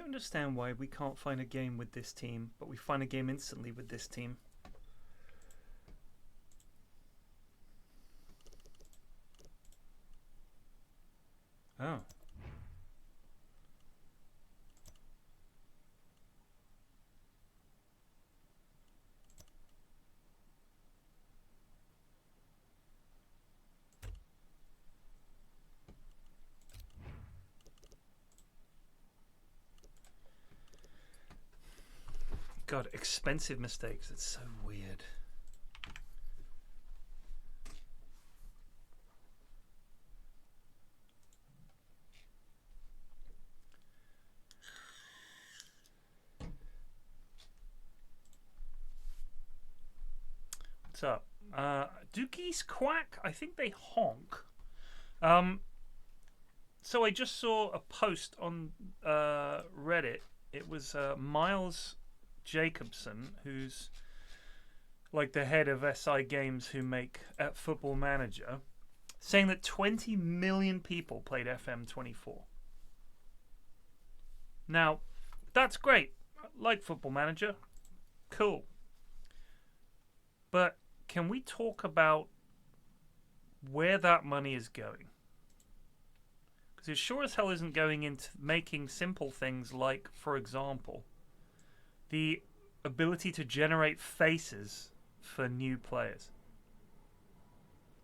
don't understand why we can't find a game with this team, but we find a game instantly with this team. Oh. God, expensive mistakes. It's so weird. What's up? Do geese quack? I think they honk. So I just saw a post on Reddit. It was Miles Jacobson, who's like the head of SI Games who make Football Manager, saying that 20 million people played FM24. Now, that's great. I like Football Manager. Cool. But can we talk about where that money is going? Because it sure as hell isn't going into making simple things like, for example, the ability to generate faces for new players.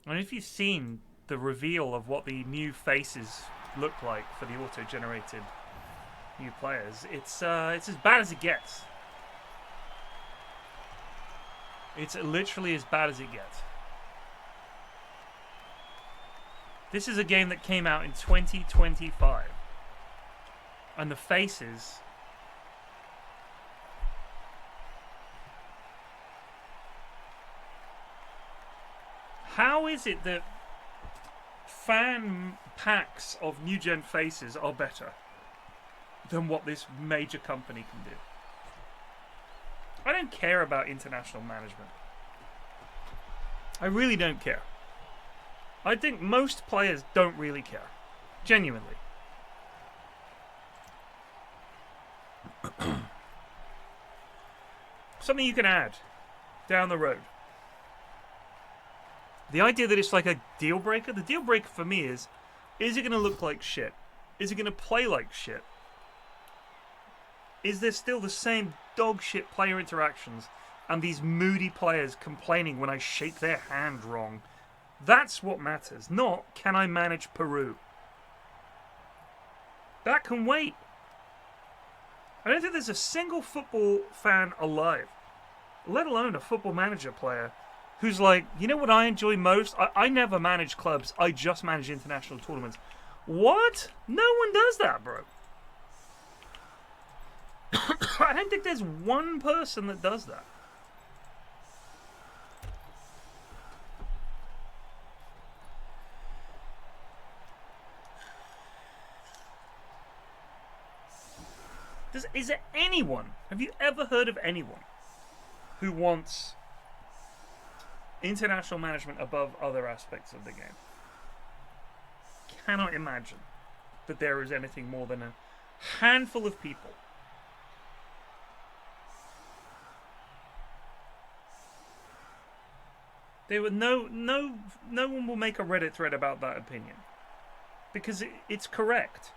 And if you've seen the reveal of what the new faces look like for the auto-generated new players, it's as bad as it gets. It's literally as bad as it gets. This is a game that came out in 2025. And the faces... How is it that fan packs of new gen faces are better than what this major company can do? I don't care about international management. I really don't care. I think most players don't really care. Genuinely. Something you can add down the road. The idea that it's like a deal breaker, the deal breaker for me is it going to look like shit? Is it going to play like shit? Is there still the same dog shit player interactions and these moody players complaining when I shake their hand wrong? That's what matters, not can I manage Peru. That can wait. I don't think there's a single football fan alive, let alone a Football Manager player, who's like, you know what I enjoy most? I never manage clubs. I just manage international tournaments. What? No one does that, bro. I don't think there's one person that does that. Is there anyone? Have you ever heard of anyone who wants international management above other aspects of the game? Cannot imagine that there is anything more than a handful of people. There were no one will make a Reddit thread about that opinion because it's correct.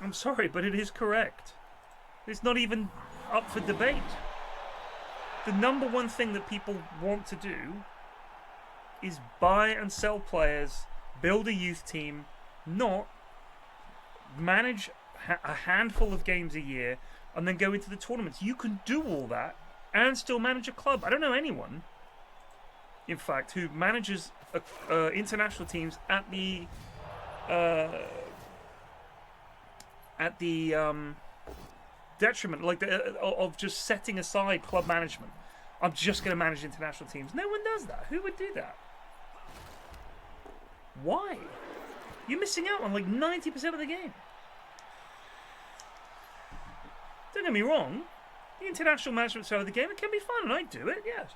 I'm sorry, but it is correct. It's not even up for debate. The number one thing that people want to do is buy and sell players, build a youth team, not manage a handful of games a year and then go into the tournaments. You can do all that and still manage a club. I don't know anyone, in fact, who manages international teams at the detriment, like of just setting aside club management. I'm just going to manage international teams. No one does that. Who would do that? Why? You're missing out on like 90% of the game. Don't get me wrong. The international management side of the game, it can be fun, and I do it, yes.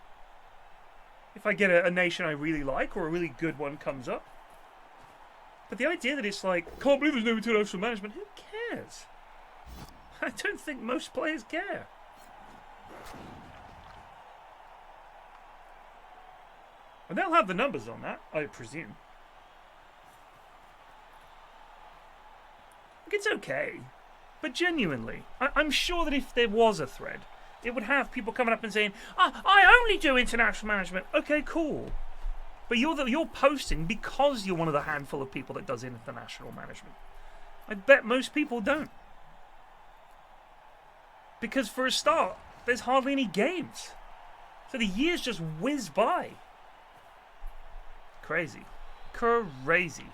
If I get a nation I really like, or a really good one comes up. But the idea that it's like, can't believe there's no international management, who cares? I don't think most players care. And they'll have the numbers on that, I presume. It's okay. But genuinely, I'm sure that if there was a thread, it would have people coming up and saying, I only do international management. Okay, cool. But you're posting because you're one of the handful of people that does international management. I bet most people don't. Because for a start, there's hardly any games. So the years just whiz by. Crazy. Crazy.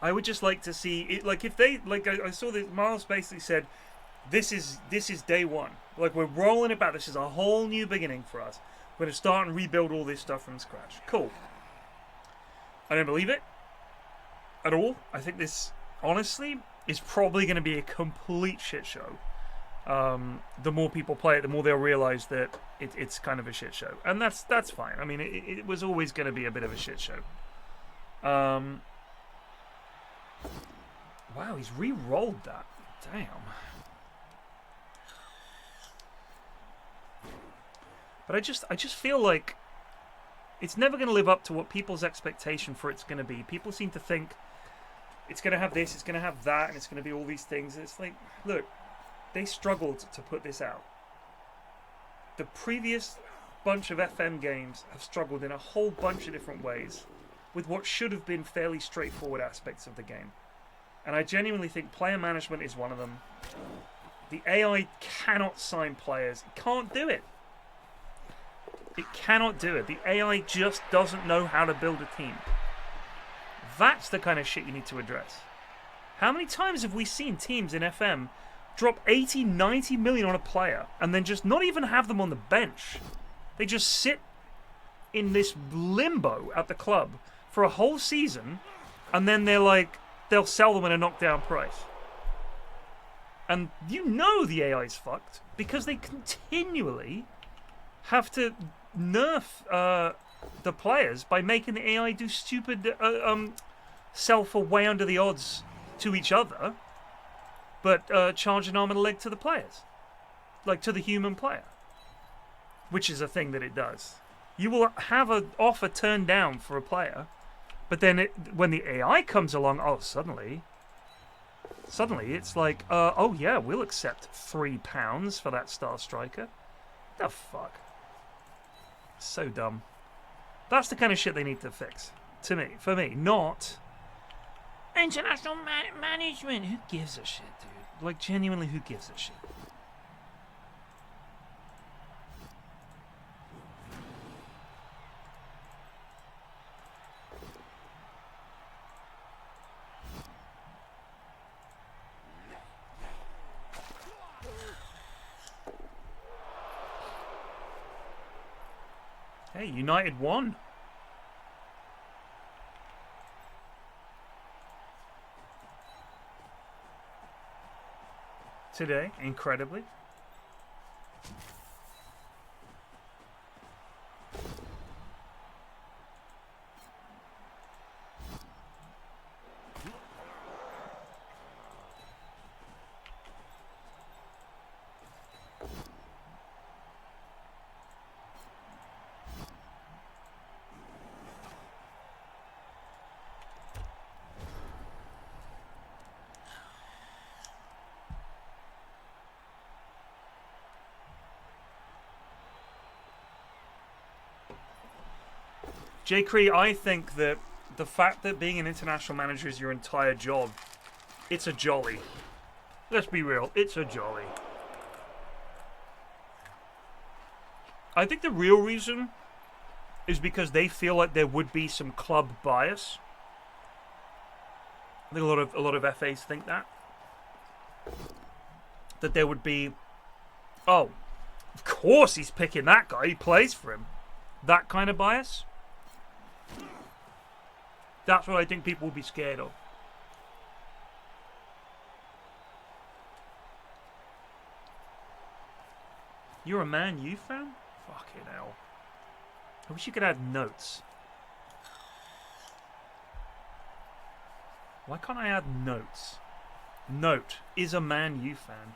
I would just like to see it, like if they like I saw that Miles basically said this is day one. Like we're rolling it back. This is a whole new beginning for us. We're gonna start and rebuild all this stuff from scratch. Cool. I don't believe it at all. I think this honestly is probably gonna be a complete shit show. The more people play it, the more they'll realize that it's kind of a shit show. And that's fine. I mean it was always gonna be a bit of a shit show. Wow, he's re-rolled that. Damn. But I just feel like it's never going to live up to what people's expectation for it's going to be. People seem to think it's going to have this, it's going to have that, and it's going to be all these things. It's like, look, they struggled to put this out. The previous bunch of FM games have struggled in a whole bunch of different ways with what should have been fairly straightforward aspects of the game. And I genuinely think player management is one of them. The AI cannot sign players. It can't do it. It cannot do it. The AI just doesn't know how to build a team. That's the kind of shit you need to address. How many times have we seen teams in FM drop 80, 90 million on a player and then just not even have them on the bench? They just sit in this limbo at the club for a whole season, and then they'll sell them at a knockdown price. And you know the AI's fucked because they continually have to nerf the players by making the AI do stupid sell for way under the odds to each other, but charge an arm and a leg to the players, like to the human player, which is a thing that it does. You will have an offer turned down for a player, but then when the AI comes along, suddenly it's like, oh yeah, we'll accept £3 for that star striker. The fuck? So dumb. That's the kind of shit they need to fix. For me, not international management. Who gives a shit, dude? Like, genuinely, who gives a shit? Hey, United won. Today, incredibly. J. Cree, I think that the fact that being an international manager is your entire job, it's a jolly. Let's be real, it's a jolly. I think the real reason is because they feel like there would be some club bias. I think a lot of FAs think that there would be, oh, of course he's picking that guy, he plays for him. That kind of bias. That's what I think people will be scared of. You're a Man U fan? Fucking hell. I wish you could add notes. Why can't I add notes? Note, is a Man U fan.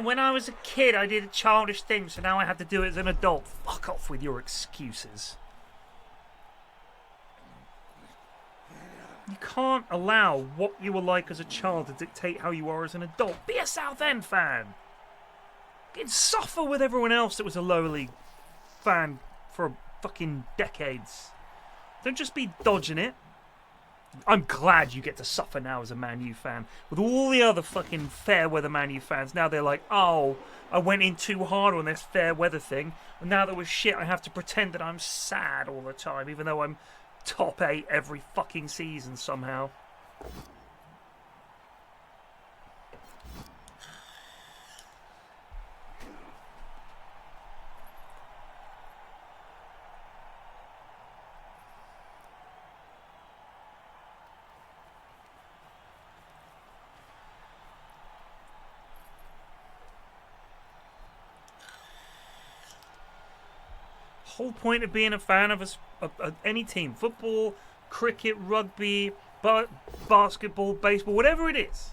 When I was a kid, I did a childish thing, so now I have to do it as an adult. Fuck off with your excuses. You can't allow what you were like as a child to dictate how you are as an adult. Be a Southend fan. You'd suffer with everyone else that was a lower league fan for fucking decades. Don't just be dodging it. I'm glad you get to suffer now as a Man U fan. With all the other fucking fair weather Man U fans, now they're like, oh, I went in too hard on this fair weather thing, and now that was shit, I have to pretend that I'm sad all the time, even though I'm top 8 every fucking season somehow. Whole point of being a fan of any team, football, cricket, rugby, basketball, baseball, whatever it is,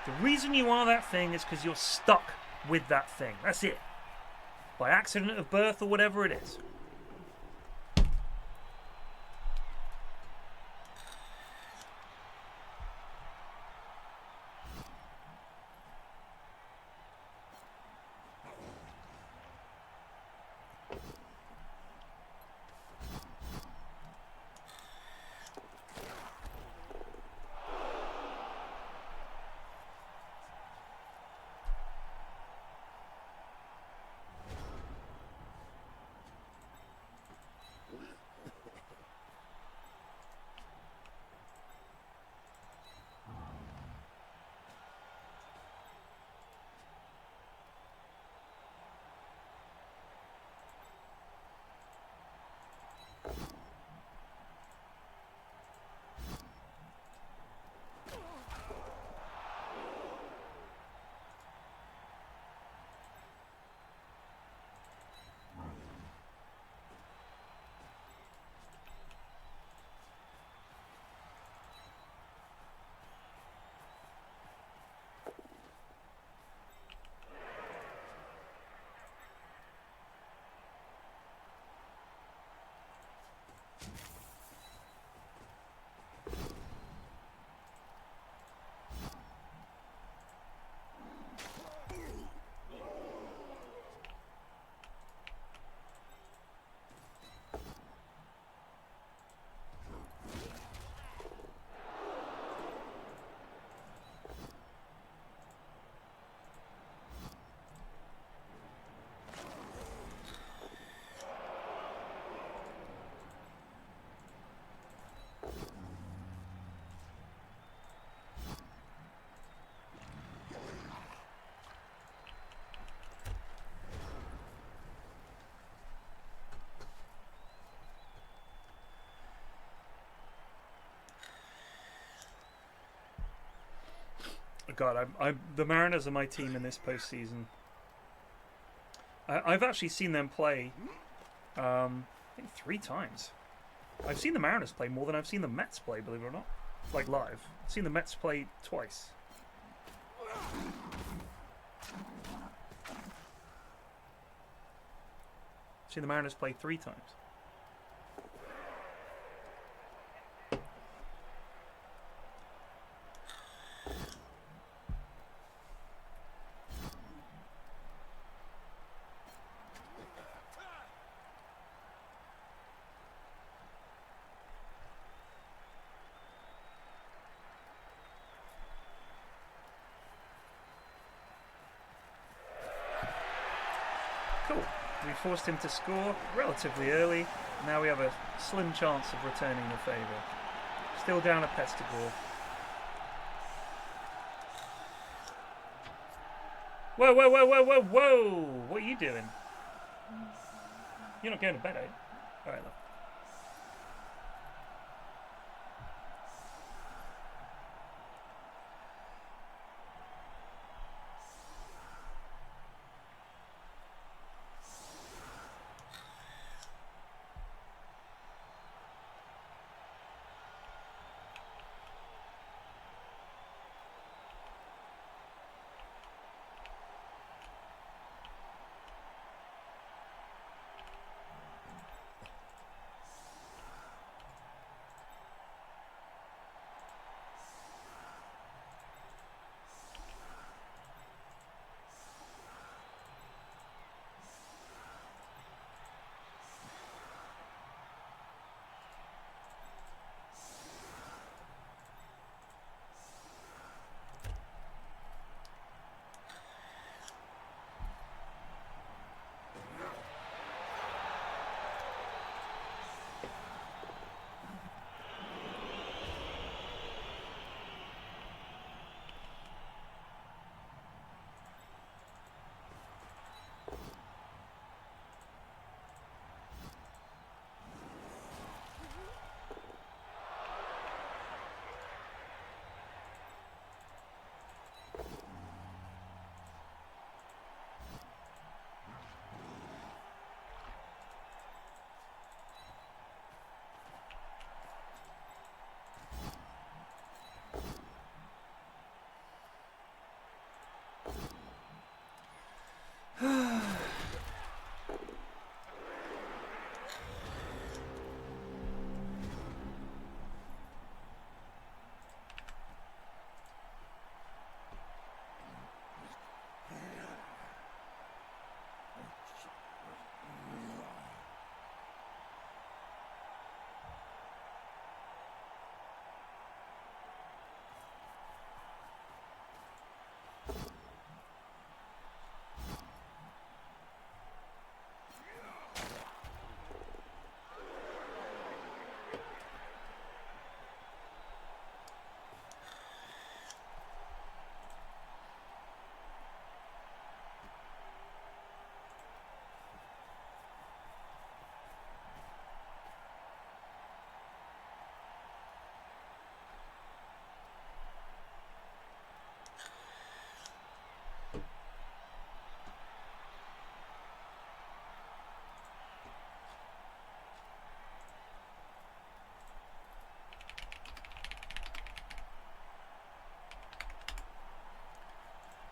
the reason you are that thing is because you're stuck with that thing. That's it. By accident of birth or whatever it is. God, the Mariners are my team in this postseason. I've actually seen them play, I think 3 times. I've seen the Mariners play more than I've seen the Mets play, believe it or not. Like live. I've seen the Mets play twice. I've seen the Mariners play 3 times. Cool. We forced him to score relatively early. Now we have a slim chance of returning the favour. Still down a Pestigore. Whoa, whoa, whoa, whoa, whoa, whoa! What are you doing? You're not going to bed, are you? Alright, look.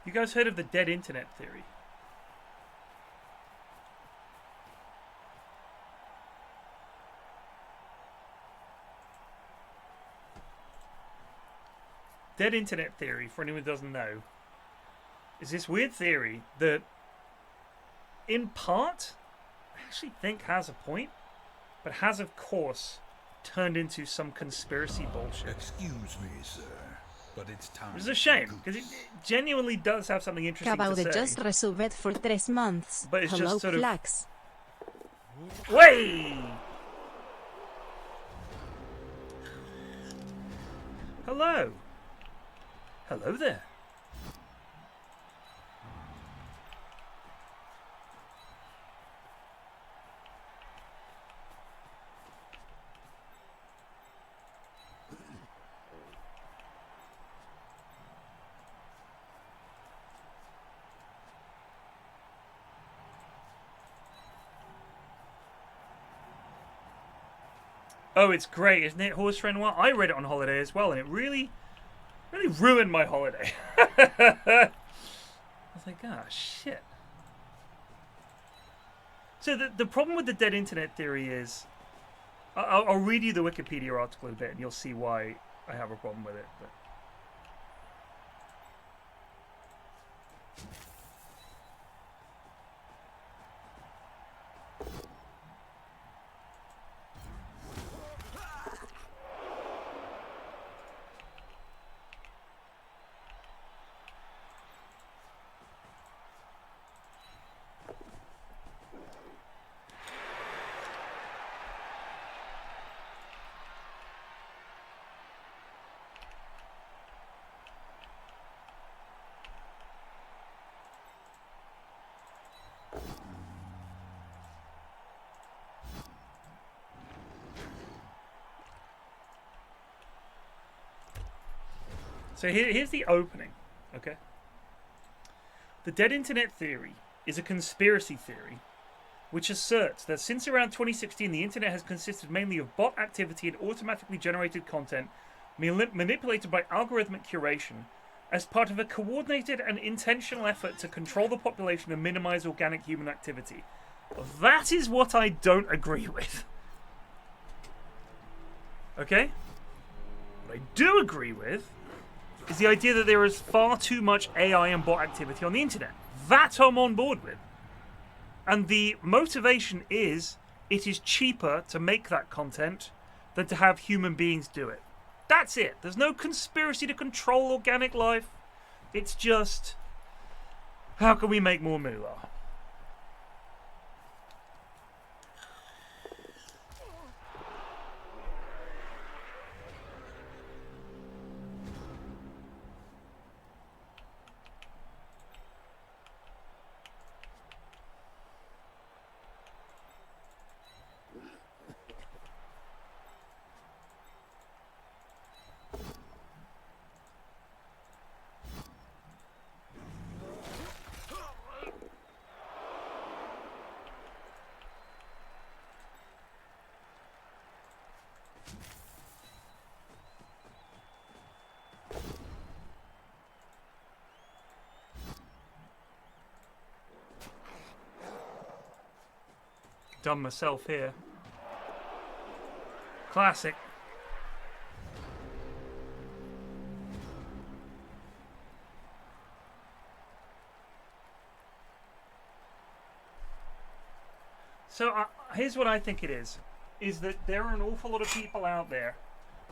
You guys heard of the dead internet theory? Dead internet theory, for anyone who doesn't know, is this weird theory that, in part, I actually think has a point, but has, of course, turned into some conspiracy bullshit. Excuse me, sir, but it's time. Which is a shame, because it genuinely does have something interesting to say. just resolved for 3 months. But it's Hello, just sort of... PFlax. Way! Hello. Hello there. Oh, it's great, isn't it? Horse Renoir. I read it on holiday as well, and it really ruined my holiday. I was like, ah, shit. So the problem with the dead internet theory is, I'll read you the Wikipedia article in a bit, and you'll see why I have a problem with it. But so here's the opening, okay? The dead internet theory is a conspiracy theory which asserts that since around 2016 the internet has consisted mainly of bot activity and automatically generated content manipulated by algorithmic curation as part of a coordinated and intentional effort to control the population and minimize organic human activity. That is what I don't agree with. Okay? What I do agree with is the idea that there is far too much AI and bot activity on the internet. That I'm on board with. And the motivation is, it is cheaper to make that content than to have human beings do it. That's it. There's no conspiracy to control organic life. It's just, how can we make more moolah? Done myself here. Classic. So here's what I think it is that there are an awful lot of people out there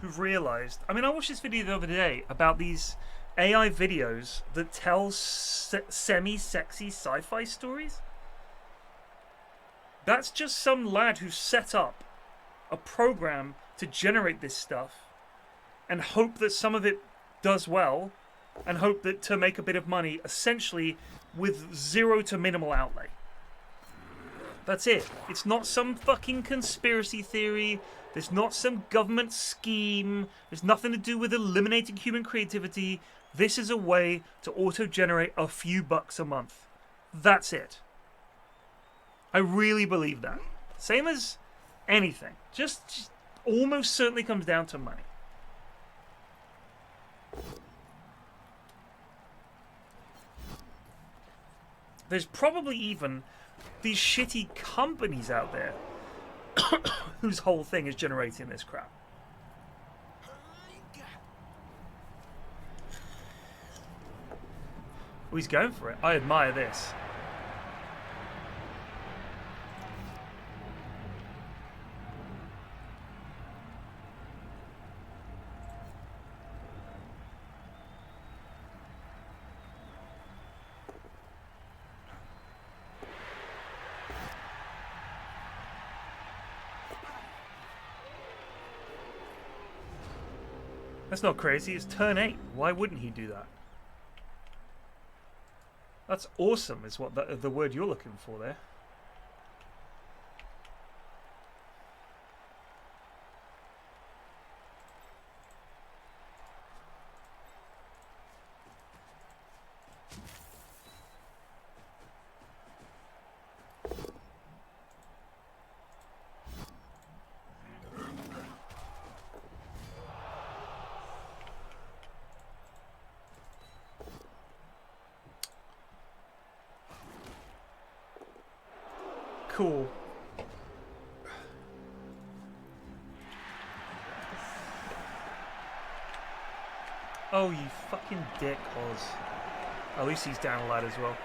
who've realized, I mean, I watched this video the other day about these AI videos that tell semi-sexy sci-fi stories. That's just some lad who set up a program to generate this stuff and hope that some of it does well and hope that to make a bit of money, essentially with zero to minimal outlay. That's it. It's not some fucking conspiracy theory. There's not some government scheme. There's nothing to do with eliminating human creativity. This is a way to auto-generate a few bucks a month. That's it. I really believe that. Same as anything. Just almost certainly comes down to money. There's probably even these shitty companies out there whose whole thing is generating this crap. Oh, he's going for it. I admire this. That's not crazy. It's turn 8. Why wouldn't he do that? That's awesome, is what the word you're looking for there. Cool. Oh, you fucking dick, Oz. At least he's down a lad as well.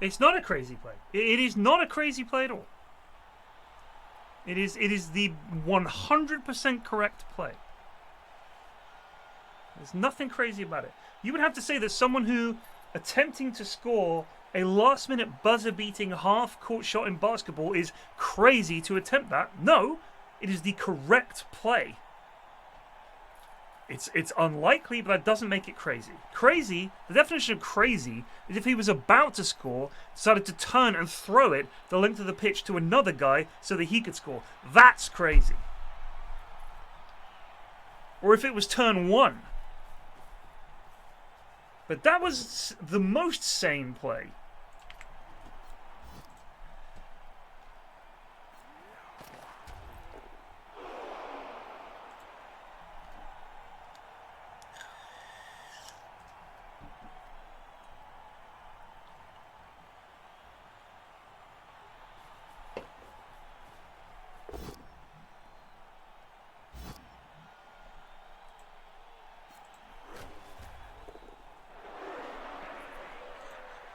It's not a crazy play. It is not a crazy play at all. It is the 100% correct play. There's nothing crazy about it. You would have to say that someone who attempting to score a last-minute buzzer-beating half-court shot in basketball is crazy to attempt that. No, it is the correct play. It's unlikely, but that doesn't make it crazy. Crazy, the definition of crazy is if he was about to score, decided to turn and throw it the length of the pitch to another guy so that he could score. That's crazy. Or if it was turn one. But that was the most sane play.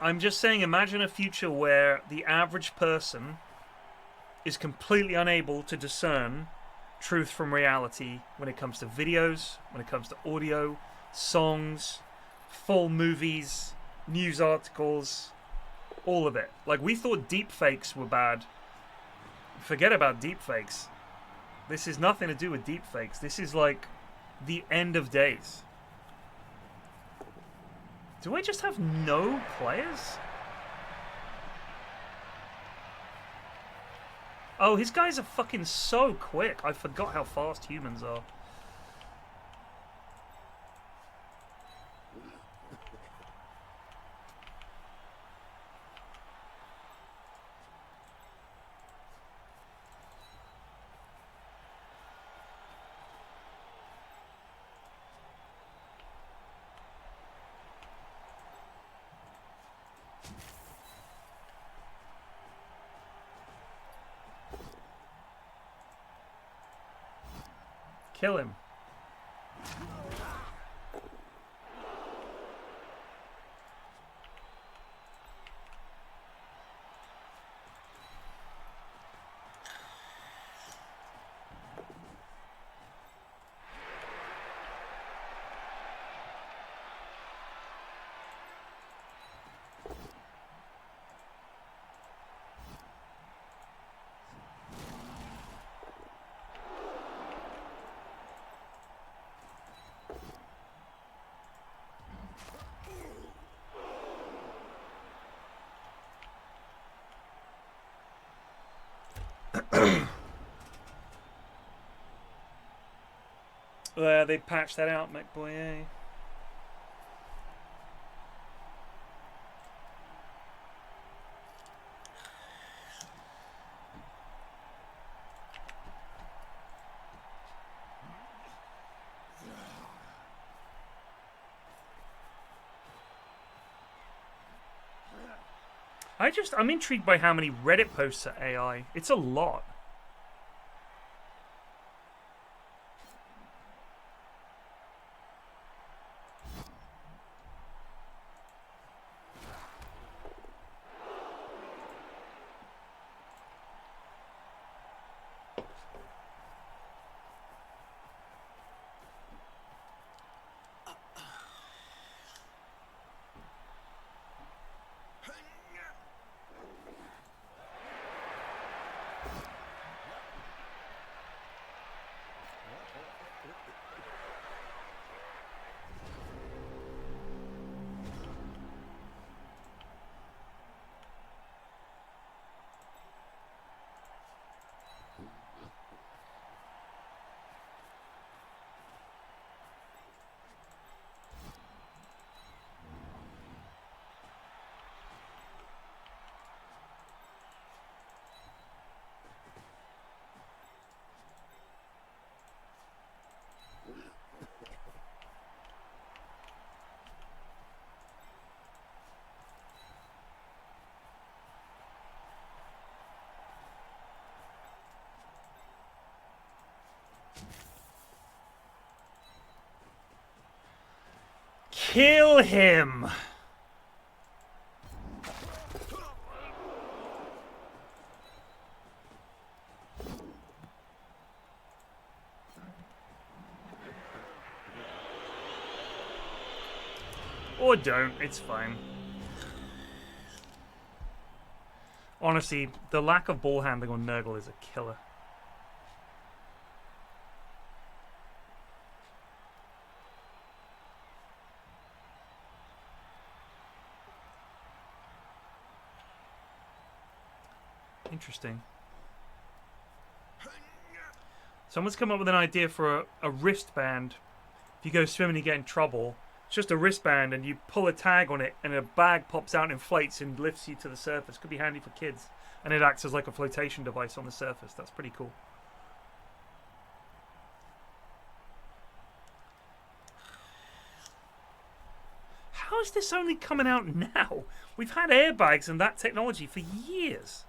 I'm just saying, imagine a future where the average person is completely unable to discern truth from reality when it comes to videos, when it comes to audio, songs, full movies, news articles, all of it. Like, we thought deepfakes were bad. Forget about deepfakes. This is nothing to do with deepfakes. This is like the end of days. Do I just have no players? Oh, his guys are fucking so quick. I forgot how fast humans are. Kill him. They patched that out, McBoy. I'm intrigued by how many Reddit posts are AI. It's a lot. Kill him! Or don't, it's fine. Honestly, the lack of ball handling on Nurgle is a killer. Interesting. Someone's come up with an idea for a wristband. If you go swimming and you get in trouble, it's just a wristband and you pull a tag on it and a bag pops out and inflates and lifts you to the surface. Could be handy for kids. And it acts as like a flotation device on the surface. That's pretty cool. How is this only coming out now? We've had airbags and that technology for years.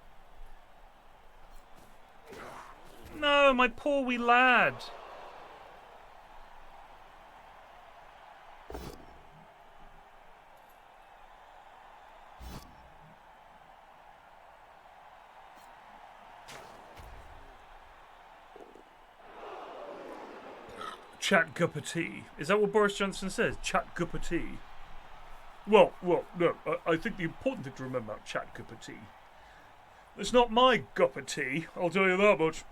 No, my poor wee lad. Chat guppity. Is that what Boris Johnson says? Chat guppity. Well, no. I think the important thing to remember about chat guppity. It's not my guppity, I'll tell you that much.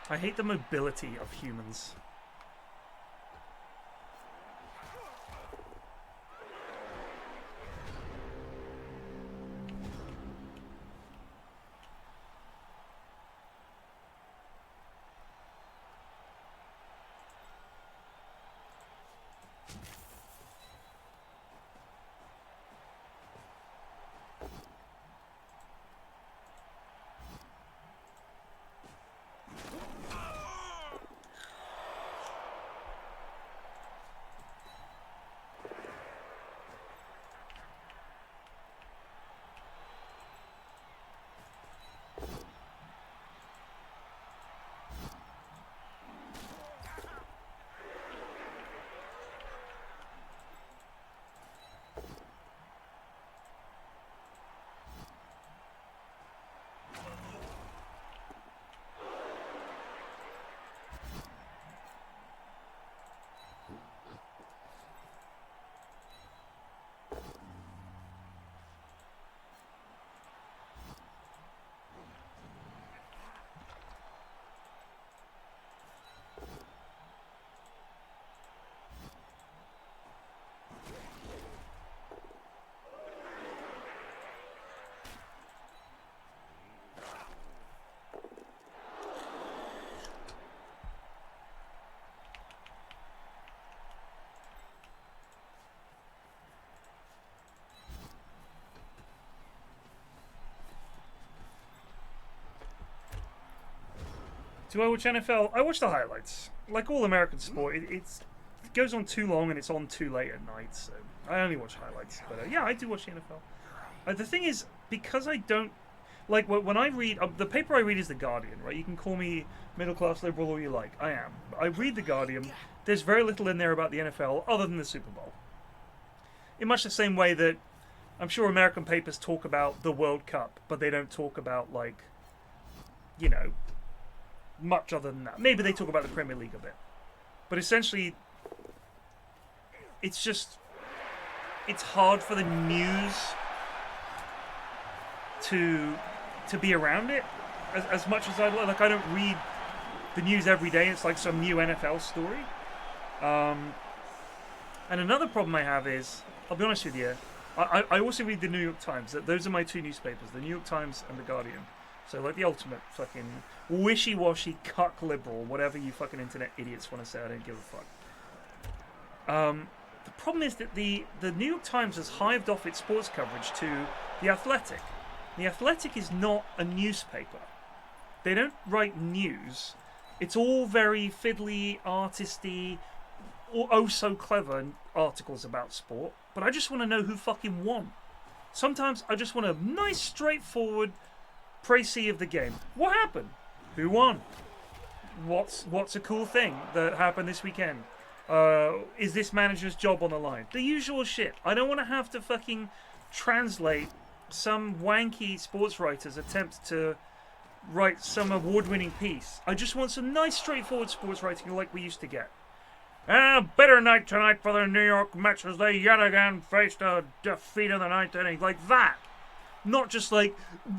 I hate the mobility of humans. Do I watch NFL? I watch the highlights. Like all American sport, it's goes on too long and it's on too late at night, so I only watch highlights. But yeah, I do watch the NFL. The thing is, because I don't like when I read the paper I read is the Guardian, right? You can call me middle class liberal all you like. I am. I read the Guardian. There's very little in there about the NFL other than the Super Bowl. In much the same way that I'm sure American papers talk about the World Cup, but they don't talk about, like, you know, much other than that. Maybe they talk about the Premier League a bit. But essentially, it's just, it's hard for the news to be around it as much as I like. I don't read the news every day. It's like some new NFL story. And another problem I have is, I'll be honest with you, I also read the New York Times. Those are my two newspapers, the New York Times and the Guardian. So like the ultimate fucking wishy-washy cuck liberal, whatever you fucking internet idiots want to say. I don't give a fuck. The problem is that the New York Times has hived off its sports coverage to The Athletic. The Athletic is not a newspaper. They don't write news. It's all very fiddly, artisty, or oh so clever articles about sport. But I just want to know who fucking won. Sometimes I just want a nice, straightforward précis of the game. What happened? Who won? What's a cool thing that happened this weekend? Is this manager's job on the line? The usual shit. I don't want to have to fucking translate some wanky sports writer's attempt to write some award-winning piece. I just want some nice, straightforward sports writing like we used to get. Bitter night tonight for the New York Mets as they yet again faced a defeat in the ninth inning. Like that. Not just like,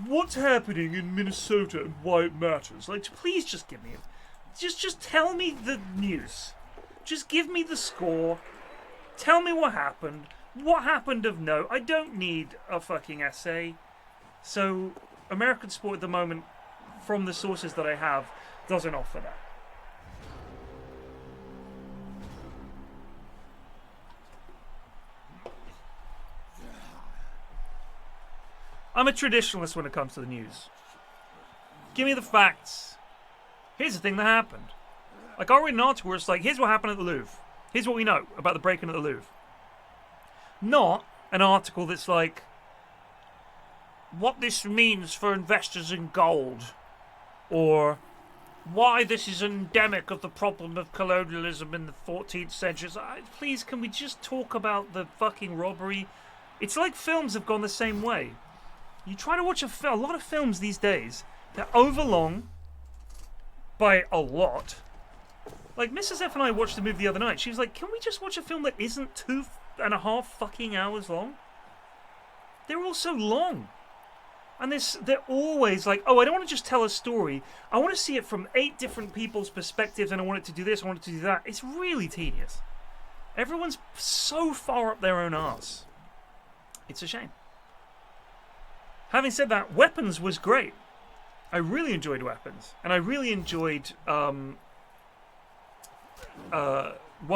what's happening in Minnesota and why it matters. Like, please just give me it. Just tell me the news. Just give me the score. Tell me what happened. What happened of note. I don't need a fucking essay. So, American sport at the moment, from the sources that I have, doesn't offer that. I'm a traditionalist when it comes to the news. Give me the facts. Here's the thing that happened. Like, I'll read an article where it's like, here's what happened at the Louvre. Here's what we know about the break-in at the Louvre. Not an article that's like, what this means for investors in gold. Or why this is endemic of the problem of colonialism in the 14th century. Please, can we just talk about the fucking robbery? It's like films have gone the same way. You try to watch a lot of films these days, they're overlong by a lot. Like, Mrs. F and I watched the movie the other night. She was like, can we just watch a film that isn't 2.5 fucking hours long? They're all so long. And they're always like, oh, I don't want to just tell a story. I want to see it from 8 different people's perspectives, and I want it to do this, I want it to do that. It's really tedious. Everyone's so far up their own arse. It's a shame. Having said that, Weapons was great. I really enjoyed Weapons. And I really enjoyed One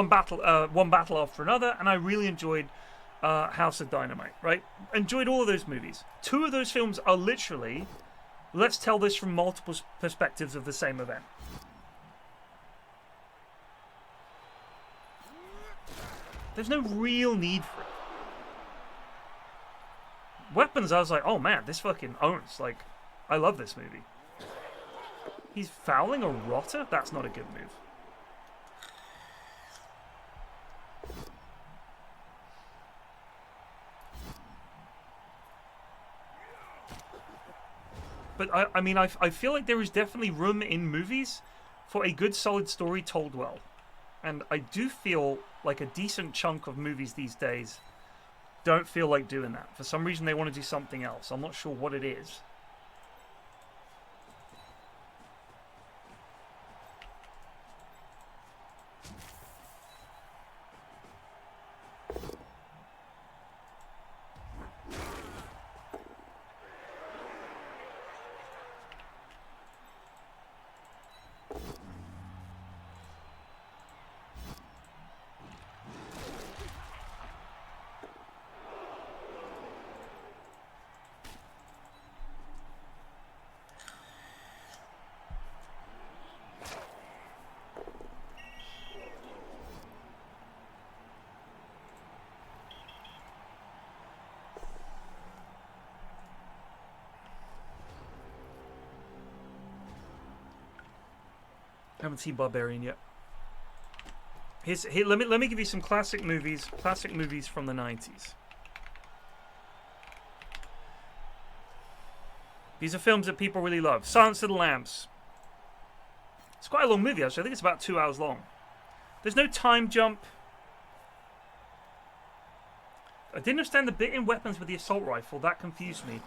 Battle After Another, and I really enjoyed House of Dynamite, right? Enjoyed all of those movies. 2 of those films are literally, let's tell this from multiple perspectives of the same event. There's no real need for it. Weapons, I was like, oh man, this fucking owns. Like, I love this movie. He's fouling a rotter? That's not a good move. But I mean, I feel like there is definitely room in movies for a good, solid story told well. And I do feel like a decent chunk of movies these days don't feel like doing that. For some reason, they want to do something else. I'm not sure what it is. Haven't seen Barbarian yet. Let me give you some classic movies from the 90s. These are films that people really love. Silence of the Lambs. It's quite a long movie, actually. I think it's about 2 hours long. There's no time jump. I didn't understand the bit in Weapons with the assault rifle. That confused me.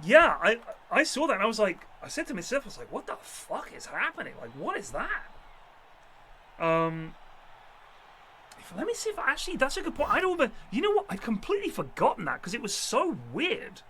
Yeah, I saw that and I was like, I said to myself, I was like, what the fuck is happening? Like, what is that? Let me see if actually that's a good point. I don't even, you know what? I'd completely forgotten that because it was so weird.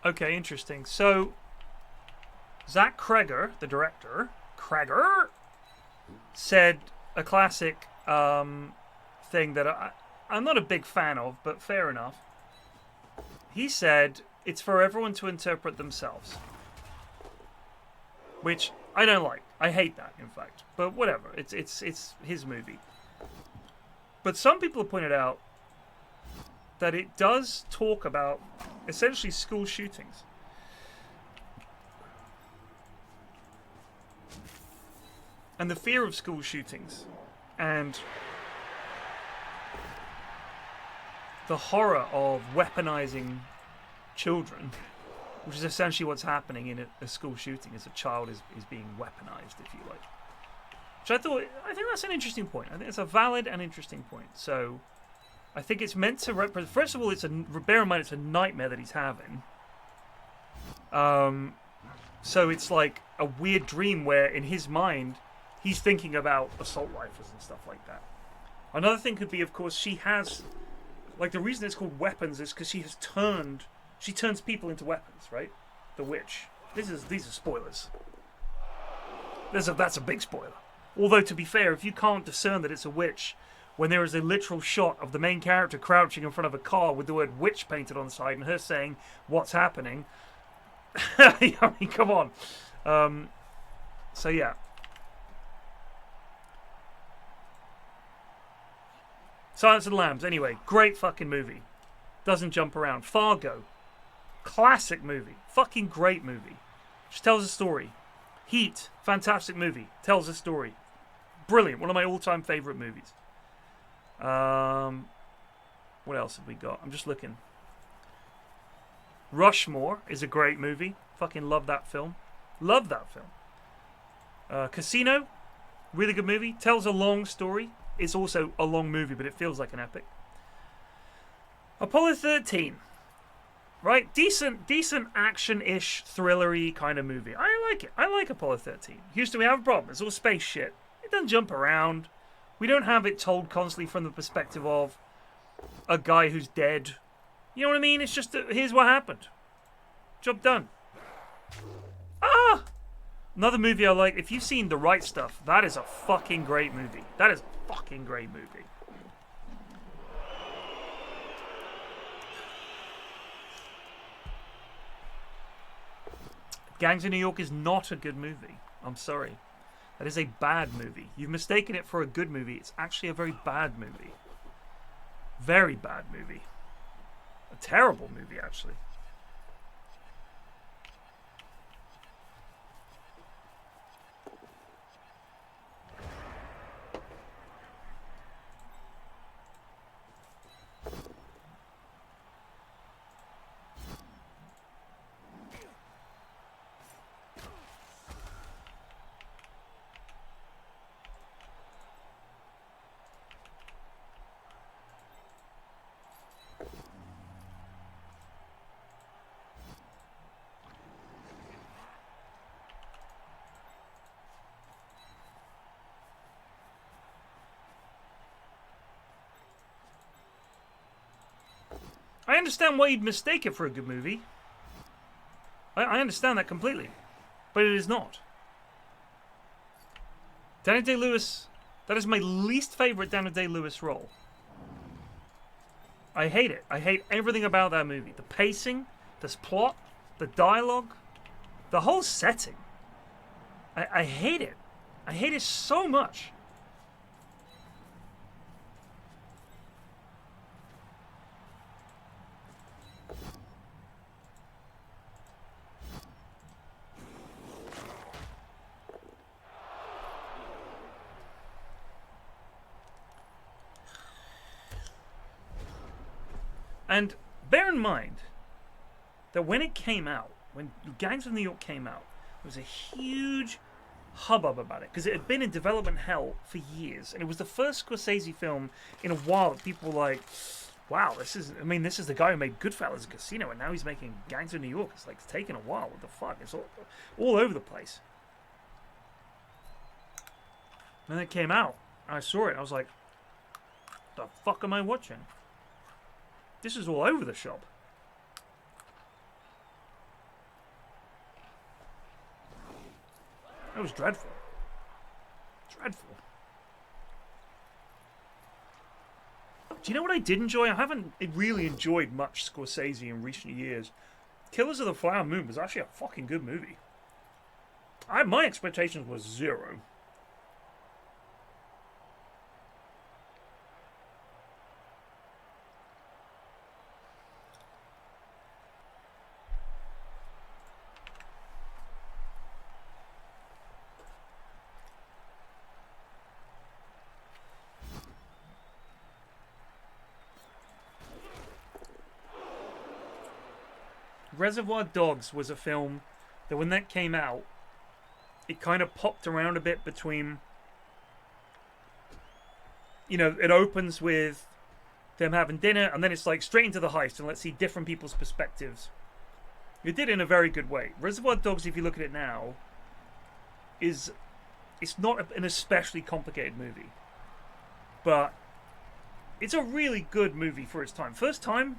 Okay, interesting. So, Zach Cregger, the director, said a classic thing that I'm not a big fan of, but fair enough. He said it's for everyone to interpret themselves. Which I don't like. I hate that, in fact. But whatever. It's his movie. But some people have pointed out that it does talk about essentially school shootings. And the fear of school shootings. And the horror of weaponizing children, which is essentially what's happening in a school shooting, as a child is being weaponized, if you like. Which I think that's an interesting point. I think it's a valid and interesting point. So I think it's meant to represent. First of all, bear in mind it's a nightmare that he's having. So it's like a weird dream where in his mind he's thinking about assault rifles and stuff like that. Another thing could be, of course, she has, like, the reason it's called Weapons is because she turns people into weapons, right? The witch. These are spoilers. That's a big spoiler. Although, to be fair, if you can't discern that it's a witch when there is a literal shot of the main character crouching in front of a car with the word witch painted on the side and her saying, "What's happening?" I mean, come on. So, yeah. Silence of the Lambs, anyway. Great fucking movie. Doesn't jump around. Fargo. Classic movie. Fucking great movie. Just tells a story. Heat. Fantastic movie. Tells a story. Brilliant. One of my all-time favourite movies. What else have we got? I'm just looking. Rushmore is a great movie. Fucking love that film. Love that film. Casino. Really good movie. Tells a long story. It's also a long movie, but it feels like an epic. Apollo 13. Right? Decent action-ish, thriller-y kind of movie. I like it. I like Apollo 13. Houston, we have a problem. It's all space shit. It doesn't jump around. We don't have it told constantly from the perspective of a guy who's dead. You know what I mean? It's just, here's what happened. Job done. Ah! Another movie I like. If you've seen The Right Stuff, that is a fucking great movie. That is a fucking great movie. Gangs of New York is not a good movie. I'm sorry. That is a bad movie. You've mistaken it for a good movie. It's actually a very bad movie. Very bad movie. A terrible movie, actually. I understand why you'd mistake it for a good movie. I understand that completely. But it is not. Daniel Day-Lewis, that is my least favorite Daniel Day-Lewis role. I hate it. I hate everything about that movie. The pacing, the plot, the dialogue, the whole setting. I hate it. I hate it so much. And bear in mind that when it came out, when Gangs of New York came out, there was a huge hubbub about it because it had been in development hell for years, and it was the first Scorsese film in a while that people were like, wow, this is the guy who made Goodfellas and Casino, and now he's making Gangs of New York. It's like, it's taken a while. What the fuck? It's all over the place. And then it came out. I saw it. I was like, the fuck am I watching? This is all over the shop. That was dreadful. Dreadful. Do you know what I did enjoy? I haven't really enjoyed much Scorsese in recent years. Killers of the Flower Moon was actually a fucking good movie. My expectations were zero. Reservoir Dogs was a film that when that came out, it kind of popped around a bit between, you know, it opens with them having dinner and then it's like straight into the heist and let's see different people's perspectives. It did it in a very good way. Reservoir Dogs, if you look at it now, it's not an especially complicated movie, but it's a really good movie for its time. First time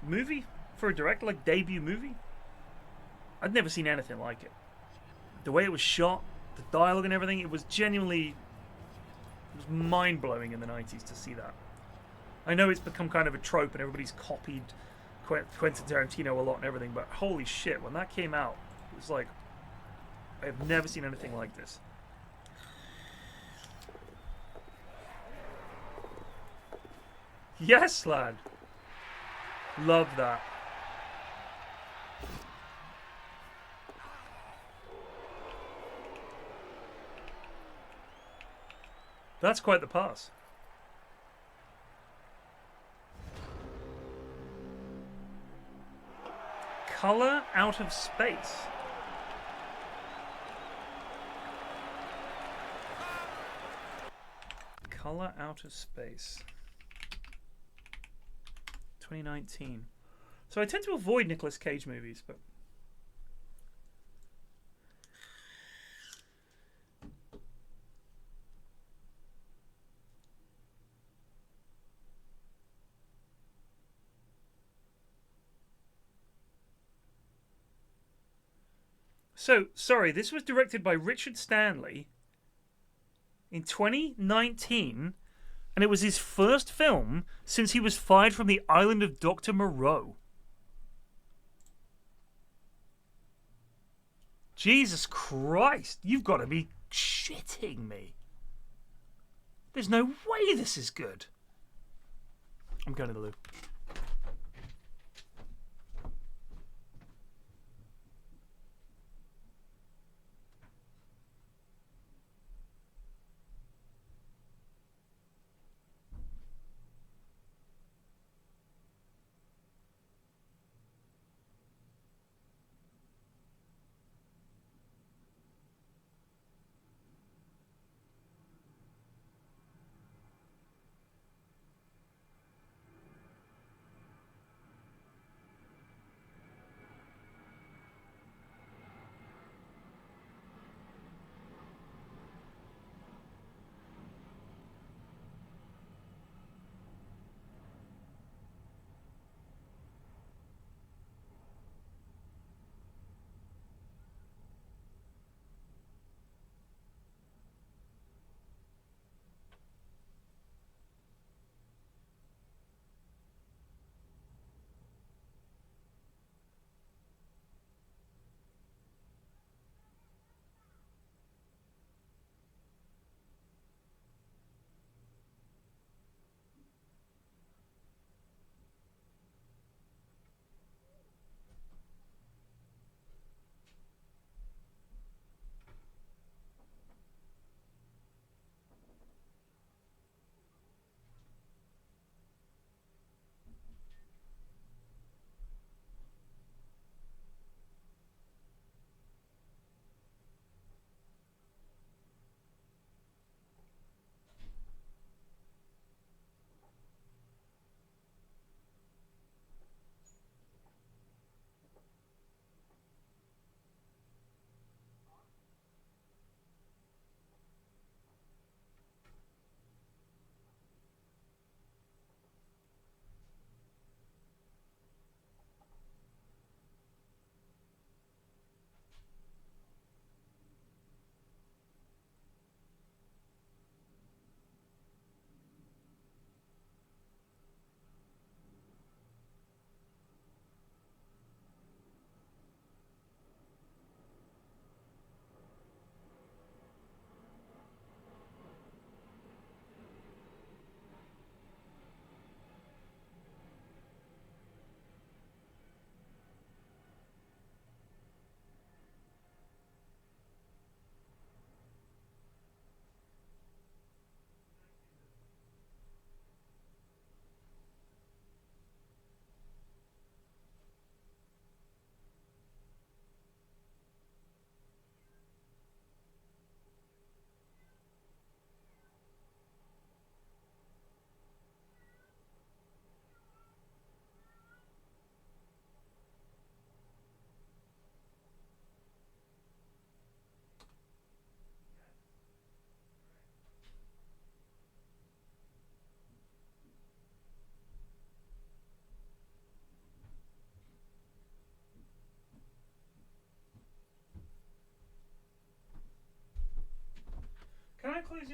movie for a director, like debut movie. I'd never seen anything like it. The way it was shot, the dialogue and everything, it was mind-blowing in the 90s to see that. I know it's become kind of a trope and everybody's copied Quentin Tarantino a lot and everything, but holy shit, when that came out, it was like, I've never seen anything like this. Yes, lad. Love that. That's quite the pass. Color Out of Space. Color Out of Space. 2019. So I tend to avoid Nicolas Cage movies, but so, sorry, this was directed by Richard Stanley in 2019, and it was his first film since he was fired from the island of Dr. Moreau. Jesus Christ, you've got to be shitting me. There's no way this is good. I'm going to the loo.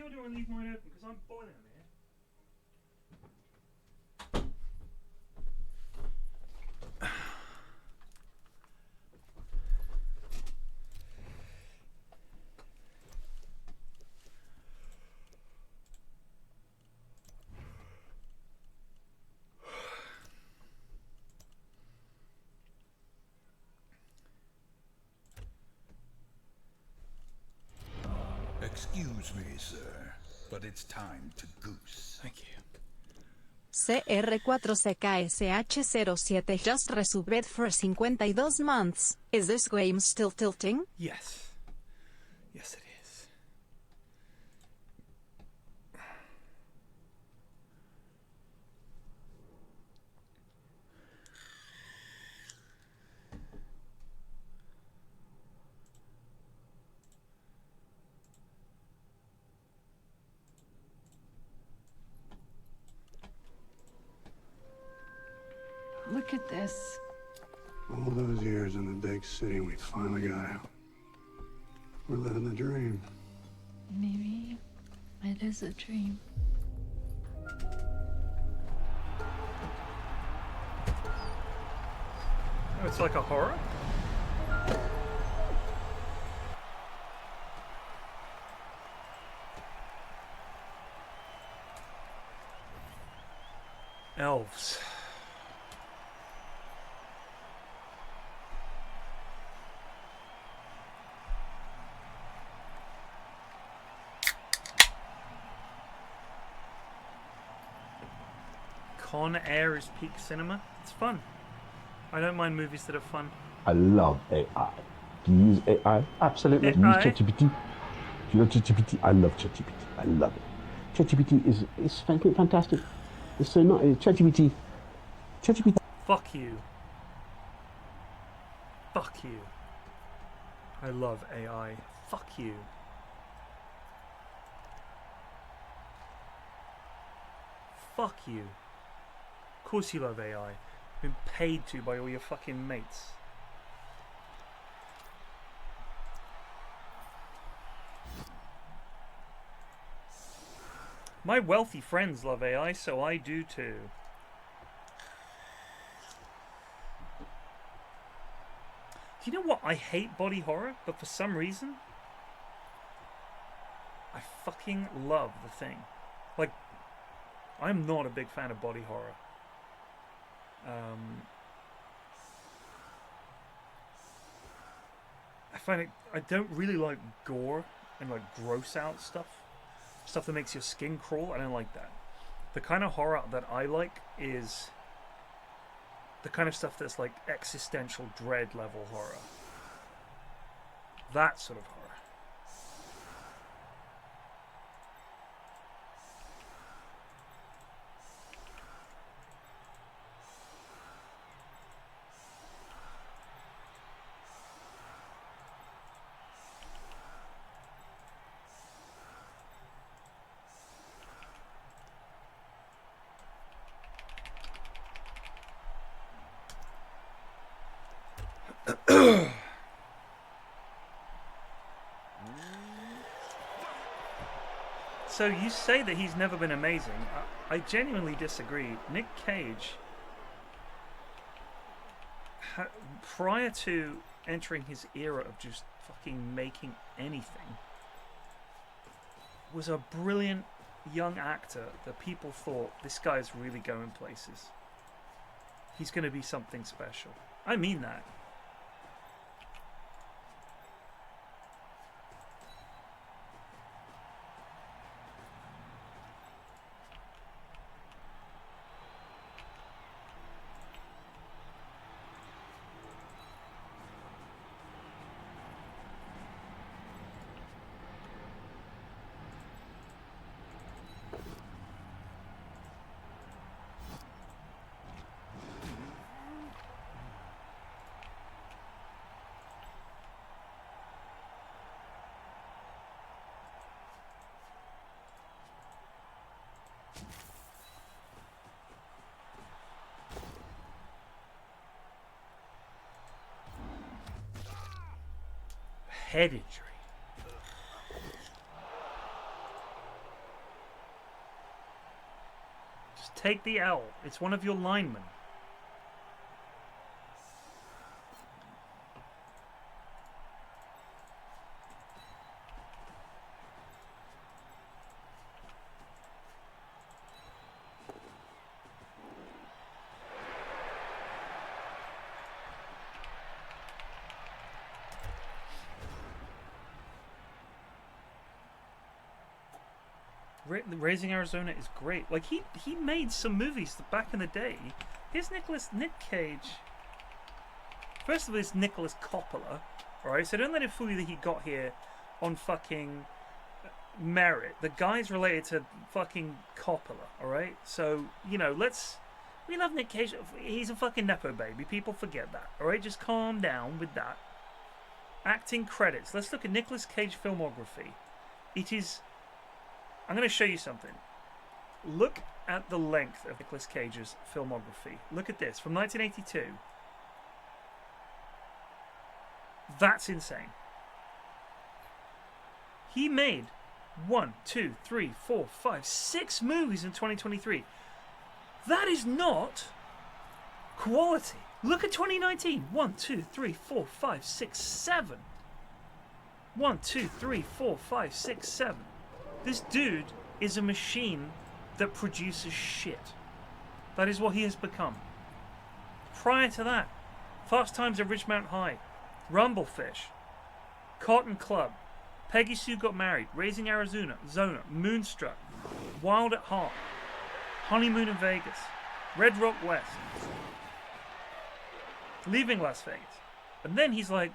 door, do I leave mine open? Because I'm boiling here. Excuse me, sir, but it's time to goose. Thank you. CR4CKSH07 just resubbed for 52 months. Is this game still tilting? Yes. Yes, it is. Look at this. All those years in the big city, we finally got out. We're living the dream. Maybe it is a dream. Oh, it's like a horror? Elves. Con Air is peak cinema. It's fun. I don't mind movies that are fun. I love AI. Do you use AI? Absolutely. Do you use AI? ChatGPT? Do you love ChatGPT? I love ChatGPT. I love it. ChatGPT is fantastic. It's so not ChatGPT. Fuck you. Fuck you. I love AI. Fuck you. Fuck you. Of course you love AI. Been paid to by all your fucking mates. My wealthy friends love AI, so I do too. Do you know what? I hate body horror, but for some reason, I fucking love The Thing. Like, I'm not a big fan of body horror. I find it. I don't really like gore and like gross out stuff. Stuff that makes your skin crawl. I don't like that. The kind of horror that I like is the kind of stuff that's like existential dread level horror. That sort of horror. So you say that he's never been amazing. I genuinely disagree. Nick Cage, prior to entering his era of just fucking making anything, was a brilliant young actor that people thought, this guy's really going places. He's going to be something special. I mean that. Head injury. Take the L. It's one of your linemen. Raising Arizona is great. Like, he made some movies back in the day. Here's Nick Cage. First of all, it's Nicholas Coppola. Alright, so don't let it fool you that he got here on fucking merit. The guy's related to fucking Coppola, alright? So, you know, we love Nick Cage. He's a fucking Nepo baby. People forget that, alright? Just calm down with that. Acting credits. Let's look at Nicolas Cage filmography. It is... I'm going to show you something. Look at the length of Nicolas Cage's filmography. Look at this, from 1982. That's insane. He made 1, 2, 3, 4, 5, 6 movies in 2023. That is not quality. Look at 2019. 1, 2, 3, 4, 5, 6, 7. 1, 2, 3, 4, 5, 6, 7. This dude is a machine that produces shit. That is what he has become. Prior to that, Fast Times at Ridgemount High, Rumblefish, Cotton Club, Peggy Sue Got Married, Raising Arizona, Moonstruck, Wild at Heart, Honeymoon in Vegas, Red Rock West, Leaving Las Vegas. And then he's like,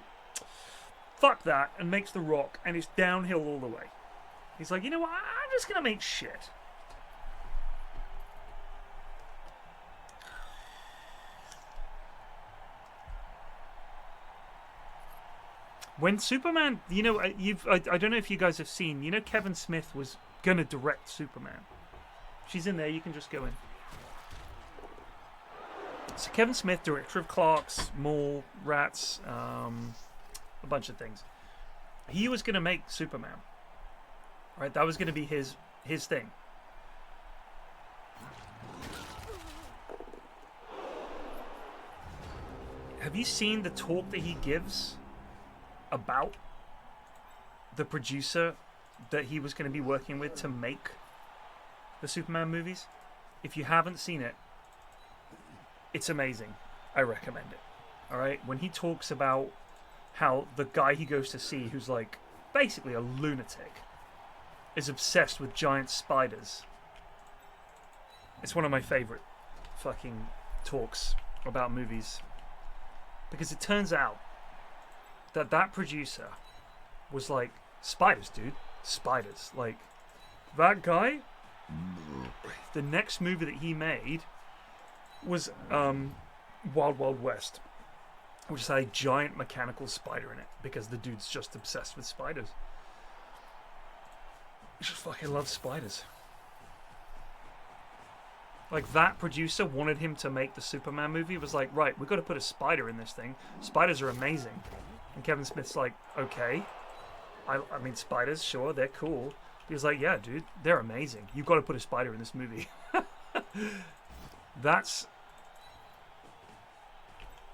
fuck that, and makes The Rock, and it's downhill all the way. He's like, you know what, I'm just going to make shit. When Superman, you know, I don't know if you guys have seen, you know, Kevin Smith was going to direct Superman. She's in there, you can just go in. So Kevin Smith, director of Clerks, Mall, Rats, a bunch of things. He was going to make Superman. Right, that was going to be his thing. Have you seen the talk that he gives about the producer that he was going to be working with to make the Superman movies? If you haven't seen it, it's amazing. I recommend it. All right, when he talks about how the guy he goes to see, who's like basically a lunatic, is obsessed with giant spiders. It's one of my favorite fucking talks about movies. Because it turns out that producer was like, spiders, dude. Spiders. Like, that guy, the next movie that he made was Wild Wild West, which has a giant mechanical spider in it, because the dude's just obsessed with spiders. He just fucking loves spiders. Like, that producer wanted him to make the Superman movie. Was like, right, we've got to put a spider in this thing. Spiders are amazing. And Kevin Smith's like, okay. I mean, spiders, sure, they're cool. He was like, yeah, dude, they're amazing. You've got to put a spider in this movie.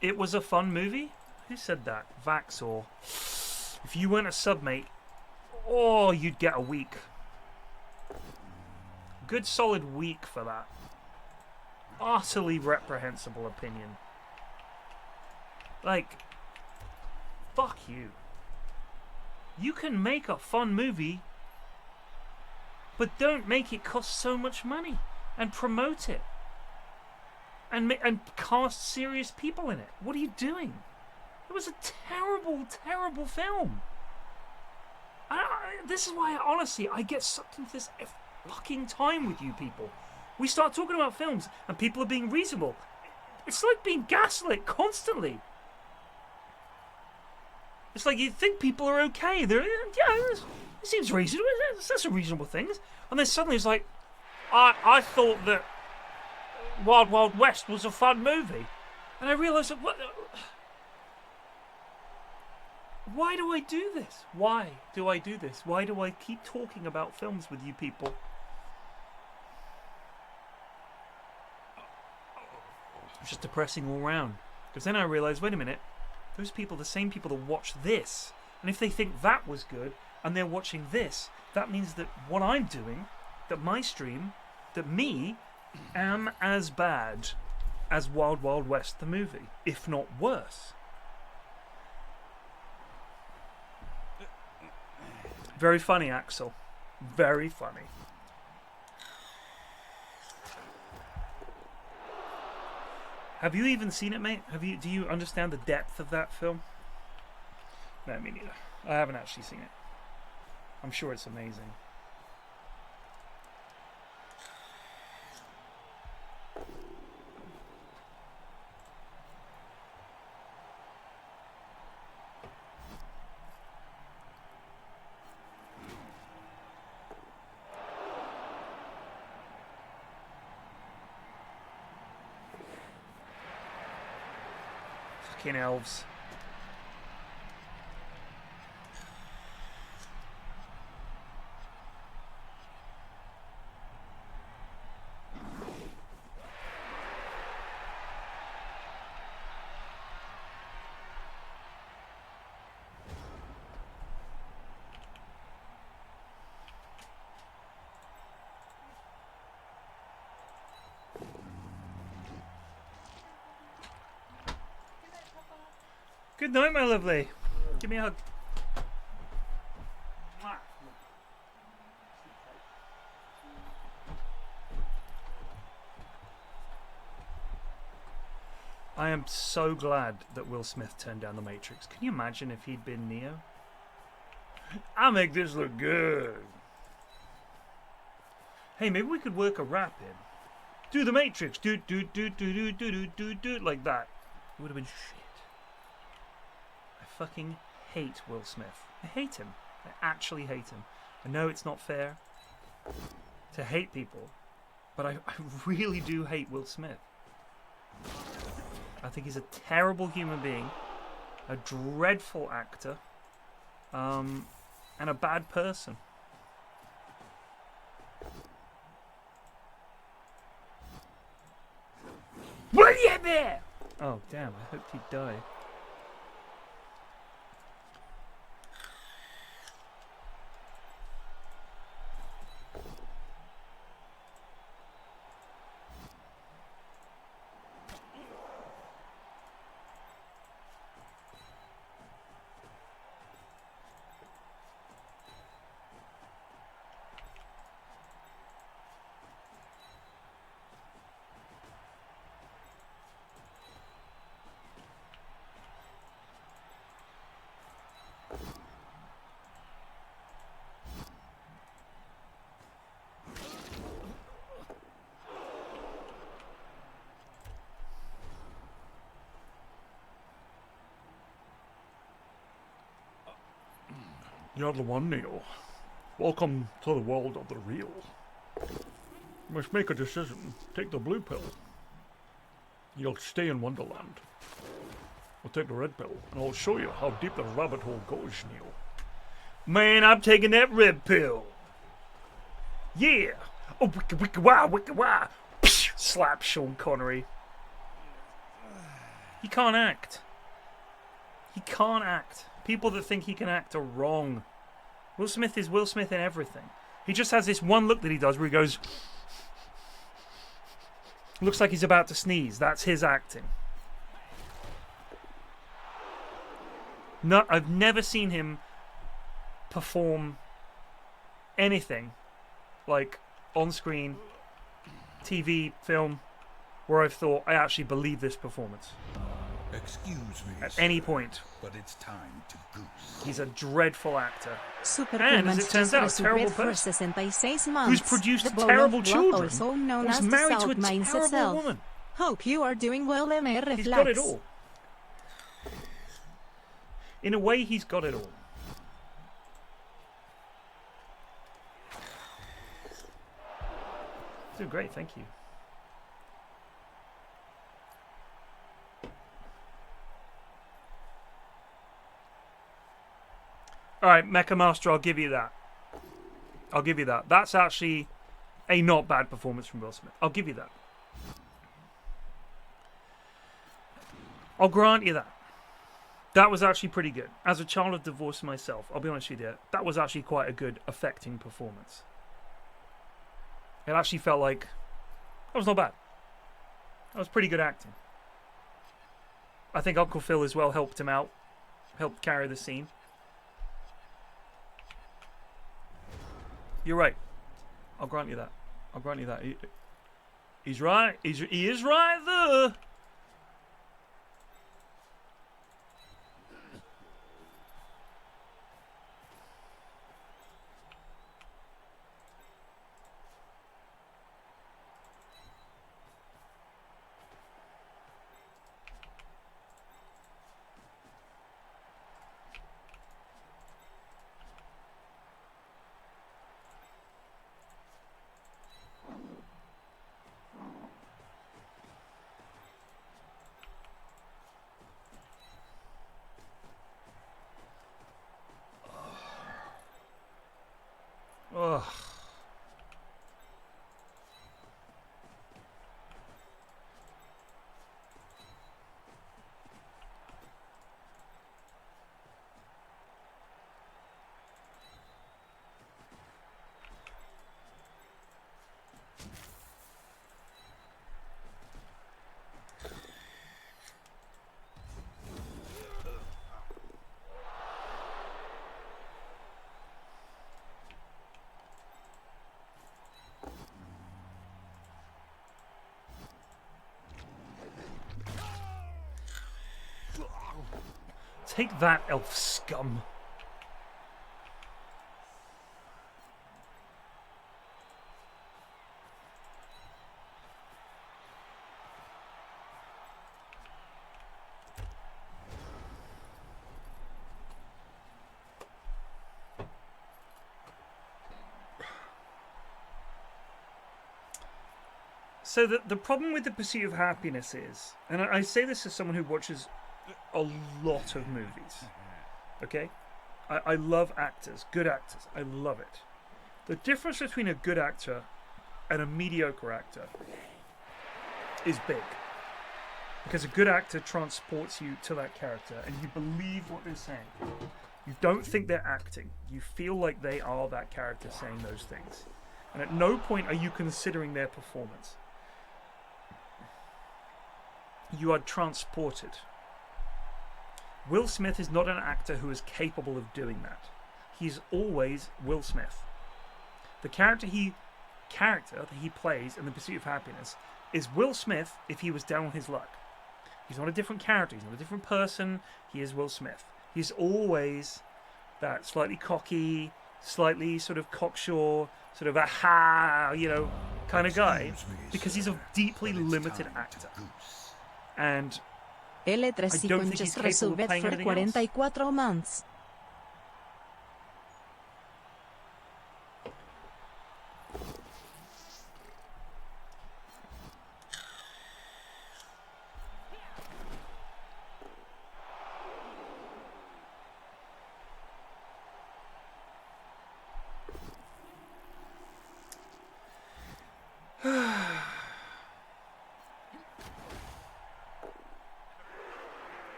It was a fun movie? Who said that? Vaxor. If you weren't a submate, oh, you'd get a week. Good solid week for that. Utterly reprehensible opinion. Like, fuck you. You can make a fun movie, but don't make it cost so much money, and promote it, and cast serious people in it. What are you doing? It was a terrible, terrible film. This is why, honestly, I get sucked into this fucking time with you people. We start talking about films, and people are being reasonable. It's like being gaslit constantly. It's like you think people are okay. They're, yeah, it seems reasonable. That's a reasonable thing. And then suddenly it's like, I thought that Wild Wild West was a fun movie. And I realised that, why do I do this? Why do I do this? Why do I keep talking about films with you people? was just depressing all round. Because then I realised, wait a minute, those people, the same people that watch this, and if they think that was good, and they're watching this, that means that what I'm doing, that my stream, that me, am as bad as Wild Wild West the movie, if not worse. Very funny, Axel. Very funny. Have you even seen it, mate? Do you understand the depth of that film? No, me neither. I haven't actually seen it. I'm sure it's amazing. Fucking elves. Good night, my lovely. Give me a hug. I am so glad that Will Smith turned down The Matrix. Can you imagine if he'd been Neo? I'll make this look good. Hey, maybe we could work a rap in. Do The Matrix. Do like that. It would have been shit. I fucking hate Will Smith. I hate him. I actually hate him. I know it's not fair to hate people, but I really do hate Will Smith. I think he's a terrible human being, a dreadful actor, and a bad person. Will you be? Oh, damn, I hoped he'd die. You're the one, Neo. Welcome to the world of the real. You must make a decision. Take the blue pill. You'll stay in Wonderland. Or take the red pill, and I'll show you how deep the rabbit hole goes, Neo. Man, I'm taking that red pill. Yeah. Oh, wicka wicka wah, wicka wah. Slap Sean Connery. He can't act. He can't act. People that think he can act are wrong. Will Smith is Will Smith in everything. He just has this one look that he does where he goes... Looks like he's about to sneeze. That's his acting. No, I've never seen him perform anything like on screen, TV, film, where I've thought, I actually believe this performance. Excuse me, At sir, any point. but it's time to goose. He's a dreadful actor. Superwoman And as it turns out, a terrible for person 66 who's months. produced The bowl terrible of love, children, also known who's as the married to South a Mines terrible itself. woman. Hope you are doing well, MR He's got it all. In a way, he's got it all. Doing great, thank you. Alright, Mecha Master, I'll give you that. I'll give you that. That's actually a not bad performance from Will Smith. I'll give you that. I'll grant you that. That was actually pretty good. As a child of divorce myself, I'll be honest with you, that was actually quite a good, affecting performance. It actually felt like that was not bad. That was pretty good acting. I think Uncle Phil as well helped him out, helped carry the scene. You're right. I'll grant you that. I'll grant you that. He's right. He is right there. Ugh. Take that, elf scum. So the problem with The Pursuit of Happiness is, and I say this as someone who watches a lot of movies, okay? I love actors, good actors, I love it. The difference between a good actor and a mediocre actor is big. Because a good actor transports you to that character and you believe what they're saying. You don't think they're acting. You feel like they are that character saying those things. And at no point are you considering their performance. You are transported. Will Smith is not an actor who is capable of doing that. He's always Will Smith. The character that he plays in The Pursuit of Happiness is Will Smith if he was down on his luck. He's not a different character. He's not a different person. He is Will Smith. He's always that slightly cocky, slightly sort of cocksure, sort of kind of guy, because he's a deeply limited actor. And L3 conches resolvet for 44 months.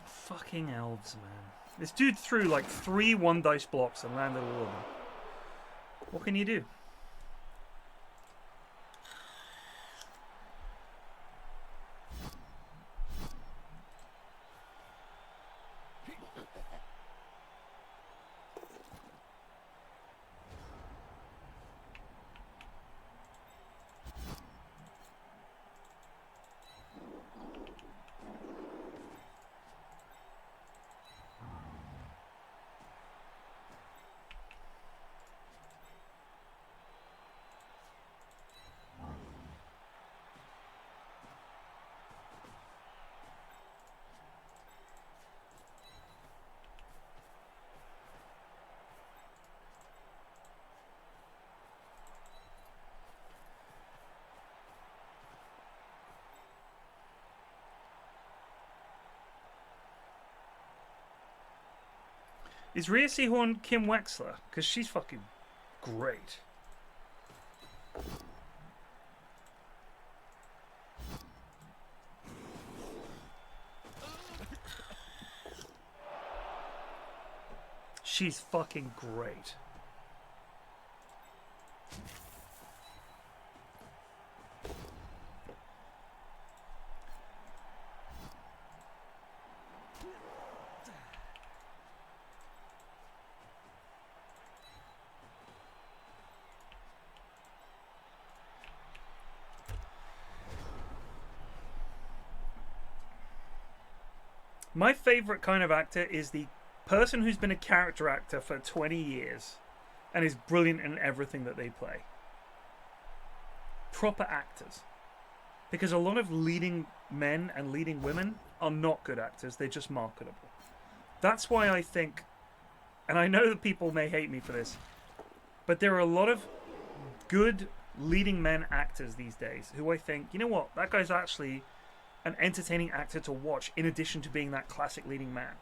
Fucking elves, man. This dude threw like 3 1-dice blocks and landed all of them. What can you do? Is Rhea Seehorn Kim Wexler? Because she's fucking great. She's fucking great. My favorite kind of actor is the person who's been a character actor for 20 years and is brilliant in everything that they play. Proper actors. Because a lot of leading men and leading women are not good actors, they're just marketable. That's why I think, and I know that people may hate me for this, but there are a lot of good leading men actors these days who I think, you know what, that guy's actually an entertaining actor to watch in addition to being that classic leading man.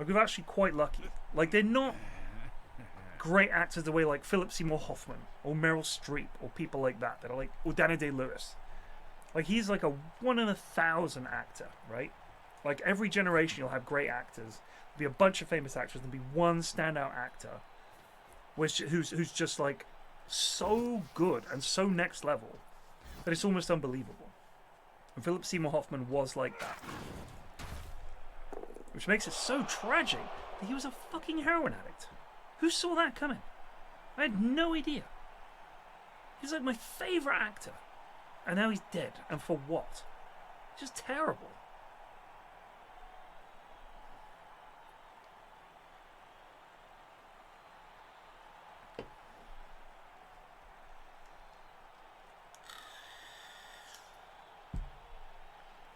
Like, we're actually quite lucky. Like, they're not great actors the way like Philip Seymour Hoffman or Meryl Streep or people like that are like, or Daniel Day-Lewis. Like, he's like a 1 in 1,000 actor, right? Like, every generation you'll have great actors. There'll be a bunch of famous actors. There'll be one standout actor who's just like so good and so next level that it's almost unbelievable. And Philip Seymour Hoffman was like that. Which makes it so tragic that he was a fucking heroin addict. Who saw that coming? I had no idea. He's like my favourite actor. And now he's dead. And for what? Just terrible.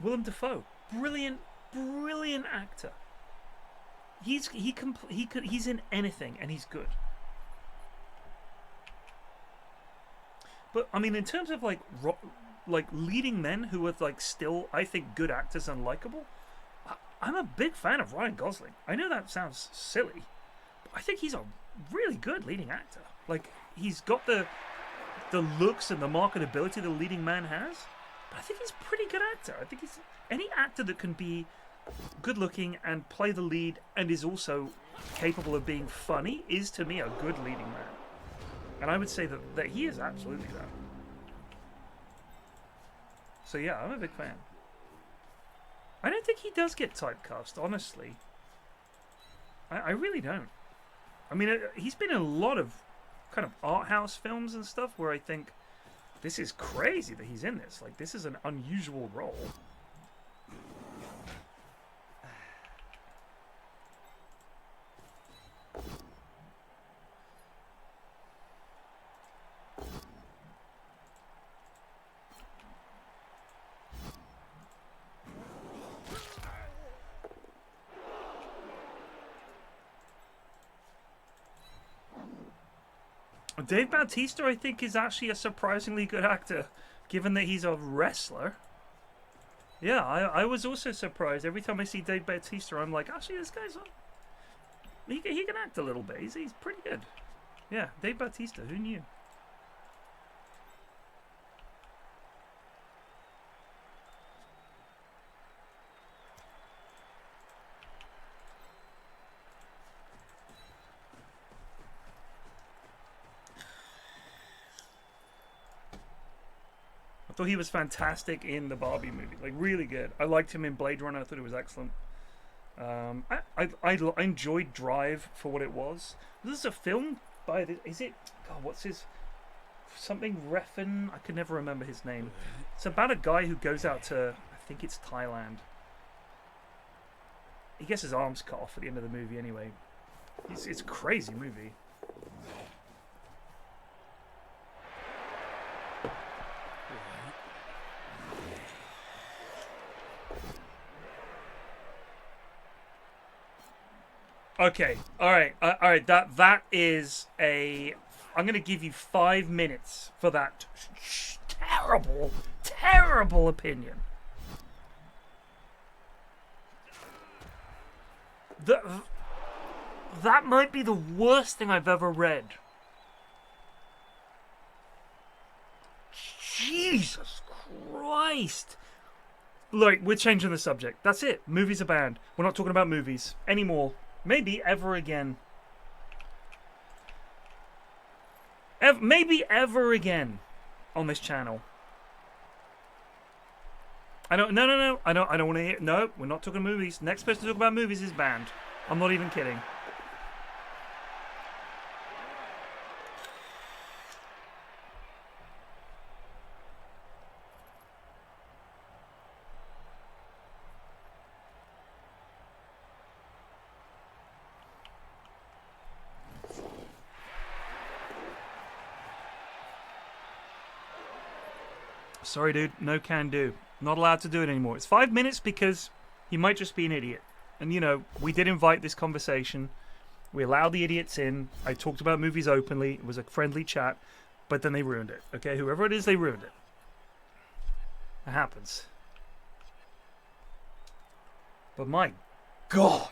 Willem Dafoe, brilliant actor. He's in anything and he's good. But I mean, in terms of like leading men who are like still, I think, good actors and likable, I'm a big fan of Ryan Gosling. I know that sounds silly, but I think he's a really good leading actor. Like, he's got the looks and the marketability the leading man has. But I think he's a pretty good actor. I think he's any actor that can be good looking and play the lead and is also capable of being funny is, to me, a good leading man. And I would say that he is absolutely that. So yeah, I'm a big fan. I don't think he does get typecast, honestly. I really don't. I mean, he's been in a lot of kind of art house films and stuff where I think, this is crazy that he's in this. Like, this is an unusual role. Dave Bautista, I think, is actually a surprisingly good actor, given that he's a wrestler. Yeah, I was also surprised. Every time I see Dave Bautista, I'm like, actually, this guy's... He can act a little bit. He's pretty good. Yeah, Dave Bautista, who knew? I thought he was fantastic in the Barbie movie, like really good. I liked him in Blade Runner. I thought it was excellent. I enjoyed Drive for what it was. This is a film by is it? God, what's his something Refn? I could never remember his name. It's about a guy who goes out to, I think it's Thailand. He gets his arms cut off at the end of the movie. Anyway, it's a crazy movie. Okay, all right. That is a. I'm gonna give you 5 minutes for that terrible opinion. That might be the worst thing I've ever read. Jesus Christ. Look, we're changing the subject. That's it. Movies are banned. We're not talking about movies anymore. Maybe ever again. Maybe ever again on this channel. I don't. No. I don't want to hear. No, we're not talking movies. Next person to talk about movies is banned. I'm not even kidding. Sorry, dude. No can do. Not allowed to do it anymore. It's 5 minutes because he might just be an idiot. And, you know, we did invite this conversation. We allowed the idiots in. I talked about movies openly. It was a friendly chat. But then they ruined it. Okay? Whoever it is, they ruined it. It happens. But my God.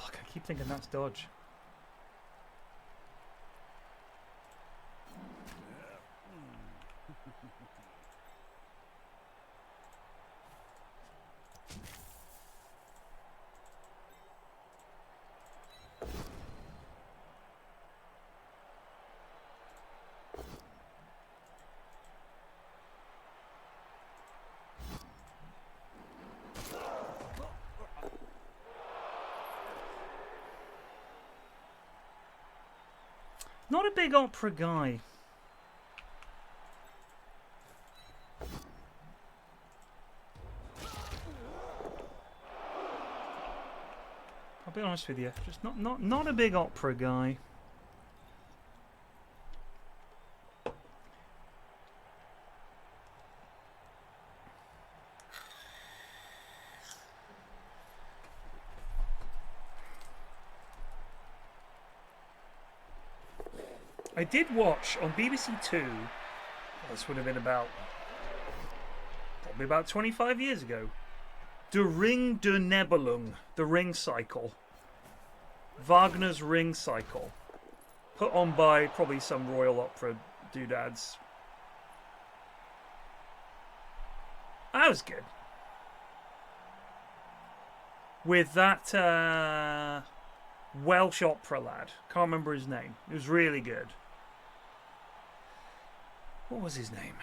I keep thinking that's dodge. Not a big opera guy. I'll be honest with you, just not a big opera guy. I did watch on BBC Two. This would have been probably about 25 years ago. Der Ring der Nibelung, the Ring Cycle. Wagner's Ring Cycle, put on by probably some Royal Opera doodads. That was good. With that Welsh opera lad. Can't remember his name. It was really good. What was his name?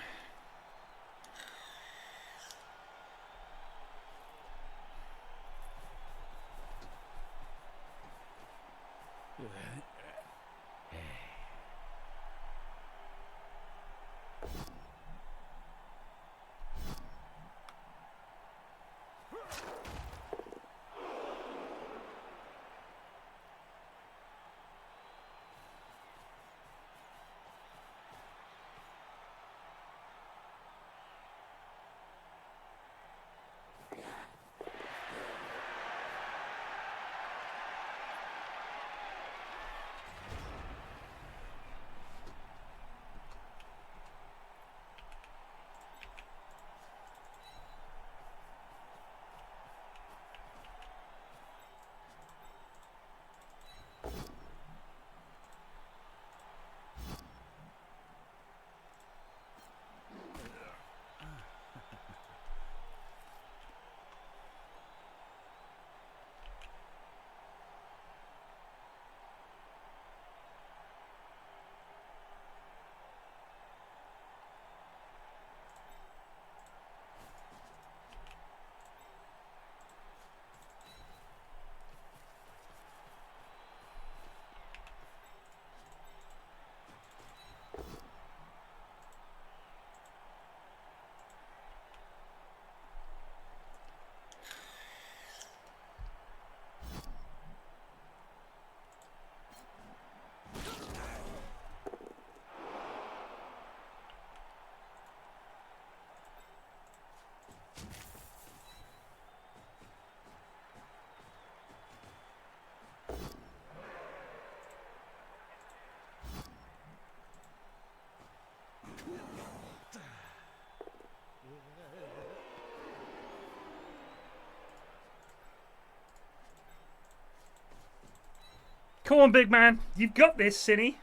Come on, big man. You've got this, Cinny.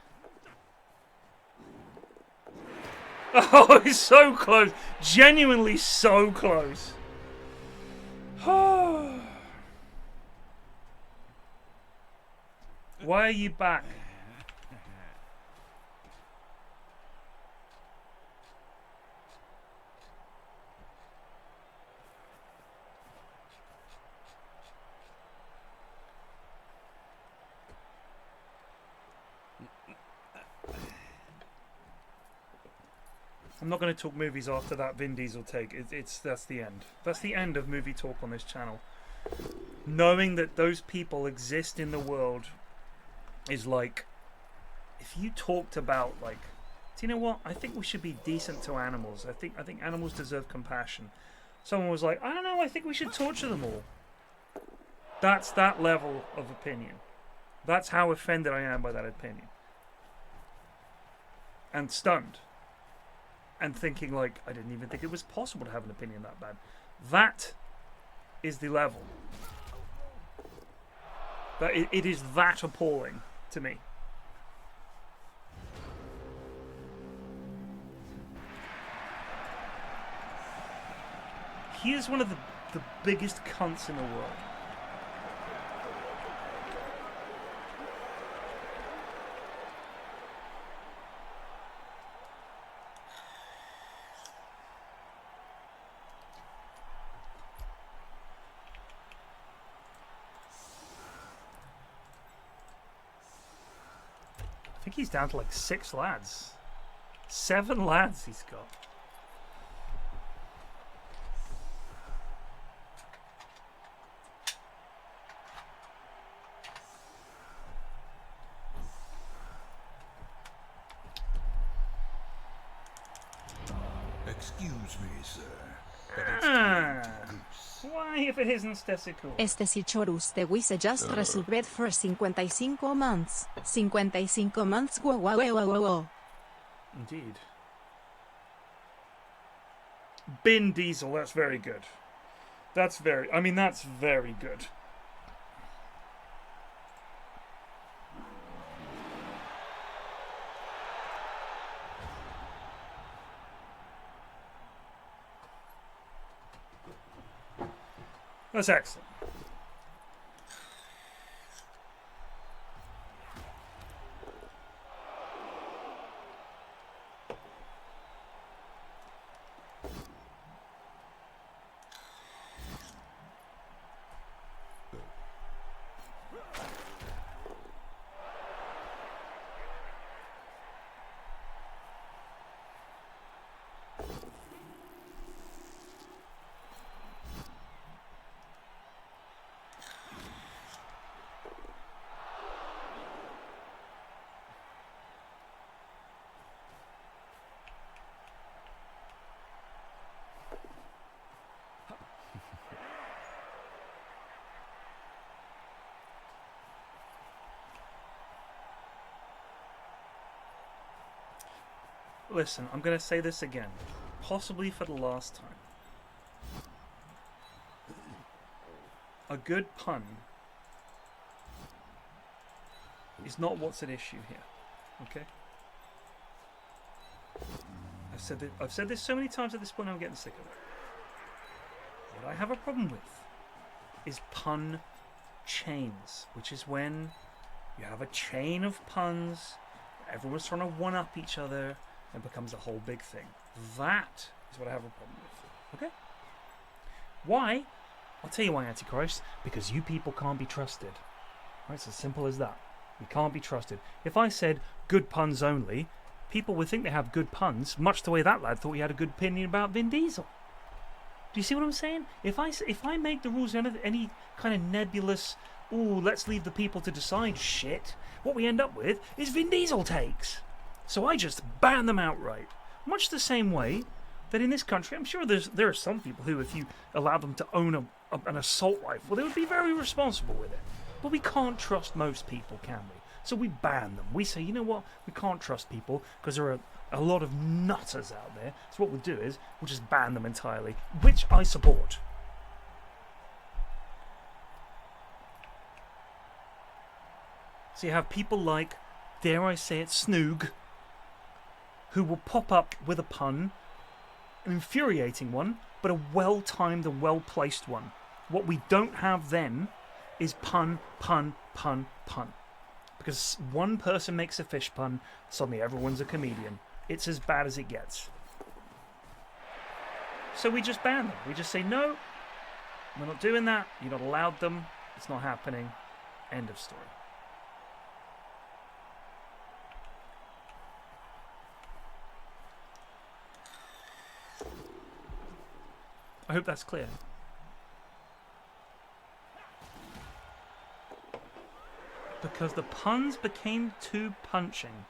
Oh, it's so close. Genuinely so close. Why are you back? I'm not going to talk movies after that Vin Diesel take. That's the end. That's the end of movie talk on this channel. Knowing that those people exist in the world is like, if you talked about like, do you know what? I think we should be decent to animals. I think animals deserve compassion. Someone was like, I don't know. I think we should torture them all. That's that level of opinion. That's how offended I am by that opinion. And stunned. And thinking like, I didn't even think it was possible to have an opinion that bad. That is the level. That it is that appalling to me. He is one of the biggest cunts in the world. I think he's down to like 6 lads. 7 lads he's got. Excuse me, sir, but it's time to goose. Why, if it isn't Stesical? Este si chorus de wise just resolved for 55 months. 55 months. Whoa, whoa, whoa, whoa, whoa. Indeed. Bin Diesel, that's very good. That's very good. That's excellent. Listen, I'm going to say this again, possibly for the last time. A good pun is not what's at issue here, okay? I've said this so many times at this point I'm getting sick of it. What I have a problem with is pun chains, which is when you have a chain of puns, everyone's trying to one-up each other, and becomes a whole big thing. That is what I have a problem with. Okay? Why? I'll tell you why, Antichrist. Because you people can't be trusted. Right? It's as simple as that. You can't be trusted. If I said good puns only, people would think they have good puns, much the way that lad thought he had a good opinion about Vin Diesel. Do you see what I'm saying? If I make the rules any kind of nebulous, ooh, let's leave the people to decide shit, what we end up with is Vin Diesel takes. So I just ban them outright. Much the same way that in this country, I'm sure there are some people who, if you allow them to own an assault rifle, they would be very responsible with it. But we can't trust most people, can we? So we ban them. We say, you know what? We can't trust people because there are a lot of nutters out there. So what we'll do is we'll just ban them entirely, which I support. So you have people like, dare I say it, Snoog, who will pop up with a pun, an infuriating one, but a well-timed and well-placed one. What we don't have then is pun, pun, pun, pun. Because one person makes a fish pun, suddenly everyone's a comedian. It's as bad as it gets. So we just ban them. We just say, no, we're not doing that. You're not allowed them. It's not happening. End of story. I hope that's clear. Because the puns became too punching.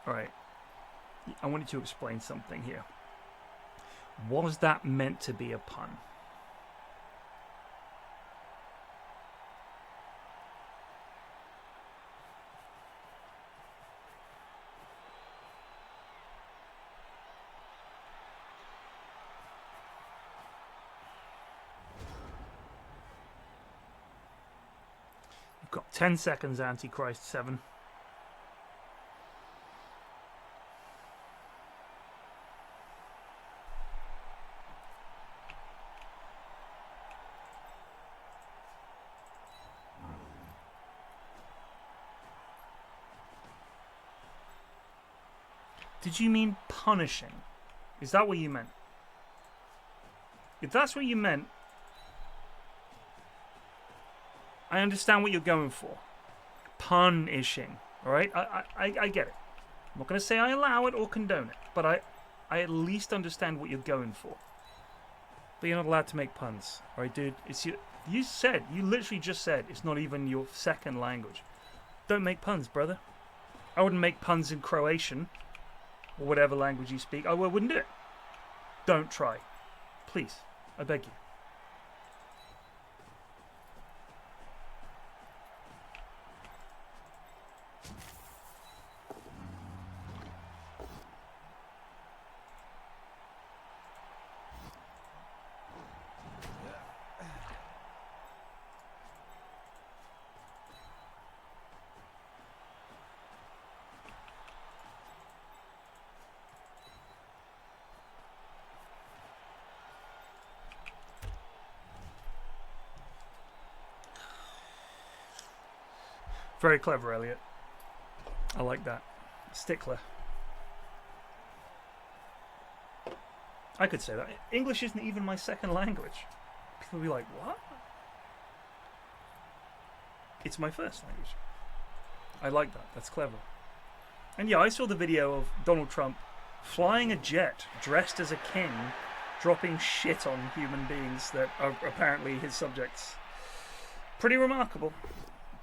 Alright. I wanted to explain something here. Was that meant to be a pun? You've got 10 seconds, Antichrist 7. Did you mean punishing? Is that what you meant? If that's what you meant, I understand what you're going for. Punishing, alright? I get it. I'm not going to say I allow it or condone it, but I at least understand what you're going for. But you're not allowed to make puns, alright, dude? It's you literally just said it's not even your second language. Don't make puns, brother. I wouldn't make puns in Croatian or whatever language you speak. I wouldn't do it. Don't try. Please. I beg you. Very clever, Elliot. I like that. Stickler. I could say that. English isn't even my second language. People will be like, what? It's my first language. I like that. That's clever. And yeah, I saw the video of Donald Trump flying a jet dressed as a king, dropping shit on human beings that are apparently his subjects. Pretty remarkable.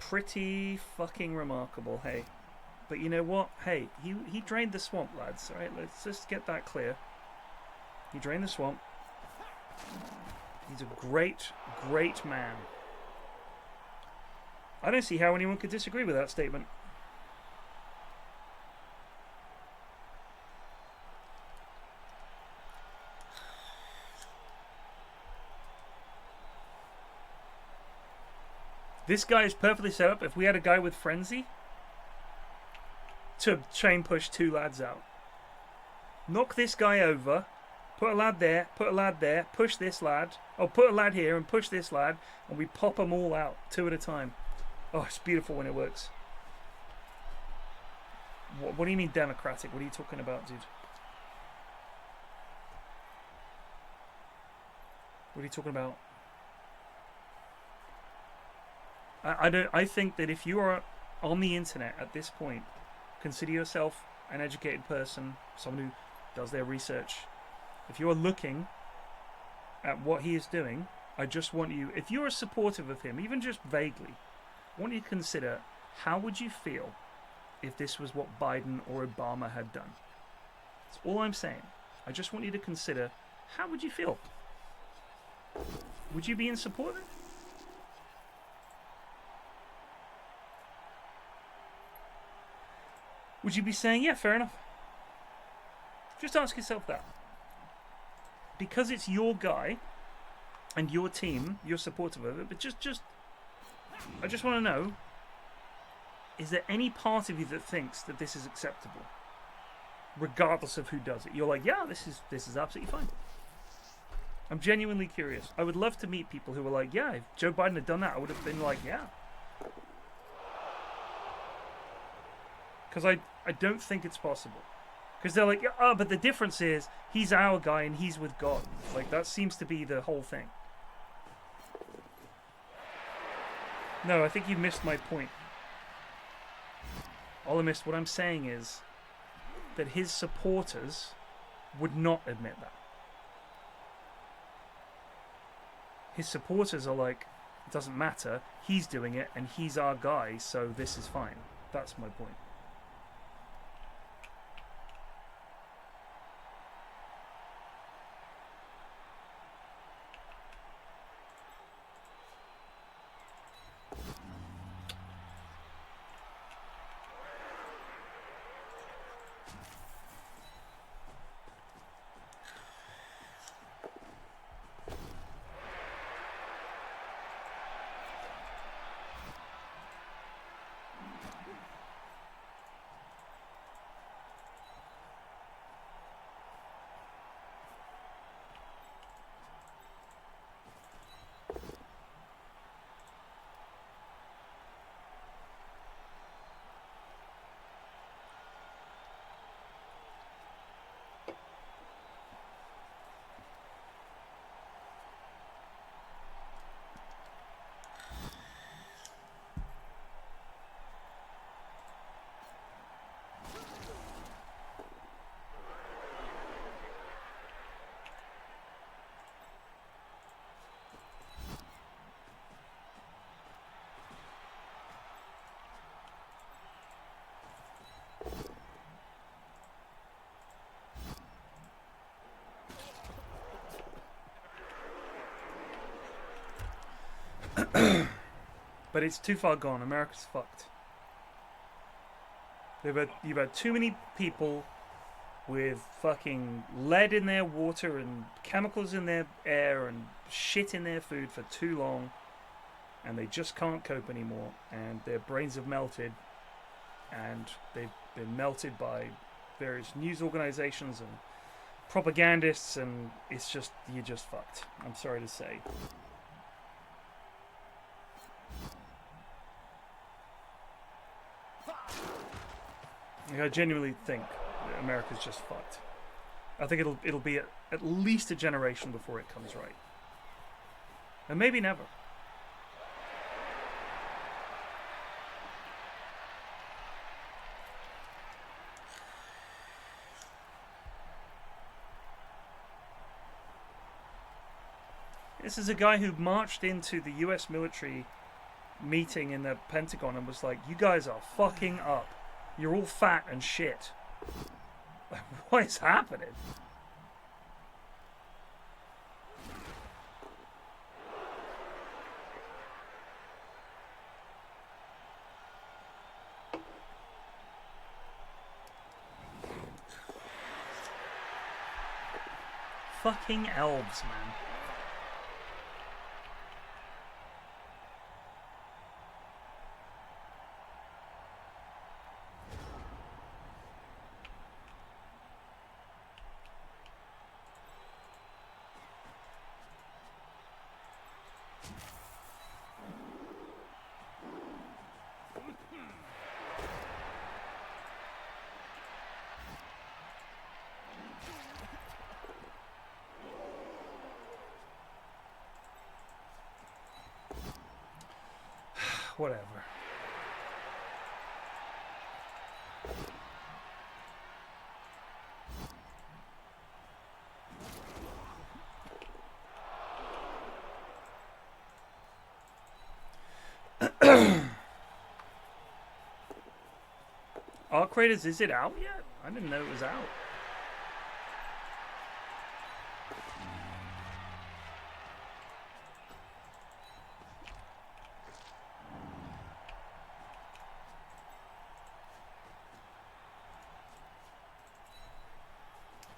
Pretty fucking remarkable, hey. But you know what? Hey, he drained the swamp, lads. Alright, let's just get that clear. He drained the swamp. He's a great, great man. I don't see how anyone could disagree with that statement. This guy is perfectly set up. If we had a guy with frenzy, to chain push two lads out. Knock this guy over. Put a lad there. Put a lad there. Push this lad. Oh, put a lad here and push this lad. And we pop them all out. Two at a time. Oh, it's beautiful when it works. What do you mean democratic? What are you talking about, dude? What are you talking about? I think that if you are on the internet at this point, consider yourself an educated person, someone who does their research. If you are looking at what he is doing, I just want you, if you are supportive of him, even just vaguely, I want you to consider, how would you feel if this was what Biden or Obama had done? That's all I'm saying. I just want you to consider, how would you feel? Would you be in support of it? Would you be saying, yeah, fair enough? Just ask yourself that. Because it's your guy and your team, you're supportive of it, but just I just want to know, is there any part of you that thinks that this is acceptable? Regardless of who does it. You're like, yeah, this is absolutely fine. I'm genuinely curious. I would love to meet people who were like, yeah, if Joe Biden had done that, I would have been like, yeah. Because I don't think it's possible. Because they're like, oh, but the difference is he's our guy and he's with God. Like, that seems to be the whole thing. No, I think you missed my point. All I missed, what I'm saying is that his supporters would not admit that. His supporters are like, it doesn't matter, he's doing it and he's our guy, so this is fine. That's my point. But it's too far gone. America's fucked. You've had too many people with fucking lead in their water and chemicals in their air and shit in their food for too long, and they just can't cope anymore, and their brains have melted, and they've been melted by various news organizations and propagandists, and it's just, you're just fucked. I'm sorry to say. I genuinely think that America's just fucked. I think it'll be at least a generation before it comes right. And maybe never. This is a guy who marched into the US military meeting in the Pentagon and was like, you guys are fucking up. You're all fat and shit. What is happening? Fucking elves, man. Whatever. Arc Raiders, is it out yet? I didn't know it was out.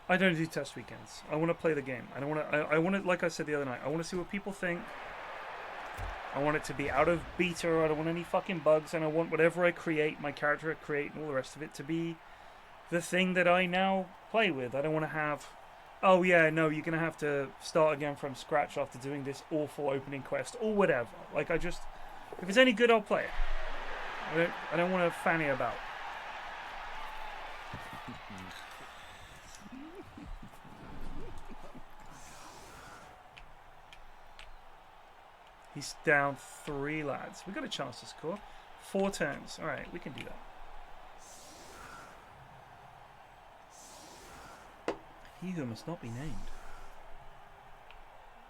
I don't do test weekends. I want to play the game. I want to, like I said the other night, I want to see what people think. I want it to be out of beta. I don't want any fucking bugs, and I want whatever I create, my character I create, and all the rest of it to be the thing that I now play with. I don't want to have, oh yeah, no, you're gonna have to start again from scratch after doing this awful opening quest or whatever. Like, I just, if it's any good, I'll play it. I don't want to fanny about. He's down 3 lads. We got a chance to score. 4 turns. All right, we can do that. He who must not be named.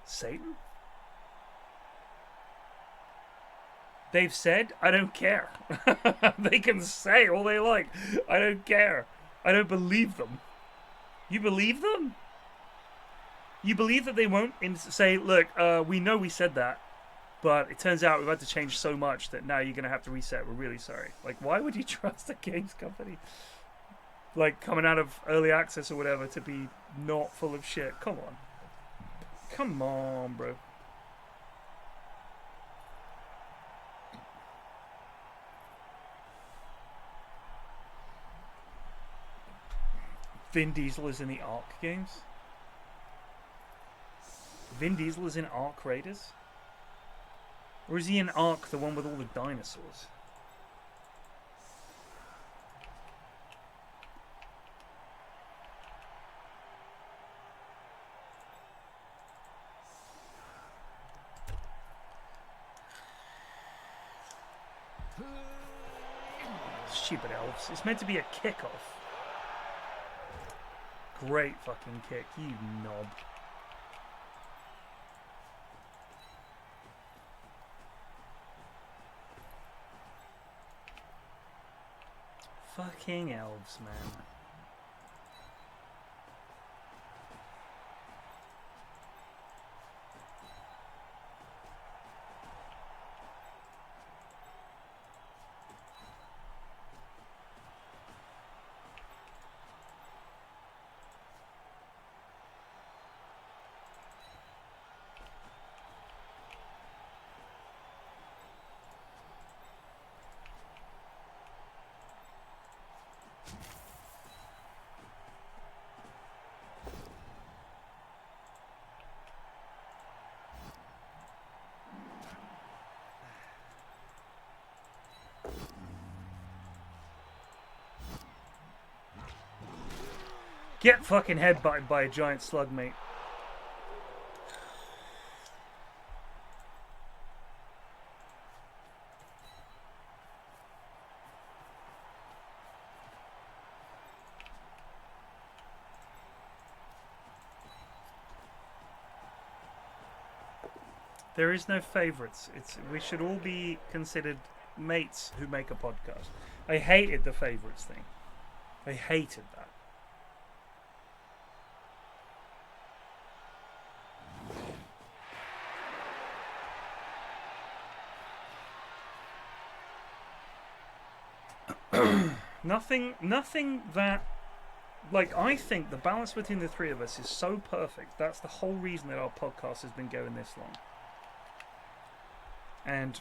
Satan? They've said, I don't care. They can say all they like. I don't care. I don't believe them. You believe them? You believe that they won't say, look, we know we said that, but it turns out we've had to change so much that now you're going to have to reset. We're really sorry. Like, why would you trust a games company, like, coming out of early access or whatever, to be not full of shit? Come on. Come on, bro. Vin Diesel is in the Ark games? Vin Diesel is in Ark Raiders? Or is he in Ark, the one with all the dinosaurs? Stupid elves. It's meant to be a kickoff. Great fucking kick, you knob. Fucking elves, man. Get fucking headbutted by a giant slug, mate. There is no favourites. We should all be considered mates who make a podcast. I hated the favourites thing. I hated that. Nothing that, like, I think the balance between the three of us is so perfect. That's the whole reason that our podcast has been going this long. And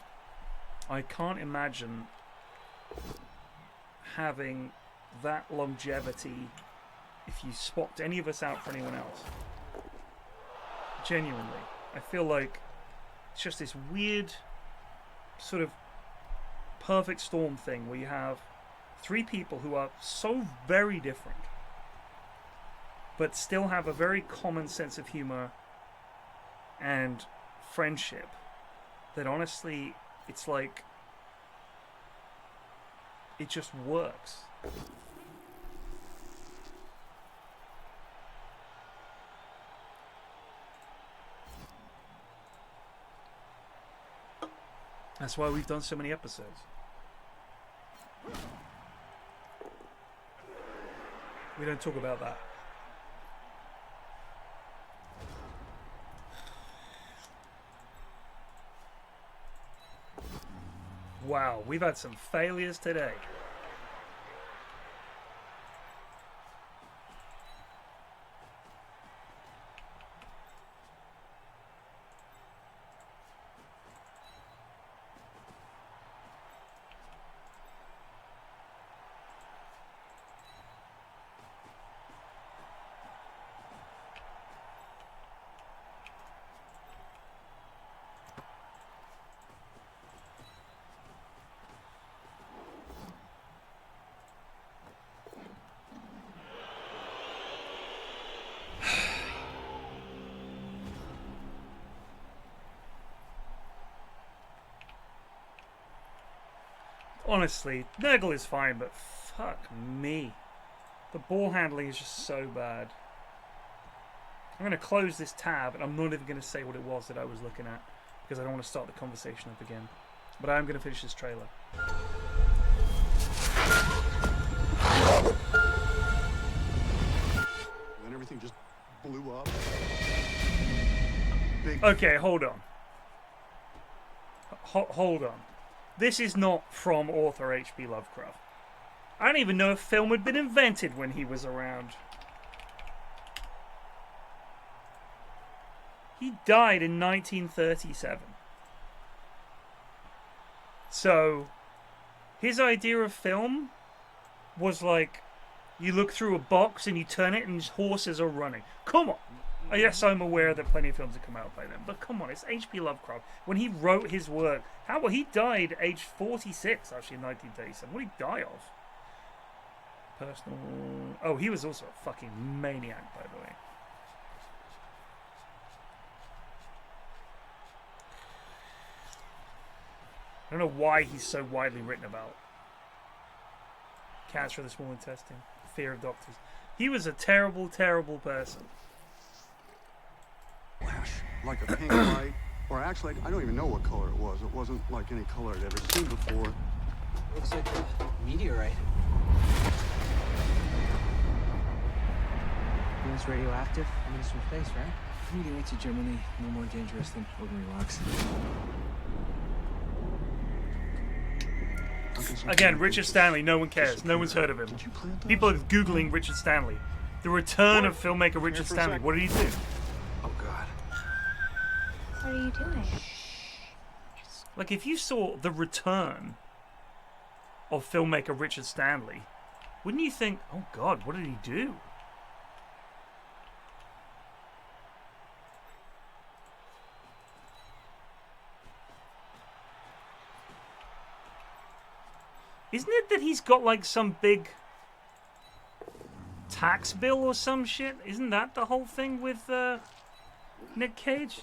I can't imagine having that longevity if you swapped any of us out for anyone else. Genuinely. I feel like it's just this weird sort of perfect storm thing where you have 3 people who are so very different but still have a very common sense of humor and friendship that honestly, it's like, it just works. That's why we've done so many episodes. We don't talk about that. Wow, we've had some failures today. honestly, Nurgle is fine, but fuck me. The ball handling is just so bad. I'm going to close this tab, and I'm not even going to say what it was that I was looking at, because I don't want to start the conversation up again. But I am going to finish this trailer. Then everything just blew up. Okay, hold on. Hold on. This is not from author H.P. Lovecraft. I don't even know if film had been invented when he was around. He died in 1937. So, his idea of film was like, you look through a box and you turn it and horses are running. Come on. Yes, I'm aware that plenty of films have come out by then, but come on, it's H.P. Lovecraft. When he wrote his work, he died aged 46, actually, in 1937. What did he die of? Personal... Oh, he was also a fucking maniac, by the way. I don't know why he's so widely written about. Cancer of the small intestine. Fear of doctors. He was a terrible, terrible person. Flash, like a pink light, or actually, I don't even know what color it was. It wasn't like any color I'd ever seen before. Looks like a meteorite. And it's radioactive. I mean, it's from space, right? Meteorites are generally no more dangerous than ordinary rocks. Again, Richard Stanley, no one cares. No one's heard of him. People are Googling Richard Stanley. The return of filmmaker Richard Stanley. What did he do? Oh, God. What are you doing? Like, if you saw the return of filmmaker Richard Stanley, wouldn't you think, oh God, what did he do? Isn't it that he's got like some big tax bill or some shit? Isn't that the whole thing with Nick Cage?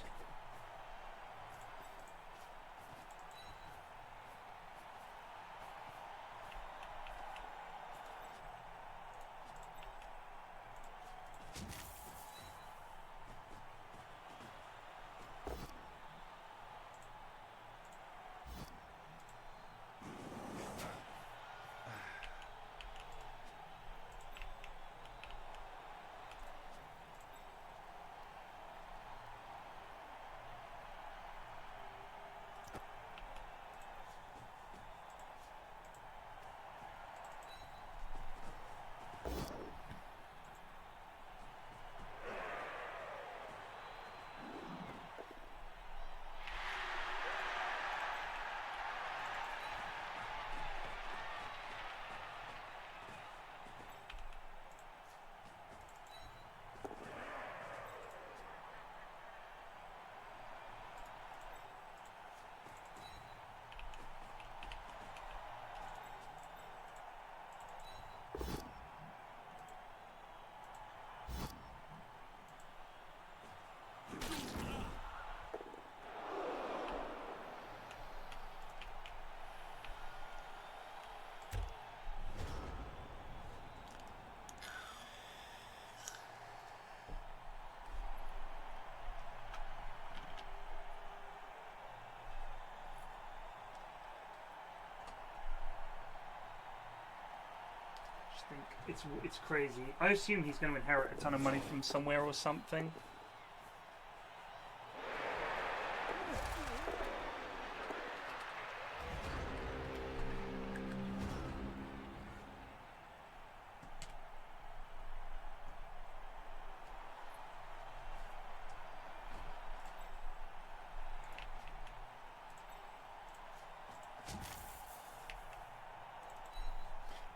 It's crazy. I assume he's going to inherit a ton of money from somewhere or something.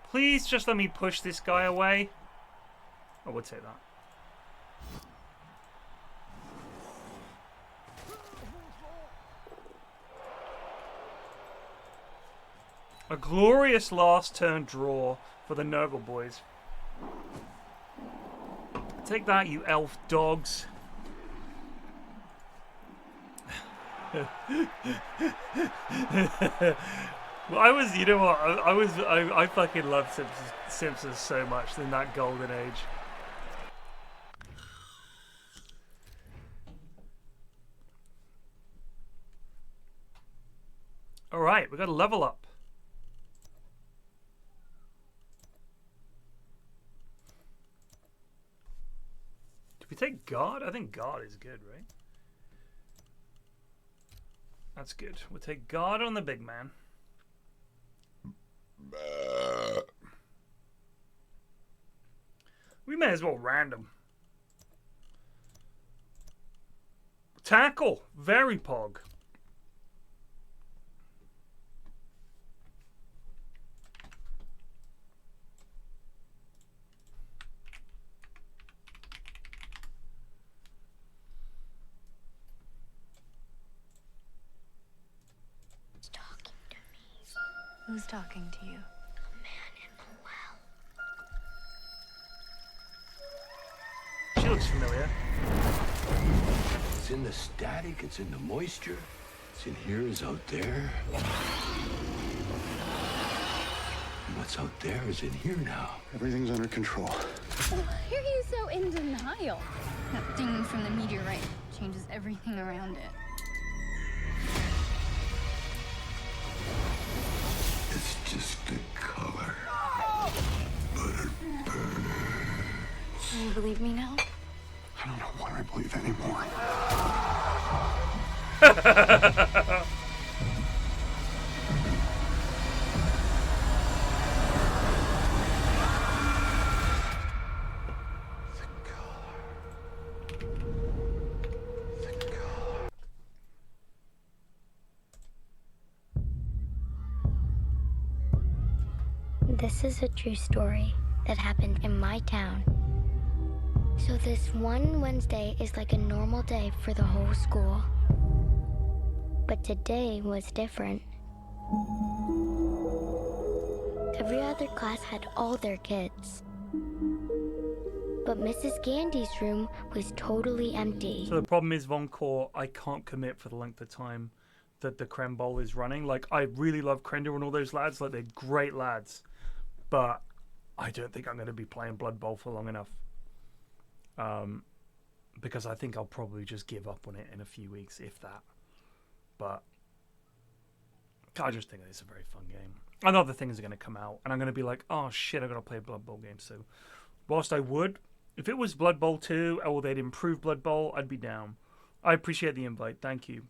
Please just let me push this guy away. I would say that. A glorious last turn draw for the Nurgle boys. Take that, you elf dogs. Well, I was, you know what? I fucking love Simpsons so much in that golden age. All right, we got to level up. Do we take God? I think God is good, right? That's good. We'll take God on the big man. We may as well random. Tackle. Very pog. Who's talking to you? A man in the well. She looks familiar. It's in the static, it's in the moisture. It's in here, is out there. And what's out there is in here now. Everything's under control. Why are you so in denial? That thing from the meteorite changes everything around it. It's just the color. But it burns. Do you believe me now? I don't know what I believe anymore. This is a true story that happened in my town. So this one Wednesday is like a normal day for the whole school. But today was different. Every other class had all their kids. But Mrs. Gandy's room was totally empty. So the problem is, Von Core, I can't commit for the length of time that the Creme Bowl is running. Like, I really love Krender and all those lads. Like, they're great lads. But I don't think I'm going to be playing Blood Bowl for long enough. Because I think I'll probably just give up on it in a few weeks, if that. But I just think it's a very fun game. I know other things are going to come out, and I'm going to be like, oh shit, I've got to play a Blood Bowl game. So whilst I would, if it was Blood Bowl 2 or they'd improve Blood Bowl, I'd be down. I appreciate the invite, thank you.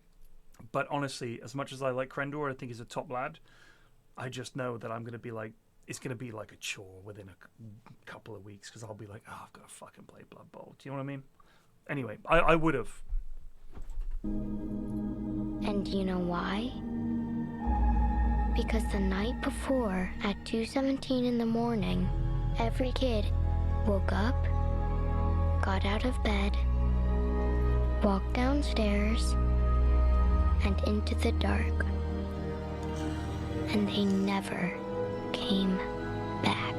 But honestly, as much as I like Krendor, I think he's a top lad, I just know that I'm going to be like, it's going to be like a chore within a couple of weeks, because I'll be like, oh, I've got to fucking play Blood Bowl. Do you know what I mean? Anyway, I would have. And you know why? Because the night before, at 2:17 in the morning, every kid woke up, got out of bed, walked downstairs, and into the dark. And they never came back.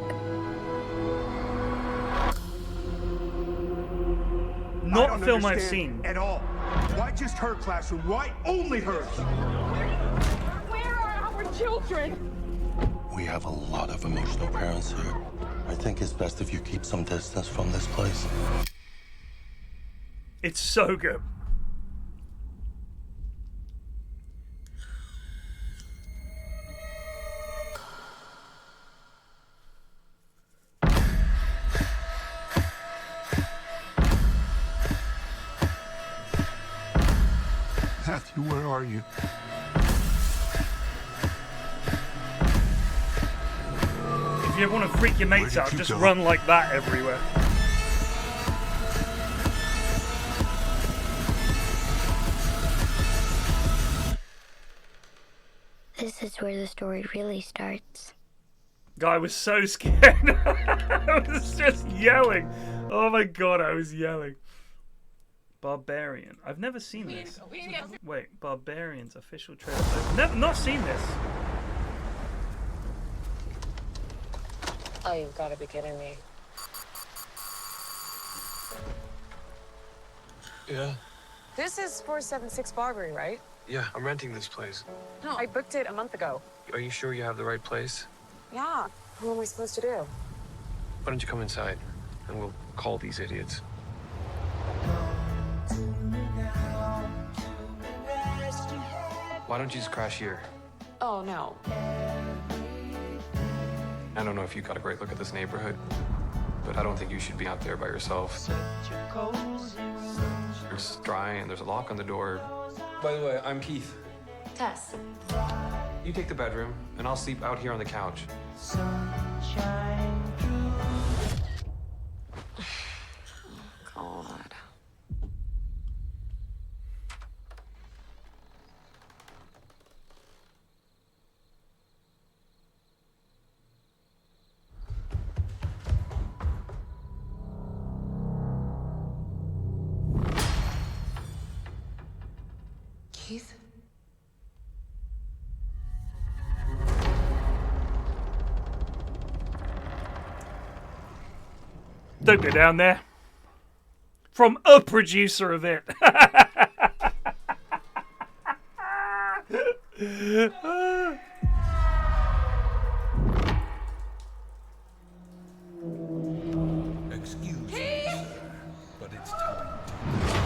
Not film I've seen. At all. Why just her classroom? Why only hers? Where are our children? We have a lot of emotional parents here. I think it's best if you keep some distance from this place. It's so good. Matthew, where are you? If you ever want to freak your mates out, just run like that everywhere. This is where the story really starts. Guy was so scared. I was just yelling. Oh my god, I was yelling. Barbarian. I've never seen this. Wait, Barbarian's official trailer. I've not seen this. Oh, you've got to be kidding me. Yeah. This is 476 Barbary, right? Yeah, I'm renting this place. No, I booked it a month ago. Are you sure you have the right place? Yeah. What am I supposed to do? Why don't you come inside, and we'll call these idiots. Why don't you just crash here? Oh, no. I don't know if you got a great look at this neighborhood, but I don't think you should be out there by yourself. It's dry and there's a lock on the door. By the way, I'm Keith. Tess. You take the bedroom, and I'll sleep out here on the couch. God. Keith? Don't go down there. From a producer of it. Excuse me, sir, but it's time to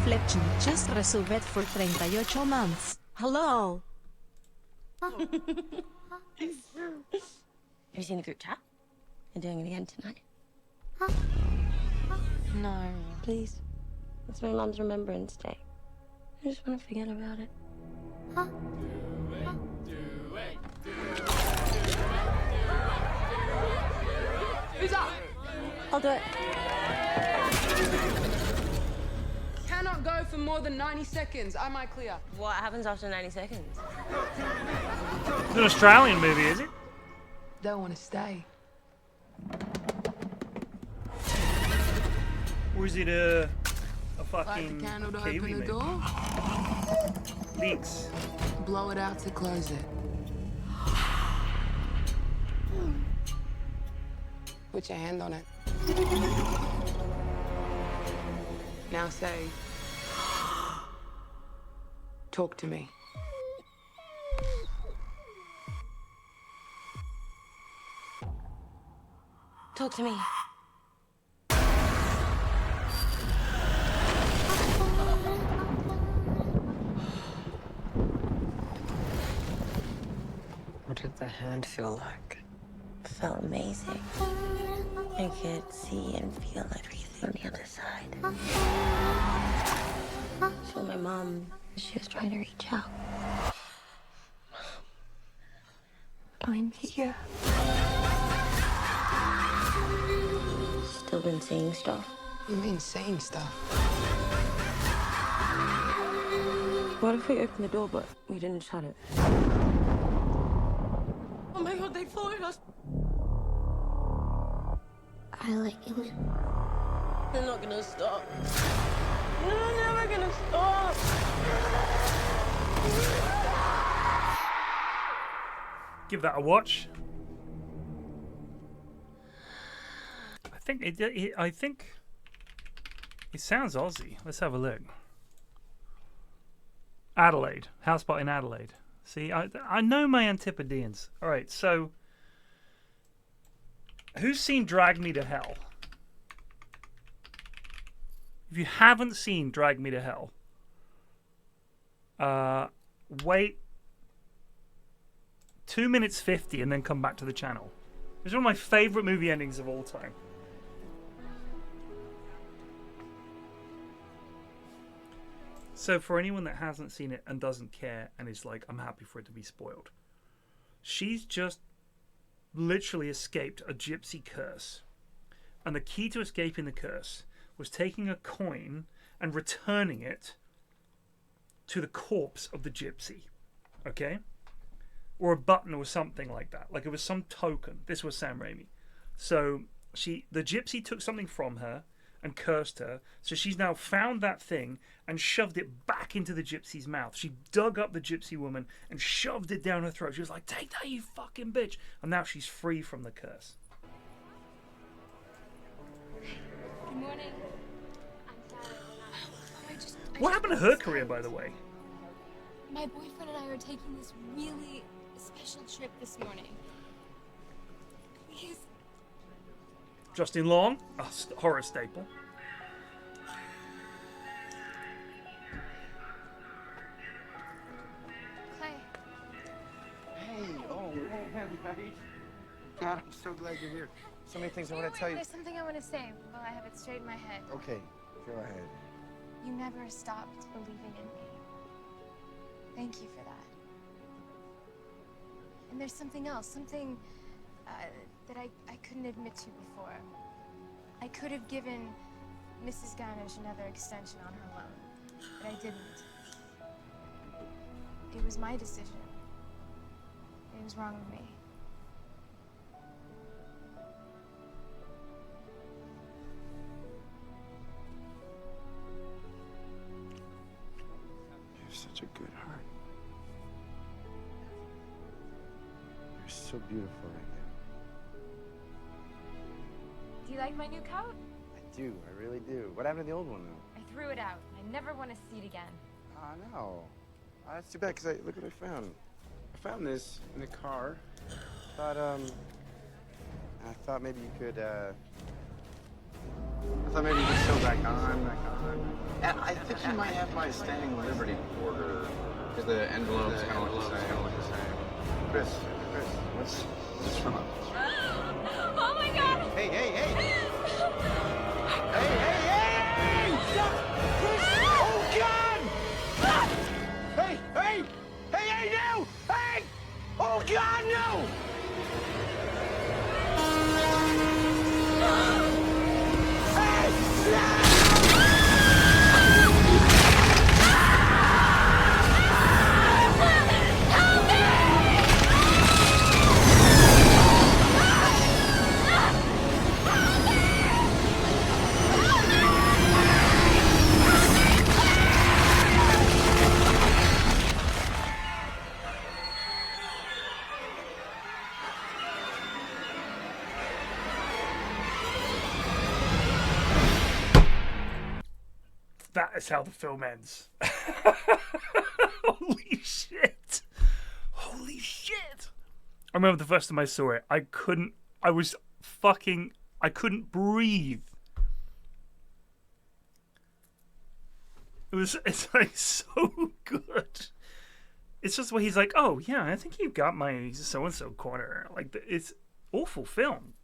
Fletch just resubbed for 38 months. Hello. Have you seen the group chat? They're doing it again tonight. No. Please. It's my mom's Remembrance Day. I just want to forget about it. Who's up? I'll do it. Cannot go for more than 90 seconds. Am I clear? What happens after 90 seconds? It's an Australian movie, is it? Don't want to stay. Or is it a Light fucking the candle to Kiwi open the movie? door. Leaks. Blow it out to close it. Put your hand on it. Now say, talk to me. Talk to me. What did the hand feel like? It felt amazing. I could see and feel everything on the other side. So my mom, she was trying to reach out. I'm here. Still been saying stuff. You mean saying stuff? What if we opened the door but we didn't shut it? Oh my god, they followed us! I like it. They're not gonna stop. They're never gonna stop! Give that a watch. I think it sounds Aussie. Let's have a look. Adelaide. House party in Adelaide. See, I know my Antipodeans. All right, so who's seen Drag Me to Hell? If you haven't seen Drag Me to Hell, wait 2 minutes 50 and then come back to the channel. It's one of my favorite movie endings of all time. So for anyone that hasn't seen it and doesn't care and is like, I'm happy for it to be spoiled, she's just literally escaped a gypsy curse. And the key to escaping the curse was taking a coin and returning it to the corpse of the gypsy. Okay? Or a button or something like that. Like it was some token. This was Sam Raimi. So the gypsy took something from her and cursed her. So she's now found that thing and shoved it back into the gypsy's mouth. She dug up the gypsy woman and shoved it down her throat. She was like, take that, you fucking bitch. And now she's free from the curse. Good morning. I'm sorry, What happened to her career, by the way? My boyfriend and I are taking this really special trip this morning. Please. Justin Long, a horror staple. Clay. Hey, oh, man, God, I'm so glad you're here. So many things I want to tell you. There's something I want to say while I have it straight in my head. Okay, go ahead. You never stopped believing in me. Thank you for that. And there's something else, something that I couldn't admit to before. I could have given Mrs. Ganesh another extension on her loan, but I didn't. It was my decision. It was wrong with me. You have such a good heart. You're so beautiful right now. Do you like my new coat? I do, I really do. What happened to the old one, though? I threw it out. I never want to see it again. Oh, no. Oh, that's too bad, because look what I found. I found this in the car. I thought maybe you could, sew back on. And I think you might have my standing liberty order. Because the envelope's kind of look the same. Chris, what's wrong? Oh my God! Hey! Hey! Oh, God! Hey, no! Hey! Oh, God, no! Hey! No! That is how the film ends. Holy shit. Holy shit. I remember the first time I saw it, I couldn't breathe. It's like so good. It's just where he's like, oh yeah, I think you got my so-and-so corner. Like, it's awful film.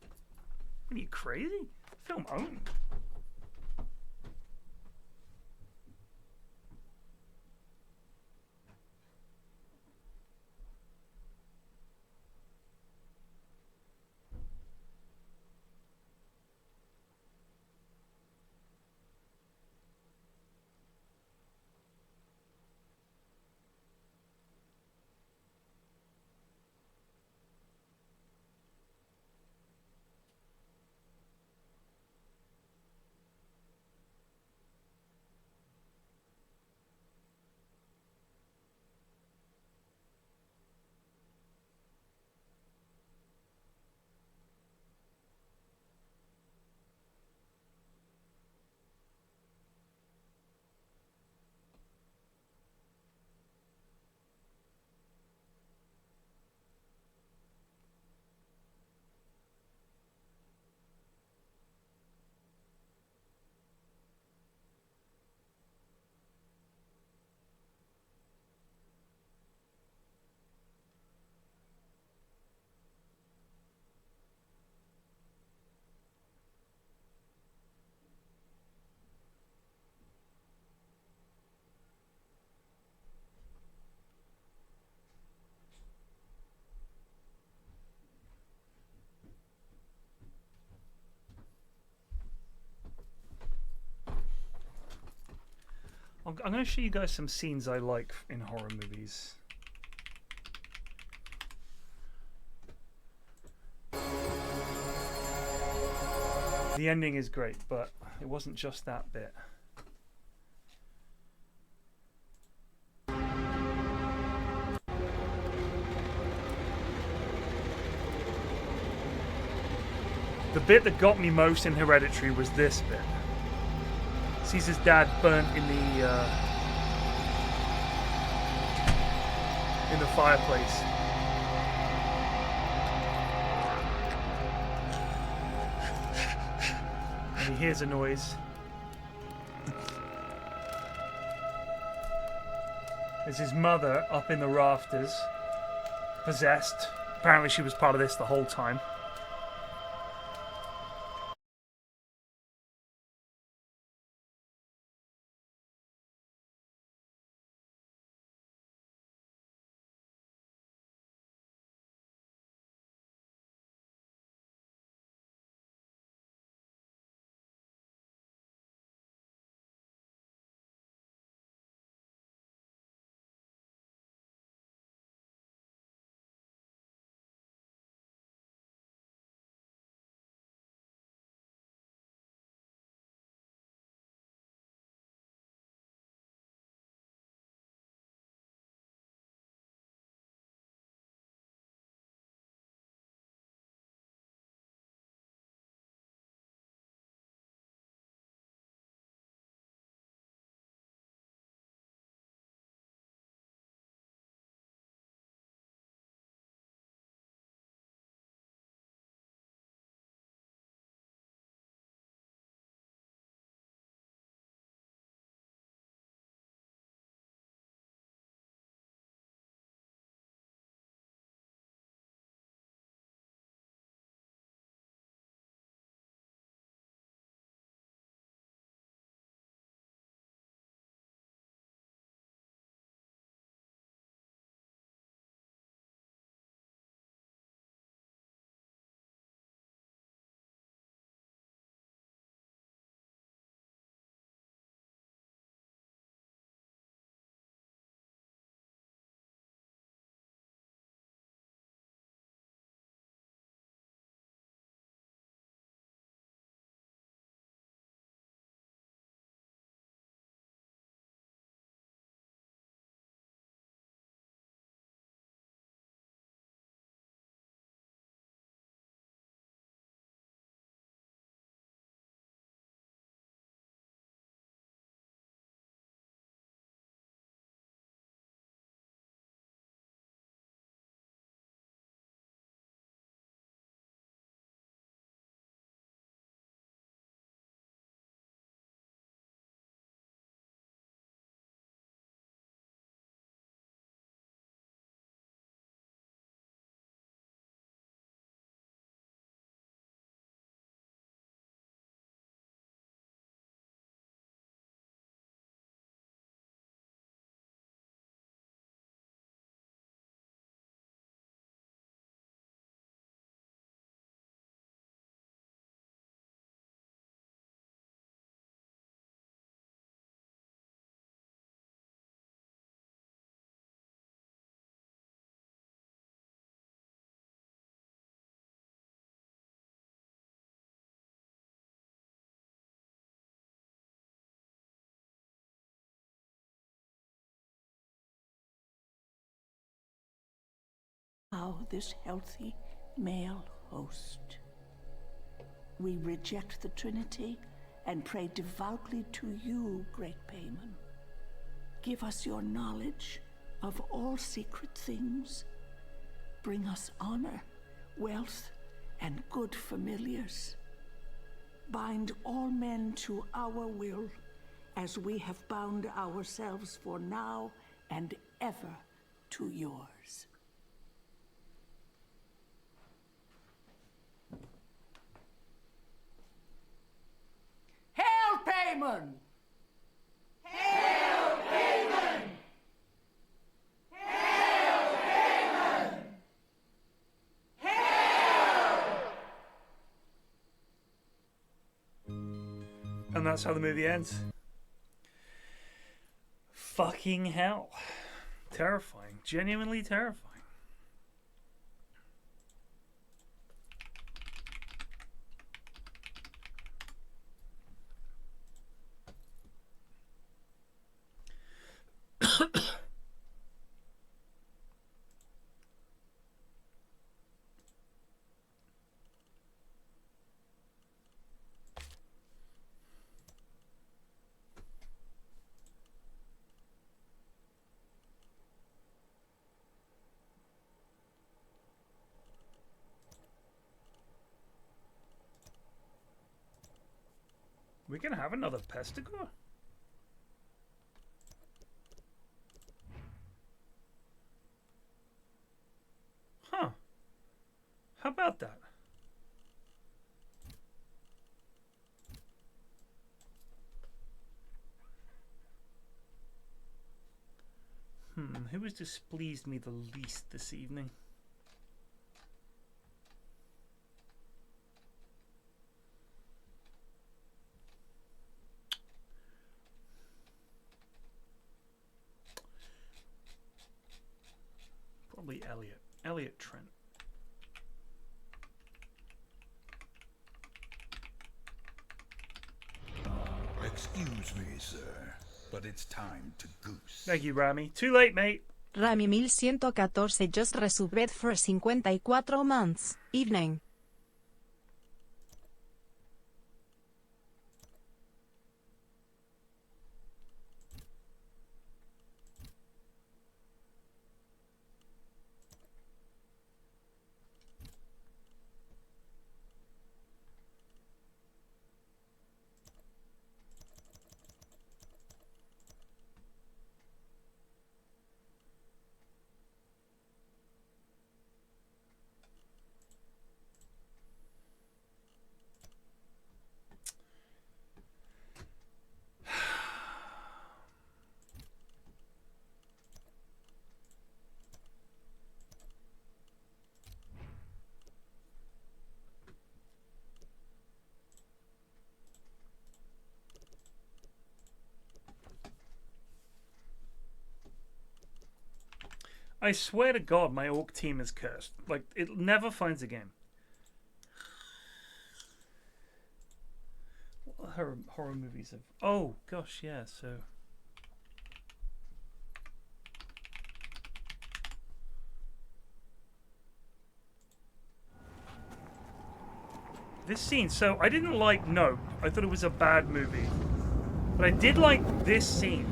Are you crazy? Film owned. I'm going to show you guys some scenes I like in horror movies. The ending is great, but it wasn't just that bit. The bit that got me most in Hereditary was this bit. sees his dad burnt in the fireplace. And he hears a noise. There's his mother up in the rafters, possessed. Apparently she was part of this the whole time. Now this healthy male host. We reject the Trinity and pray devoutly to you, great Payman. Give us your knowledge of all secret things. Bring us honor, wealth, and good familiars. Bind all men to our will, as we have bound ourselves for now and ever to yours. Hail, Payman! Hail, Payman! Hail, Payman! Hail! And that's how the movie ends. Fucking hell. Terrifying. Genuinely terrifying. We can have another Pestigore? Huh. How about that? Who has displeased me the least this evening? Probably Elliot. Elliot Trent. Excuse me, sir, but it's time to goose. Thank you, Rami. Too late, mate. Rami 1114 just resubbed for 54 months. Evening. I swear to God, my orc team is cursed. Like, it never finds a game. What horror movies have... Oh, gosh, yeah, so... This scene, so I didn't like Nope. I thought it was a bad movie. But I did like this scene.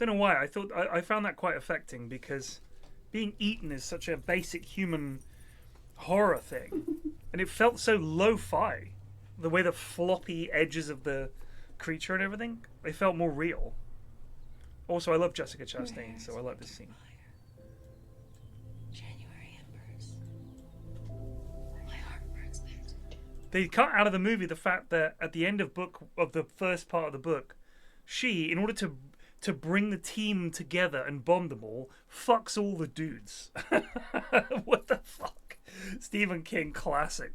Don't know why. I found that quite affecting because being eaten is such a basic human horror thing, and it felt so lo-fi. The way the floppy edges of the creature and everything, they felt more real. Also, I love Jessica Chastain, so I like this scene. January embers. My heart burns there. They cut out of the movie the fact that at the end of the first part of the book, she, in order to bring the team together and bomb them all, fucks all the dudes. What the fuck? Stephen King classic.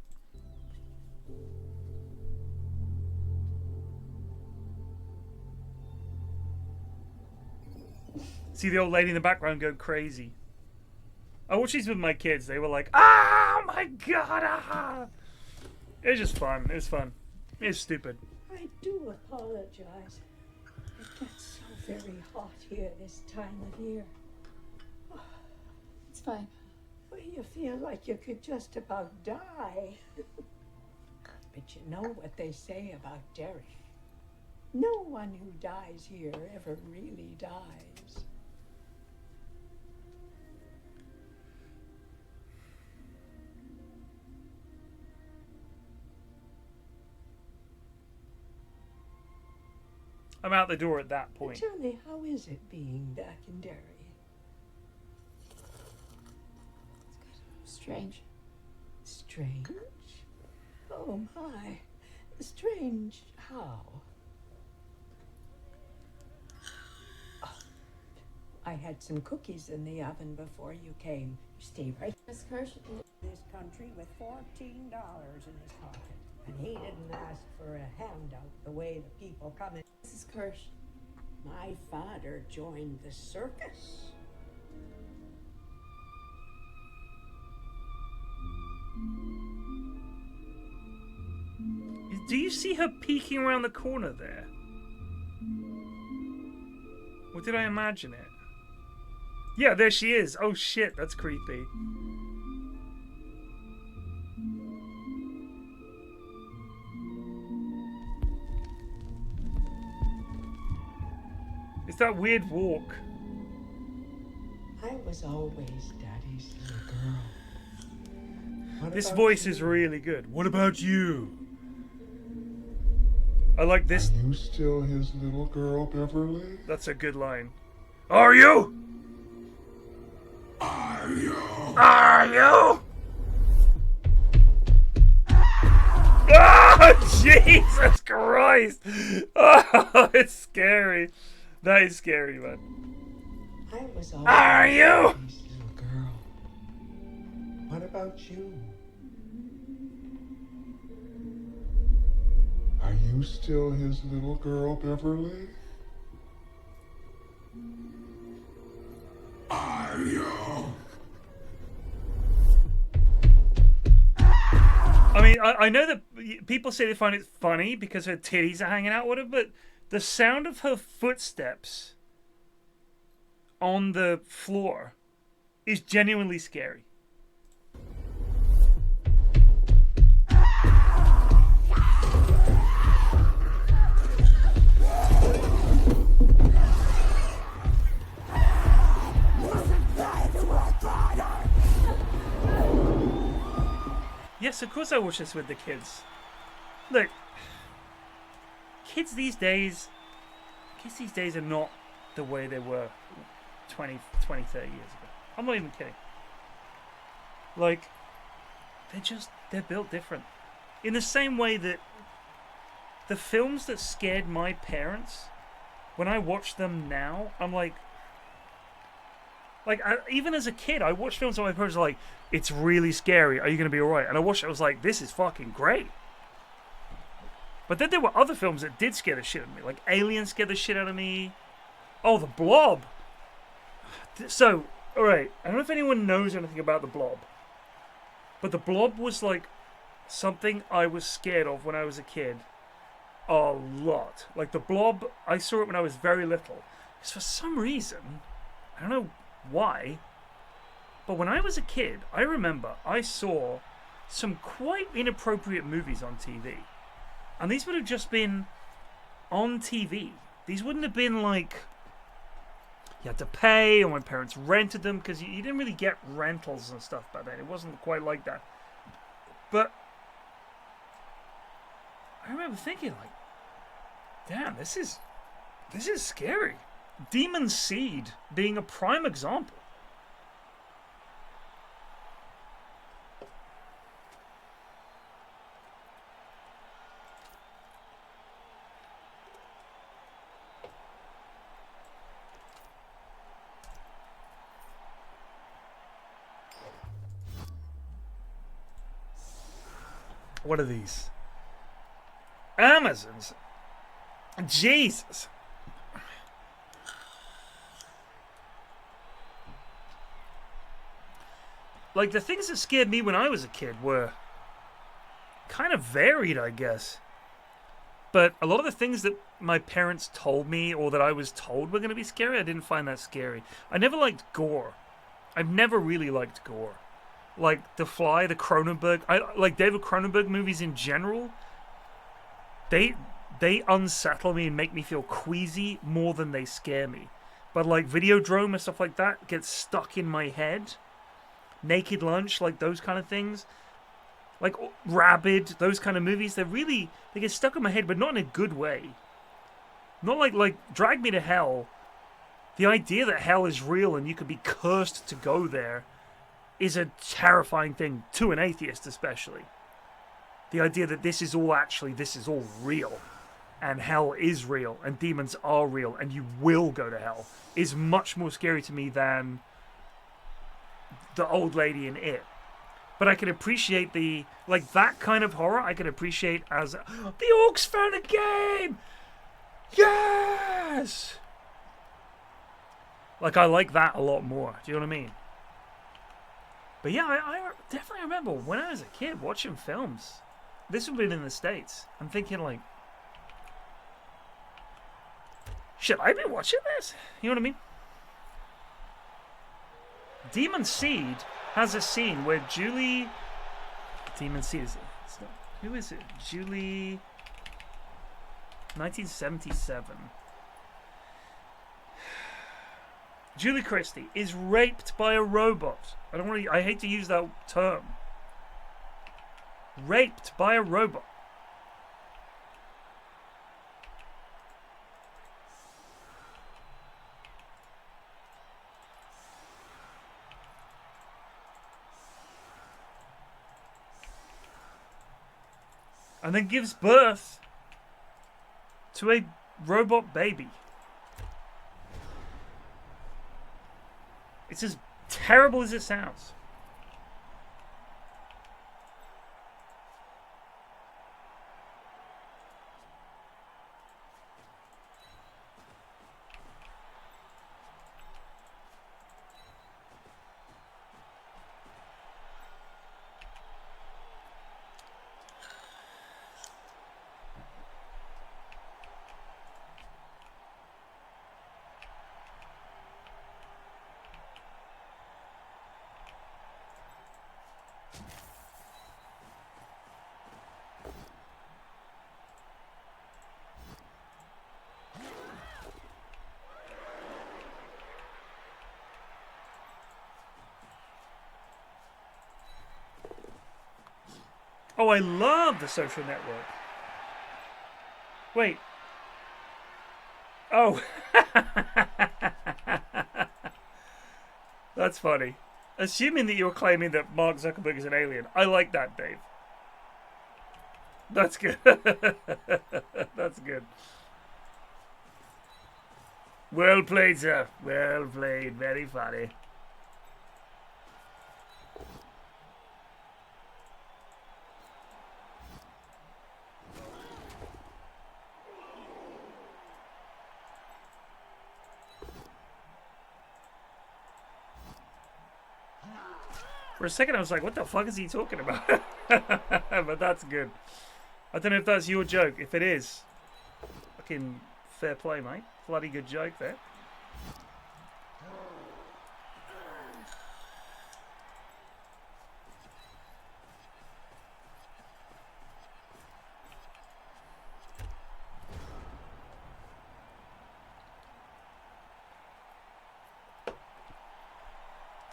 See the old lady in the background going crazy. I watched these with my kids. They were like, "Oh my god!" Ah! It was just fun. It was fun. It was stupid. I do apologize. It gets so very hot here this time of year. It's fine. Well, you feel like you could just about die. But you know what they say about Derry. No one who dies here ever really dies. I'm out the door at that point. Tell me, how is it being back in Derry? Strange. Strange? Oh my. Strange how? Oh, I had some cookies in the oven before you came. You stay right. Miss Kirsch. This country with $14 in his pocket. And he didn't ask for a handout the way the people come in. Mrs. Kirsch. My father joined the circus. Do you see her peeking around the corner there? Or did I imagine it? Yeah, there she is. Oh shit, that's creepy. It's that weird walk. I was always Daddy's little girl. What This about voice you? is really good. What about you? I like this. Are you still his little girl, Beverly? That's a good line. Are you? Are you? Are you? Oh, Jesus Christ! Oh, it's scary. That is scary, man. I was always Are you? Daddy's little girl. What about you? Are you still his little girl, Beverly? Are you? I mean, I know that people say they find it funny because her titties are hanging out with her, but the sound of her footsteps on the floor is genuinely scary. Yes, of course I watch this with the kids. Look, kids these days are not the way they were 20, 30 years ago. I'm not even kidding. Like, they're built different. In the same way that the films that scared my parents, when I watch them now, I'm like, even as a kid, I watched films and my parents were like, it's really scary, are you going to be alright? And I watched it, I was like, this is fucking great. But then there were other films that did scare the shit out of me. Like Alien scared the shit out of me. Oh, The Blob. So, alright, I don't know if anyone knows anything about The Blob. But The Blob was like something I was scared of when I was a kid. A lot. Like The Blob, I saw it when I was very little. Because for some reason, I don't know why, but when I was a kid, I remember I saw some quite inappropriate movies on TV. And these would have just been on TV. These wouldn't have been like you had to pay, or my parents rented them, because you didn't really get rentals and stuff back then. It wasn't quite like that. But I remember thinking, like, damn, this is scary. Demon Seed being a prime example. What are these? Amazons? Jesus. Like, the things that scared me when I was a kid were kind of varied, I guess. But a lot of the things that my parents told me, or that I was told were going to be scary, I didn't find that scary. I never liked gore. I've never really liked gore. Like The Fly, the Cronenberg, like David Cronenberg movies in general, they unsettle me and make me feel queasy more than they scare me. But like Videodrome and stuff like that gets stuck in my head. Naked Lunch, like those kind of things. Like Rabid, those kind of movies, they get stuck in my head, but not in a good way. Not like Drag Me to Hell. The idea that hell is real and you could be cursed to go there is a terrifying thing to an atheist, especially. The idea that this is all real, and hell is real, and demons are real, and you will go to hell, is much more scary to me than the old lady in It. But I can appreciate that kind of horror, I can appreciate as, the orcs found a game! Yes! Like, I like that a lot more. Do you know what I mean? But yeah, I definitely remember when I was a kid watching films. This would have been in the States. I'm thinking, like, should I be watching this? You know what I mean? Demon Seed has a scene where Julie... Demon Seed, is it? Who is it? Julie... 1977. Julie Christie is raped by a robot. I hate to use that term. Raped by a robot. And then gives birth to a robot baby. It's as terrible as it sounds. Oh, I love The Social Network. Wait. Oh. That's funny. Assuming that you're claiming that Mark Zuckerberg is an alien. I like that, Dave. That's good. That's good. Well played, sir. Well played. Very funny. For a second I was like, what the fuck is he talking about? But that's good. I don't know if that's your joke. If it is, fucking fair play, mate. Bloody good joke there.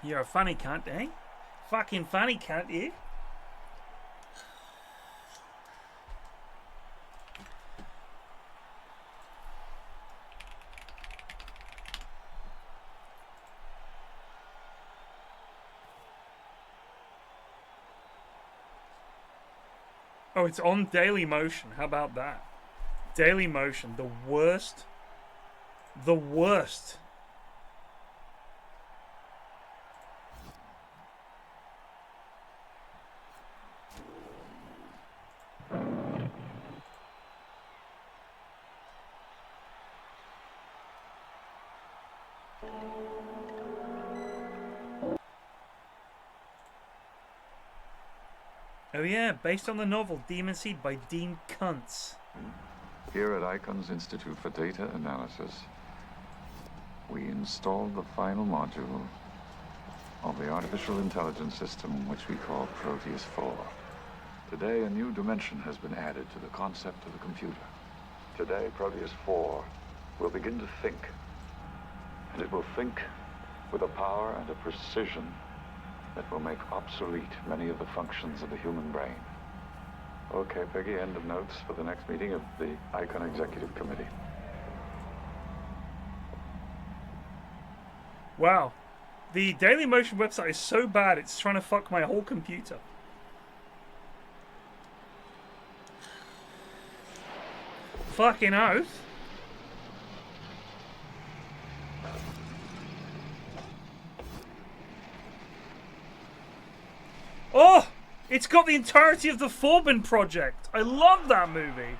You're a funny cunt, eh? Fucking funny cunt, you. Oh, it's on Daily Motion. How about that? Daily Motion, the worst. The worst. Oh yeah, based on the novel Demon Seed by Dean Kuntz. Here at ICON's Institute for Data Analysis, we installed the final module of the artificial intelligence system which we call Proteus 4. Today, a new dimension has been added to the concept of the computer. Today, Proteus 4 will begin to think, and it will think with a power and a precision that will make obsolete many of the functions of the human brain. Okay, Peggy, end of notes for the next meeting of the ICON Executive Committee. Wow. The Dailymotion website is so bad, it's trying to fuck my whole computer. Fucking oath. Oh! It's got the entirety of the Forbin Project. I love that movie.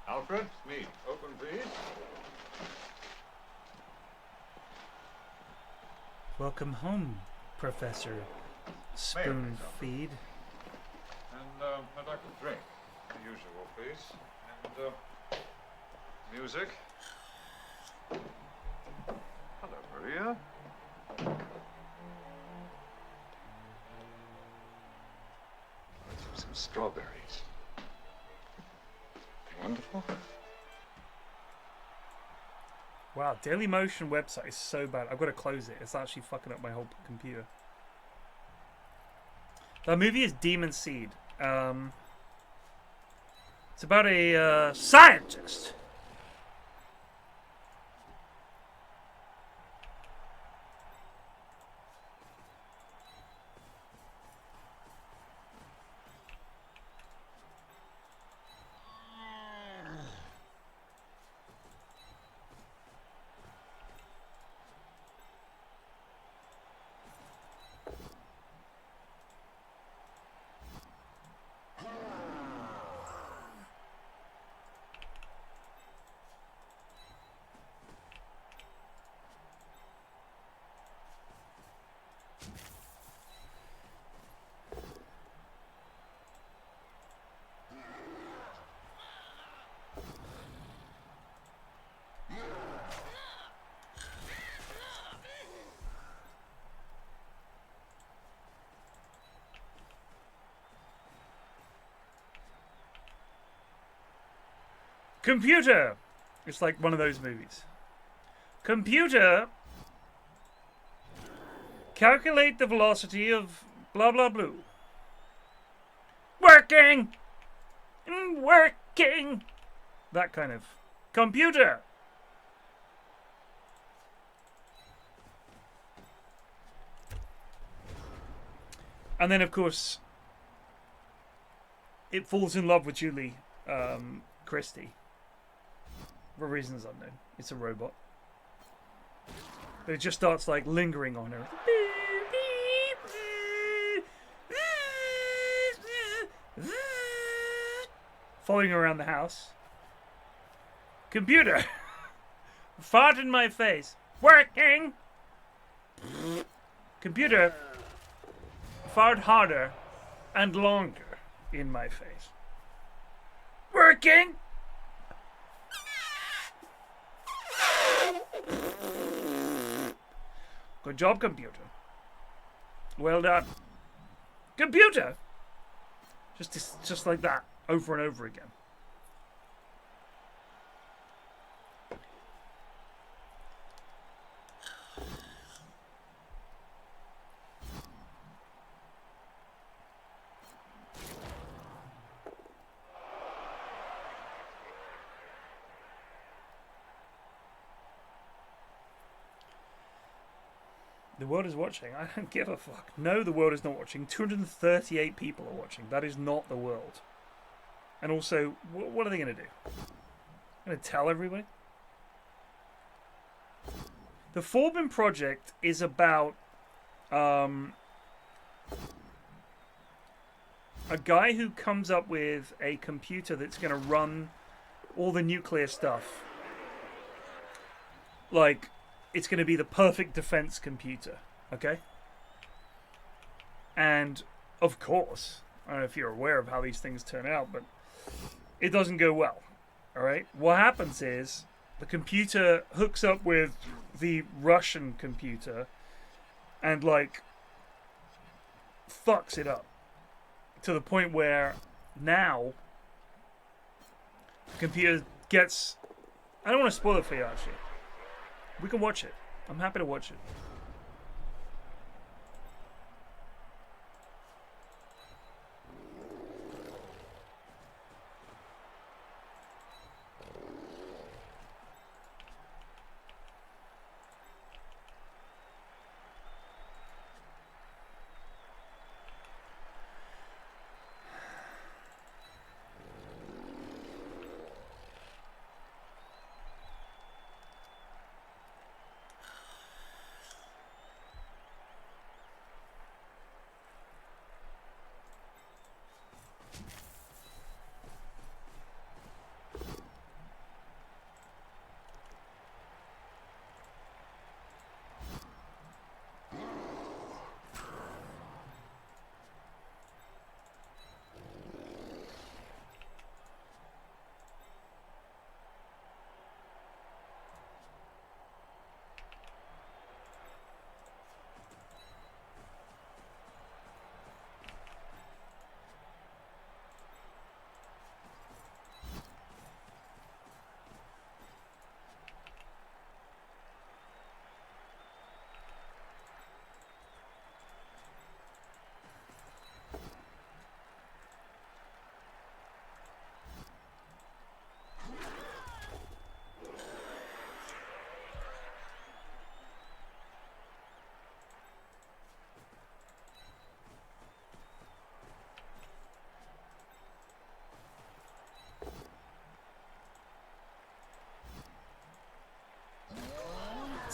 Alfred, me. Open, please. Welcome home, Professor Spoonfeed. And I'd like a drink. The usual, please. And music. Hello, Maria. Let's have some strawberries. Wonderful. Wow, Dailymotion website is so bad. I've got to close it. It's actually fucking up my whole computer. That movie is Demon Seed. It's about a scientist. Computer! It's like one of those movies. Computer! Calculate the velocity of blah blah blue. Working! Working! That kind of. Computer! And then, of course, it falls in love with Julie Christie. For reasons unknown. It's a robot. But it just starts like lingering on her. Following her around the house. Computer! Fart in my face. Working! Computer! Fart harder and longer in my face. Working! Good job, computer. Well done. Computer! Just like that, over and over again. The world is watching. I don't give a fuck. No, the world is not watching. 238 people are watching. That is not the world. And also, what are they going to do? Going to tell everybody? The Forbin Project is about a guy who comes up with a computer that's going to run all the nuclear stuff. Like, it's going to be the perfect defense computer, okay? And, of course, I don't know if you're aware of how these things turn out, but it doesn't go well, alright? What happens is, the computer hooks up with the Russian computer and, like, fucks it up. To the point where, now, the computer gets... I don't want to spoil it for you, actually. We can watch it. I'm happy to watch it.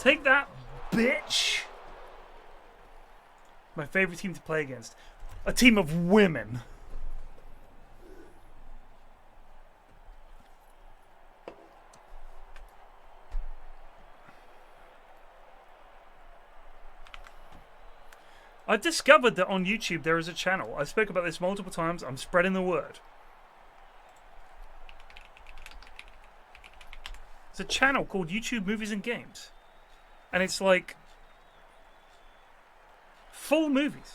Take that, bitch! My favourite team to play against. A team of women. I've discovered that on YouTube there is a channel. I spoke about this multiple times. I'm spreading the word. It's a channel called YouTube Movies and Games. And it's like full movies.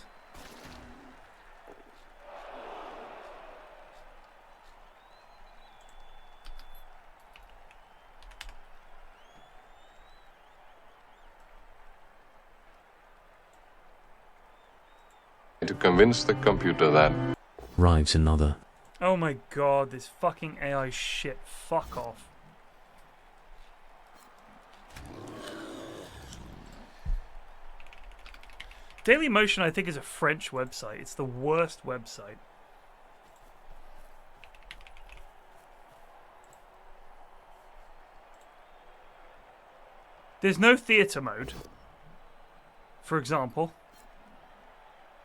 To convince the computer that... Arrives another. Oh my god, this fucking AI shit. Fuck off. Dailymotion, I think, is a French website. It's the worst website. There's no theatre mode, for example.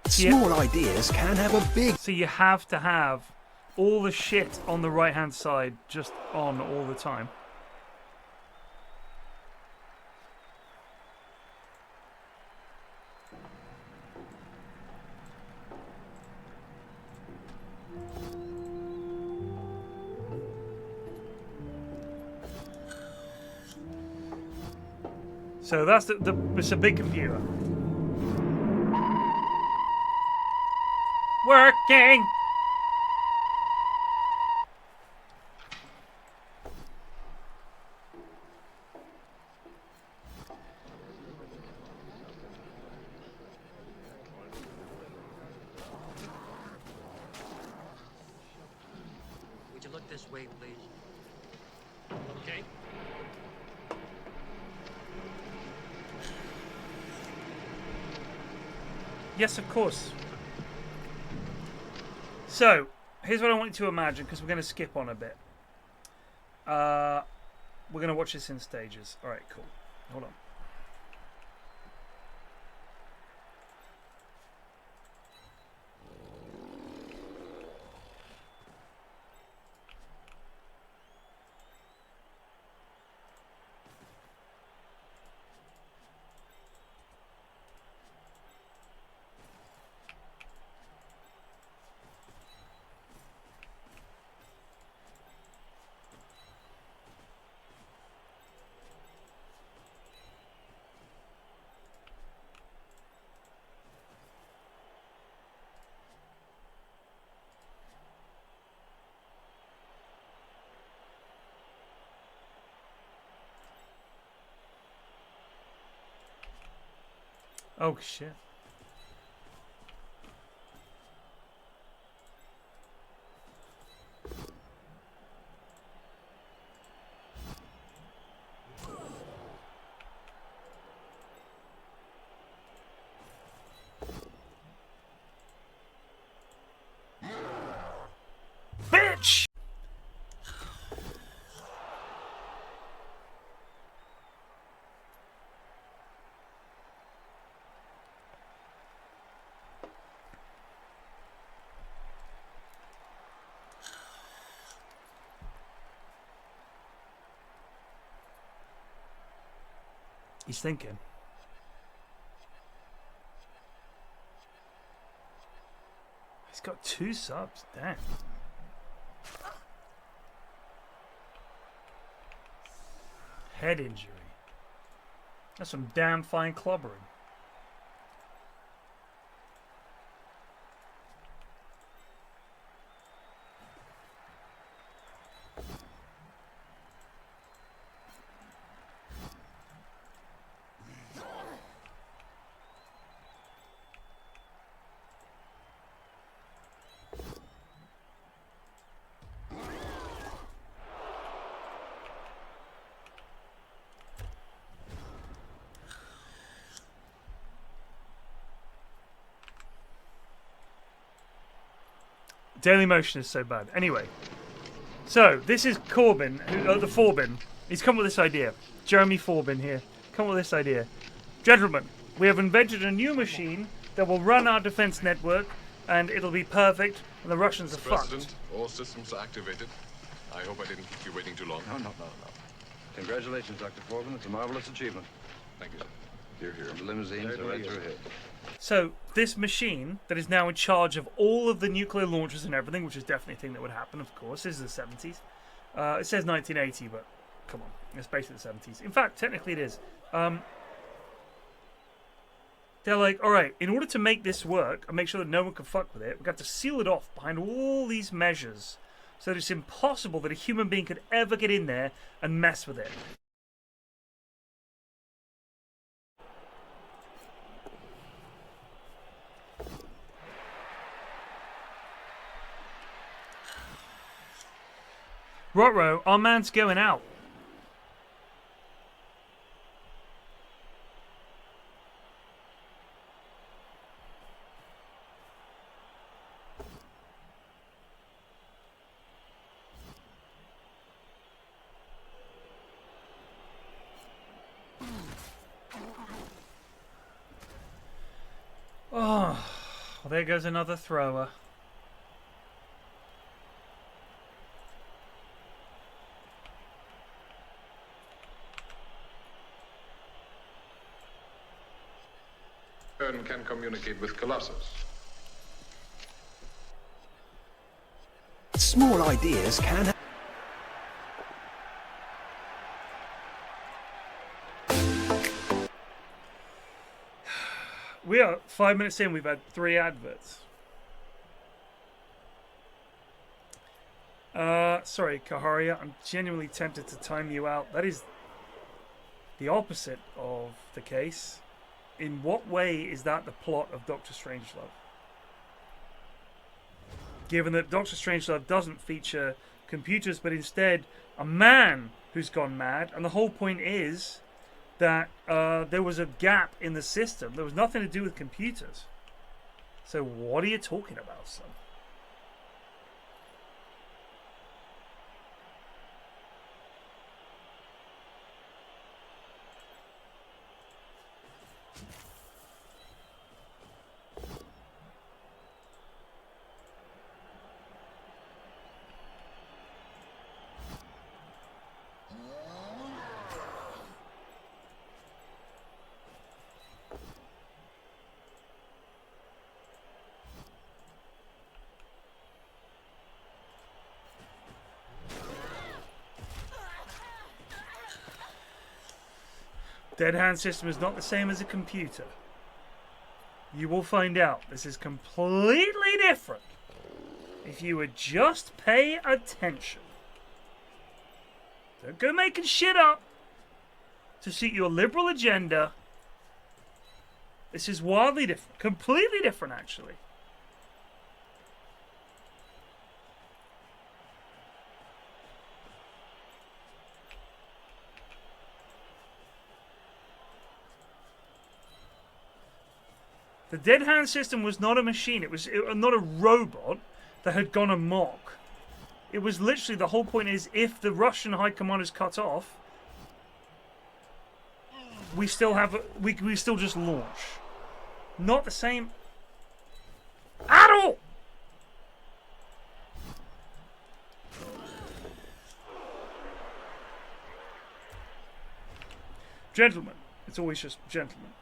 Small ideas can have a big... So you have to have all the shit on the right-hand side just on all the time. So that's it's a big computer. Working! Would you look this way, please? Okay. Yes, of course. So, here's what I want you to imagine, because we're going to skip on a bit. We're going to watch this in stages. Alright, cool. Hold on. Oh, shit. Bitch! He's thinking. He's got 2 subs. Damn. Head injury. That's some damn fine clobbering. Dailymotion is so bad. Anyway, so this is Corbin, the Forbin. He's come with this idea. Jeremy Forbin here. come up with this idea. Gentlemen, we have invented a new machine that will run our defense network, and it'll be perfect, and the Russians are President, fucked. all systems are activated. I hope I didn't keep you waiting too long. No. Congratulations, Dr. Foreman. It's a marvelous achievement. Thank you, sir. Here. The limousines are right through here. So, this machine that is now in charge of all of the nuclear launches and everything, which is definitely a thing that would happen, of course, this is the 70s. It says 1980, but come on, it's basically the 70s. In fact, technically it is. They're like, alright, in order to make this work and make sure that no one can fuck with it, we've got to seal it off behind all these measures so that it's impossible that a human being could ever get in there and mess with it. Rotro, our man's going out. Oh, well, there goes another thrower. Can communicate with Colossus. Small ideas can have... We are 5 minutes in, we've had 3 adverts. Sorry, Kaharia, I'm genuinely tempted to time you out. That is the opposite of the case. In what way is that the plot of Doctor Strangelove? Given that Doctor Strangelove doesn't feature computers, but instead a man who's gone mad, and the whole point is that there was a gap in the system. There was nothing to do with computers. So what are you talking about, son? Dead hand system is not the same as a computer. You will find out. This is completely different. If you would just pay attention. Don't go making shit up to suit your liberal agenda. This is wildly different. Completely different, actually. The dead hand system was not a machine. It was not a robot that had gone amok. It was literally, the whole point is, if the Russian high command is cut off, we still have we still just launch. Not the same at all. Gentlemen, it's always just gentlemen.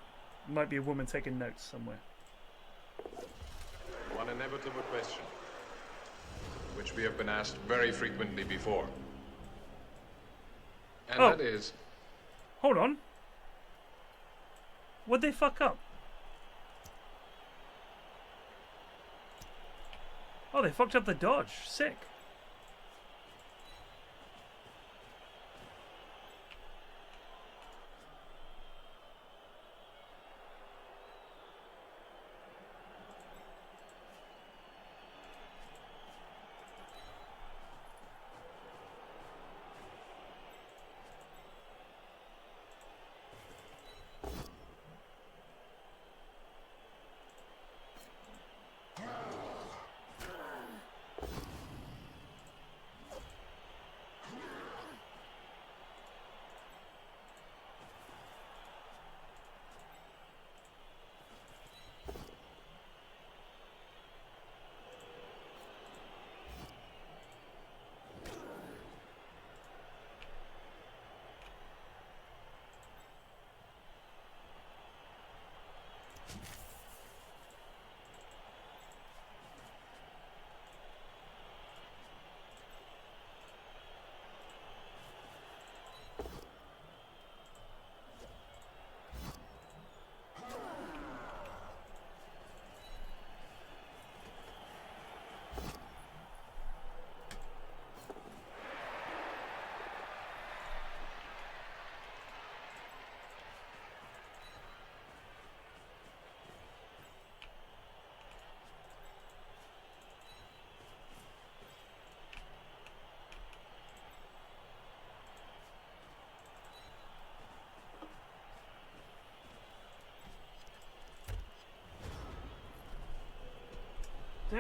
Might be a woman taking notes somewhere. One inevitable question, which we have been asked very frequently before. And that is... Hold on. What'd they fuck up? Oh, they fucked up the dodge. Sick.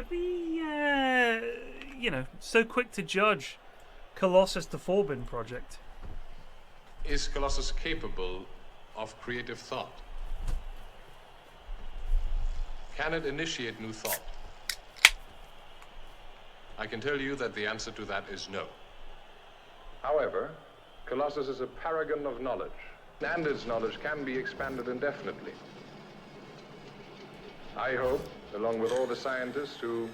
Don't be, you know, so quick to judge Colossus the Forbin project. Is Colossus capable of creative thought? Can it initiate new thought? I can tell you that the answer to that is no. However, Colossus is a paragon of knowledge, and its knowledge can be expanded indefinitely. I hope, along with all the scientists who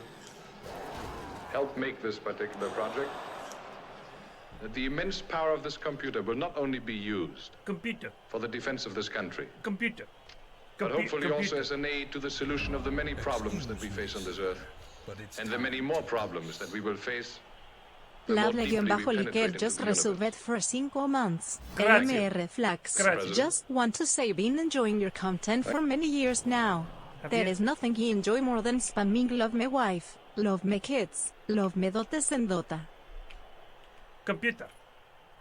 helped make this particular project, that the immense power of this computer will not only be used for the defense of this country, but hopefully also as an aid to the solution of the many problems that we face on this earth, and the many more problems that we will face. Lable-Liker just resolved for 5 months. Grazie. PFlax. Grazie. Just want to say been enjoying your content for many years now. There is nothing he enjoy more than spamming love me wife, love me kids, love me dotes and dota. Computer.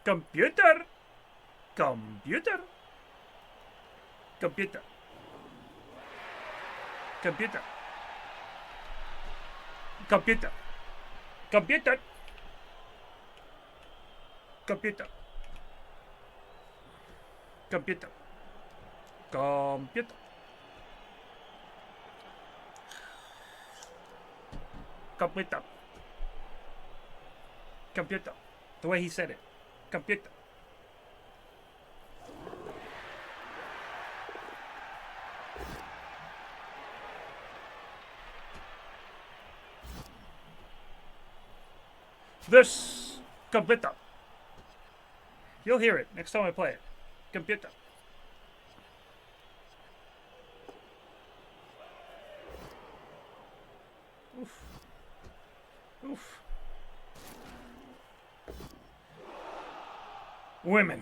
Computer. Computer. Computer. Computer. Computer. Computer. Computer. Computer. Computer. Computer. Computer. The way he said it. Computer. This computer. You'll hear it next time I play it. Computer. Oof. Oof. Women.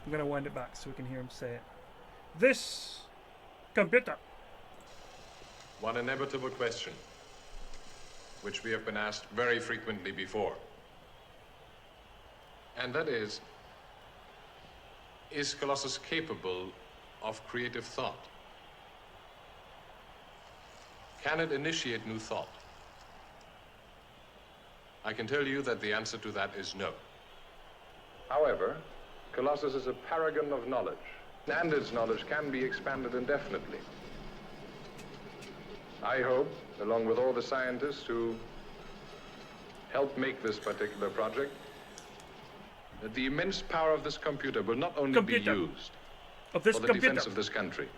I'm going to wind it back so we can hear him say it. This computer. One inevitable question, which we have been asked very frequently before. And that is Colossus capable of creative thought? Can it initiate new thought? I can tell you that the answer to that is no. However, Colossus is a paragon of knowledge, and its knowledge can be expanded indefinitely. I hope, along with all the scientists who helped make this particular project, that the immense power of this computer will not only be used for the defense of this country,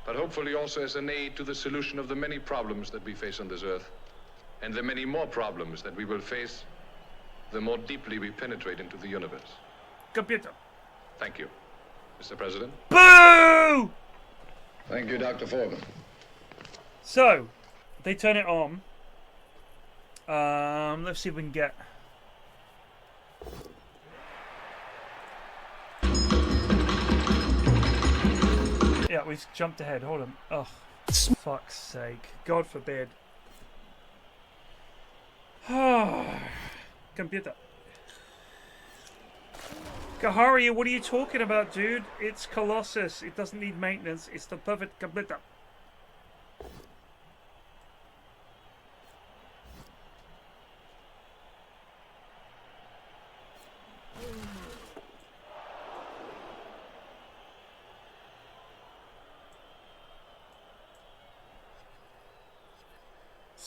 but hopefully also as an aid to the solution of the many problems that we face on this earth, and the many more problems that we will face the more deeply we penetrate into the universe. Computer. Thank you, Mr. President. Boo! Thank you, Dr. Foreman. So, they turn it on. Let's see if we can get... Yeah, we jumped ahead. Hold on. Oh, fuck's sake. God forbid. Computer. Kahari, what are you talking about, dude? It's Colossus. It doesn't need maintenance. It's the perfect computer.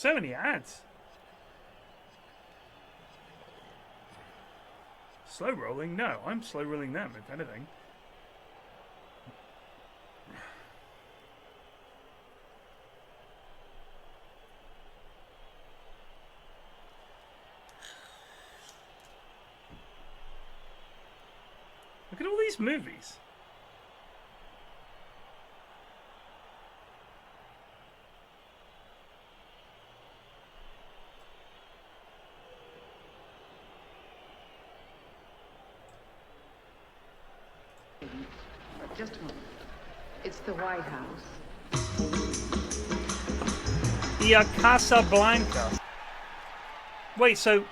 So many ads. Slow rolling? No, I'm slow rolling them, if anything. Look at all these movies. Just a moment. It's the White House. Yeah, Casablanca. Wait, so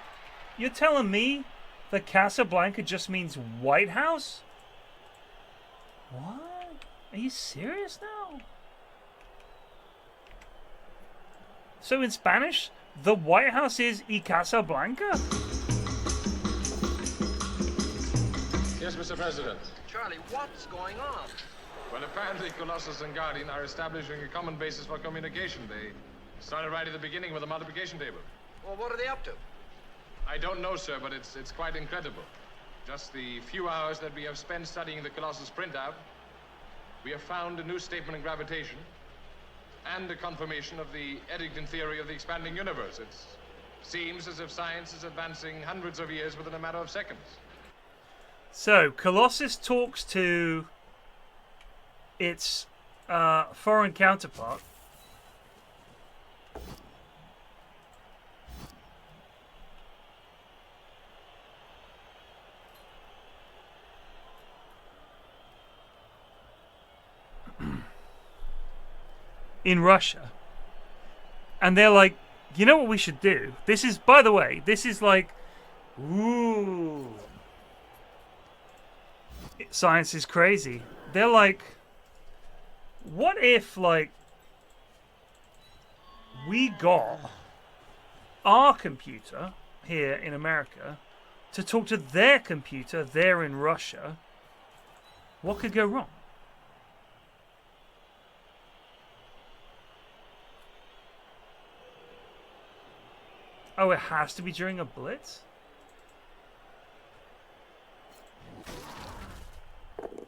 you're telling me that Casablanca just means White House? What? Are you serious now? So in Spanish, the White House is Y Casablanca? Yes, Mr. President. Charlie, what's going on? Well, apparently Colossus and Guardian are establishing a common basis for communication. They started right at the beginning with a multiplication table. Well, what are they up to? I don't know, sir, but it's quite incredible. Just the few hours that we have spent studying the Colossus printout, we have found a new statement in gravitation and a confirmation of the Eddington theory of the expanding universe. It seems as if science is advancing hundreds of years within a matter of seconds. So, Colossus talks to its foreign counterpart. In Russia. And they're like, you know what we should do? This is, by the way, this is like, ooh. Science is crazy. They're like, what if, like, we got our computer here in America to talk to their computer there in Russia? What could go wrong? Oh, it has to be during a blitz?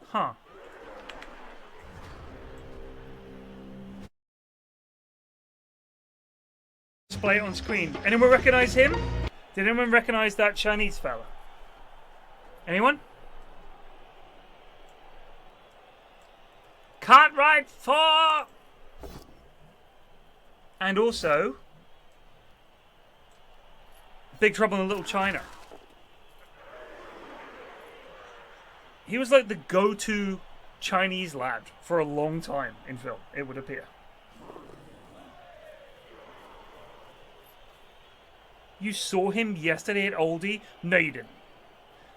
Huh. Display it on screen. Anyone recognize him? Did anyone recognize that Chinese fella? Anyone? Cartwright 4! And also, Big Trouble in Little China. He was like the go-to Chinese lad for a long time in film, it would appear. You saw him yesterday at Oldie? No, you didn't.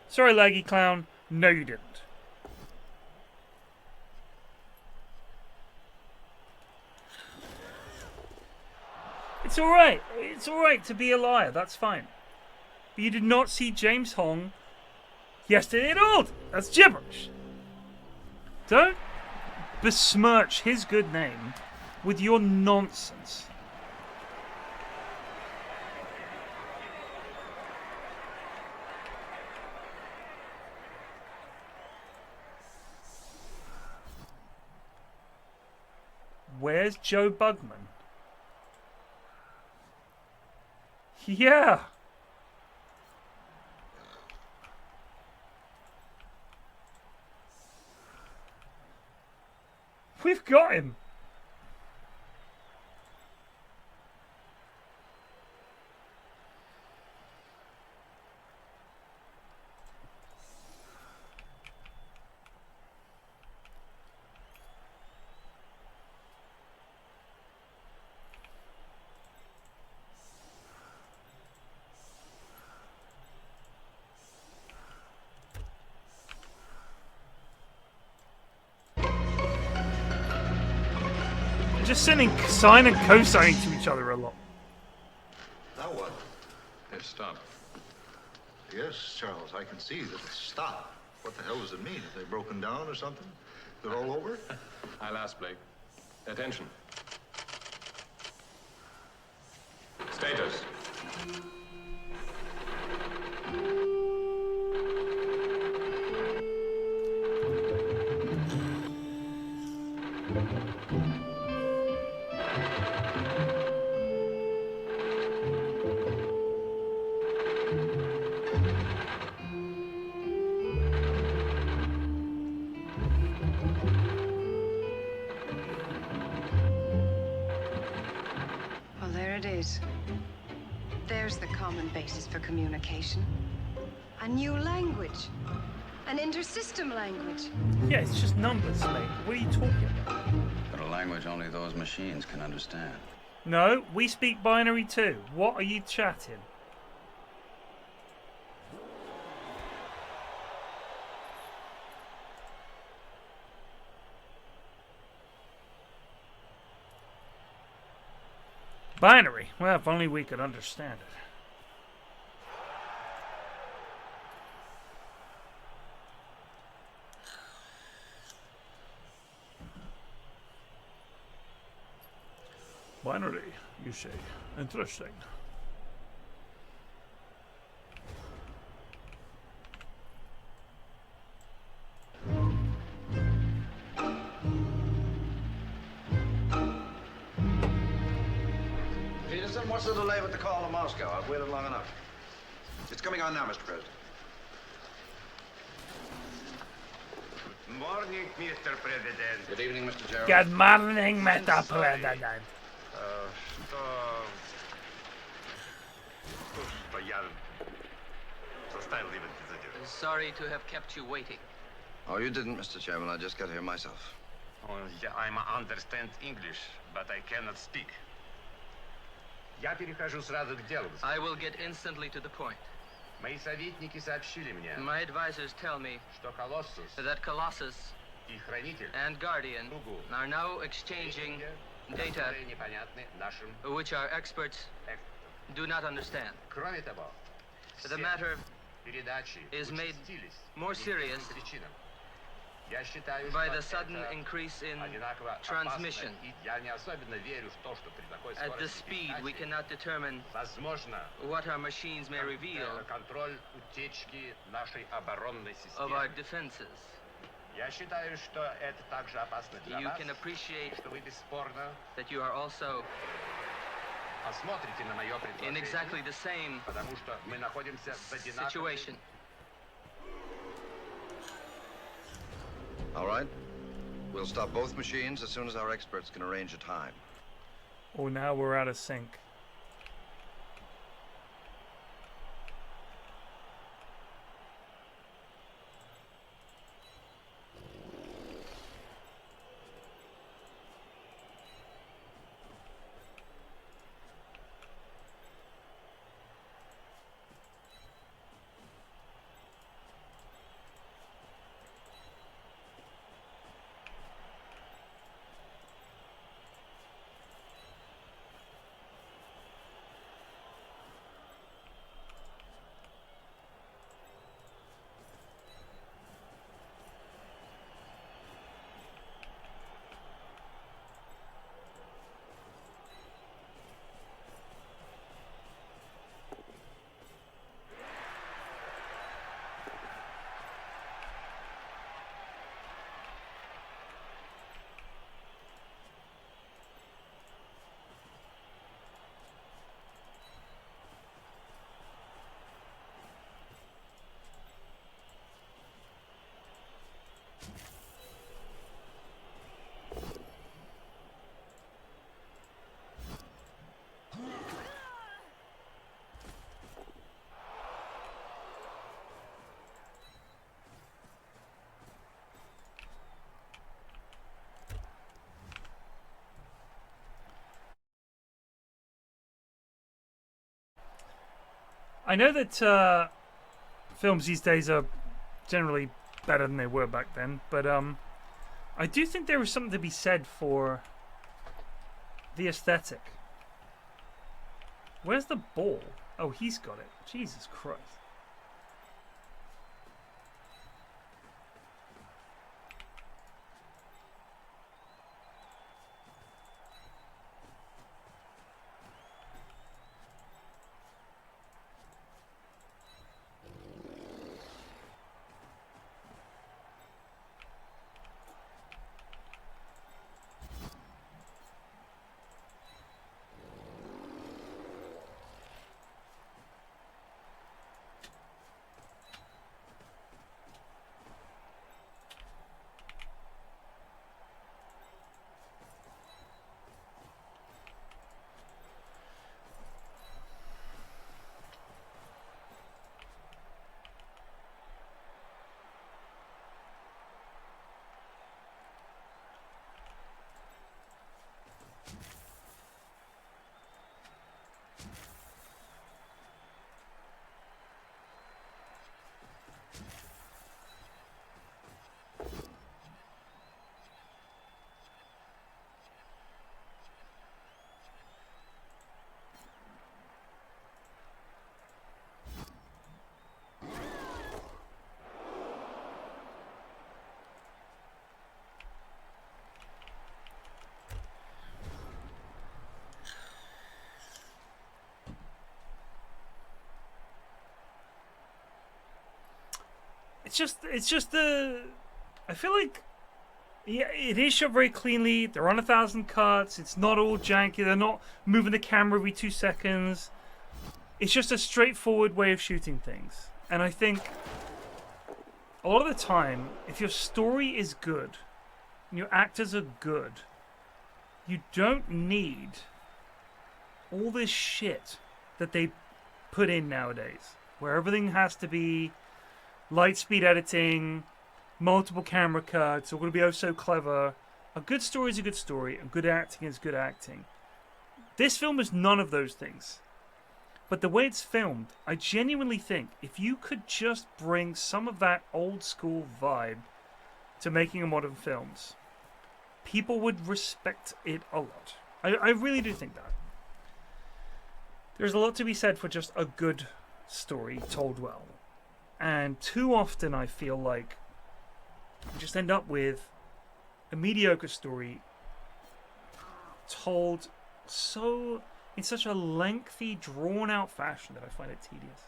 Sorry, Laggy Clown. No, you didn't. It's alright. It's alright to be a liar. That's fine. But you did not see James Hong yesterday at all. That's gibberish. Don't besmirch his good name with your nonsense. Where's Joe Bugman? Yeah. We've got him. Just sending sine and cosine to each other a lot. Now what? They've stopped. Yes, Charles, I can see that it's stopped. What the hell does it mean? Have they broken down or something? They're all over? I'll ask Blake. Attention. There's the common basis for communication. A new language. An intersystem language. Yeah, it's just numbers, mate. What are you talking about? But a language only those machines can understand. No, we speak binary too. What are you chatting? Binary. Well, if only we could understand it. Binary, you say. Interesting. Peterson, what's the delay with the call to Moscow? I've waited long enough. It's coming on now, Mr. President. Morning, Mr. President. Good evening, Mr. Gerald. Good morning, Mr. President. Sorry to have kept you waiting. Oh, you didn't, Mr. Chairman. I just got here myself. Oh, yeah, I understand English, but I cannot speak. Я перехожу сразу к делу. I will get instantly to the point. Мои советники сообщили мне, My advisors tell me что Колоссус that Colossus и Хранитель and Guardian are now exchanging data которые непонятны нашим which our experts do not understand. Кроме того, The matter передачи is made участились more по serious некоторым причинам. Я считаю, by что the sudden это increase in одинаково transmission. опасно, и я не особенно верю в то, что при такой At the скорости speed, we передачи cannot determine возможно what our machines may reveal контроль утечки нашей оборонной of our системы. defenses. Я считаю, что это также опасно для You вас, can appreciate что вы бесспорно that you are also посмотрите на мое in предложение, exactly the same потому что мы находимся в одинаковой situation. All right. We'll stop both machines as soon as our experts can arrange a time. Oh, now we're out of sync. I know that films these days are generally better than they were back then, but I do think there is something to be said for the aesthetic. Where's the ball? Oh, he's got it. Jesus Christ. just the. I feel like, yeah, it is shot very cleanly. They're on 1,000 cuts. It's not all janky. They're not moving the camera every 2 seconds. It's just a straightforward way of shooting things. And I think a lot of the time, if your story is good and your actors are good, you don't need all this shit that they put in nowadays, where everything has to be light speed editing, multiple camera cuts, or going to be oh so clever. A good story is a good story, and good acting is good acting. This film is none of those things. But the way it's filmed, I genuinely think if you could just bring some of that old school vibe to making a modern films, people would respect it a lot. I really do think that. There's a lot to be said for just a good story told well. And too often I feel like we just end up with a mediocre story told in such a lengthy, drawn-out fashion that I find it tedious.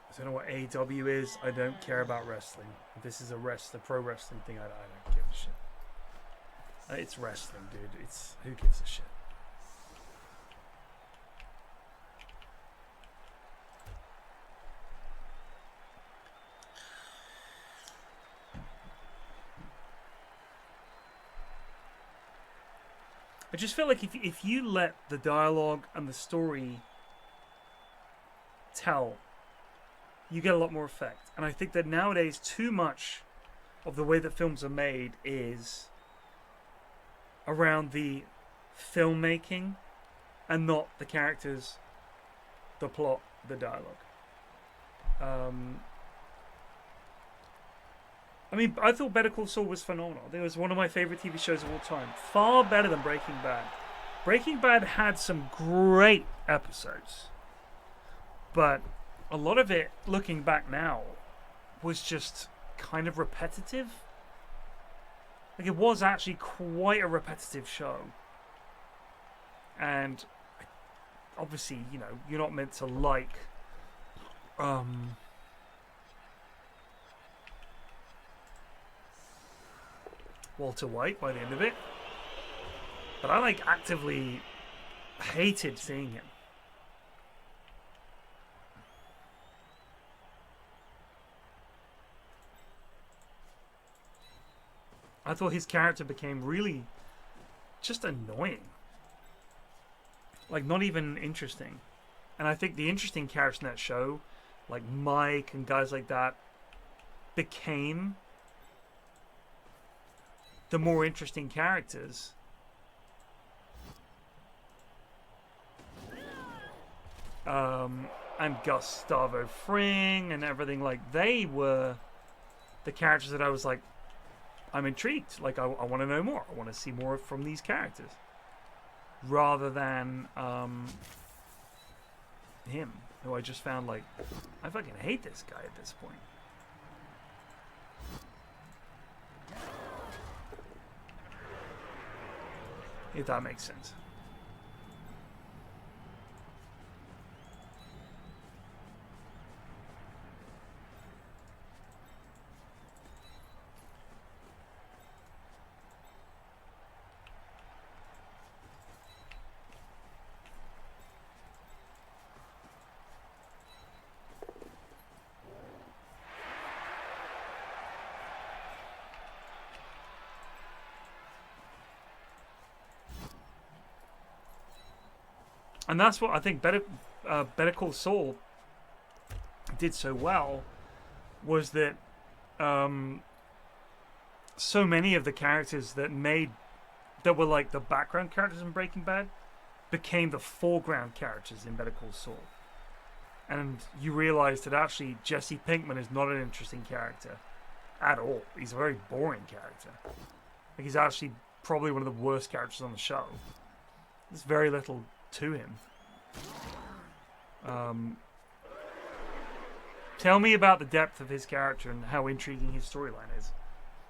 I don't know what AEW is. I don't care about wrestling. If this is a pro wrestling thing, I don't give a shit. It's wrestling, dude. Who gives a shit? I just feel like if you let the dialogue and the story tell, you get a lot more effect. And I think that nowadays too much of the way that films are made is around the filmmaking and not the characters, the plot, the dialogue. I mean, I thought Better Call Saul was phenomenal. It was one of my favorite TV shows of all time. Far better than Breaking Bad. Breaking Bad had some great episodes. But a lot of it, looking back now, was just kind of repetitive. Like, it was actually quite a repetitive show. And obviously, you know, you're not meant to like Walter White by the end of it. But I actively hated seeing him. I thought his character became really just annoying. Like, not even interesting. And I think the interesting characters in that show, like Mike and guys like that, became the more interesting characters. And Gustavo Fring and everything, like, they were the characters that I was like, I'm intrigued. Like, I want to know more. I want to see more from these characters. Rather than him, who I just found, like, I fucking hate this guy at this point. If that makes sense. And that's what I think Better Call Saul did so well was that so many of the characters that were like the background characters in Breaking Bad became the foreground characters in Better Call Saul. And you realize that actually Jesse Pinkman is not an interesting character at all. He's a very boring character. Like, he's actually probably one of the worst characters on the show. There's very little to him. Tell me about the depth of his character and how intriguing his storyline is.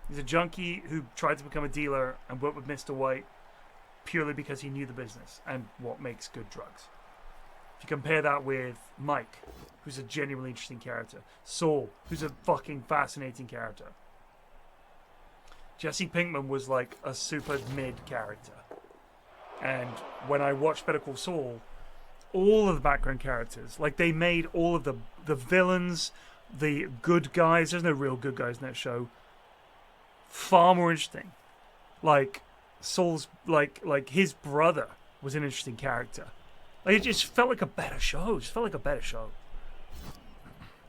He's a junkie who tried to become a dealer and worked with Mr. White purely because he knew the business and what makes good drugs. If you compare that with Mike, who's a genuinely interesting character, Saul, who's a fucking fascinating character, Jesse Pinkman was like a super mid character. And when I watched Better Call Saul, all of the background characters, like, they made all of the villains, the good guys, there's no real good guys in that show, far more interesting. Like, Saul's, like his brother was an interesting character. Like, it just felt like a better show. It just felt like a better show.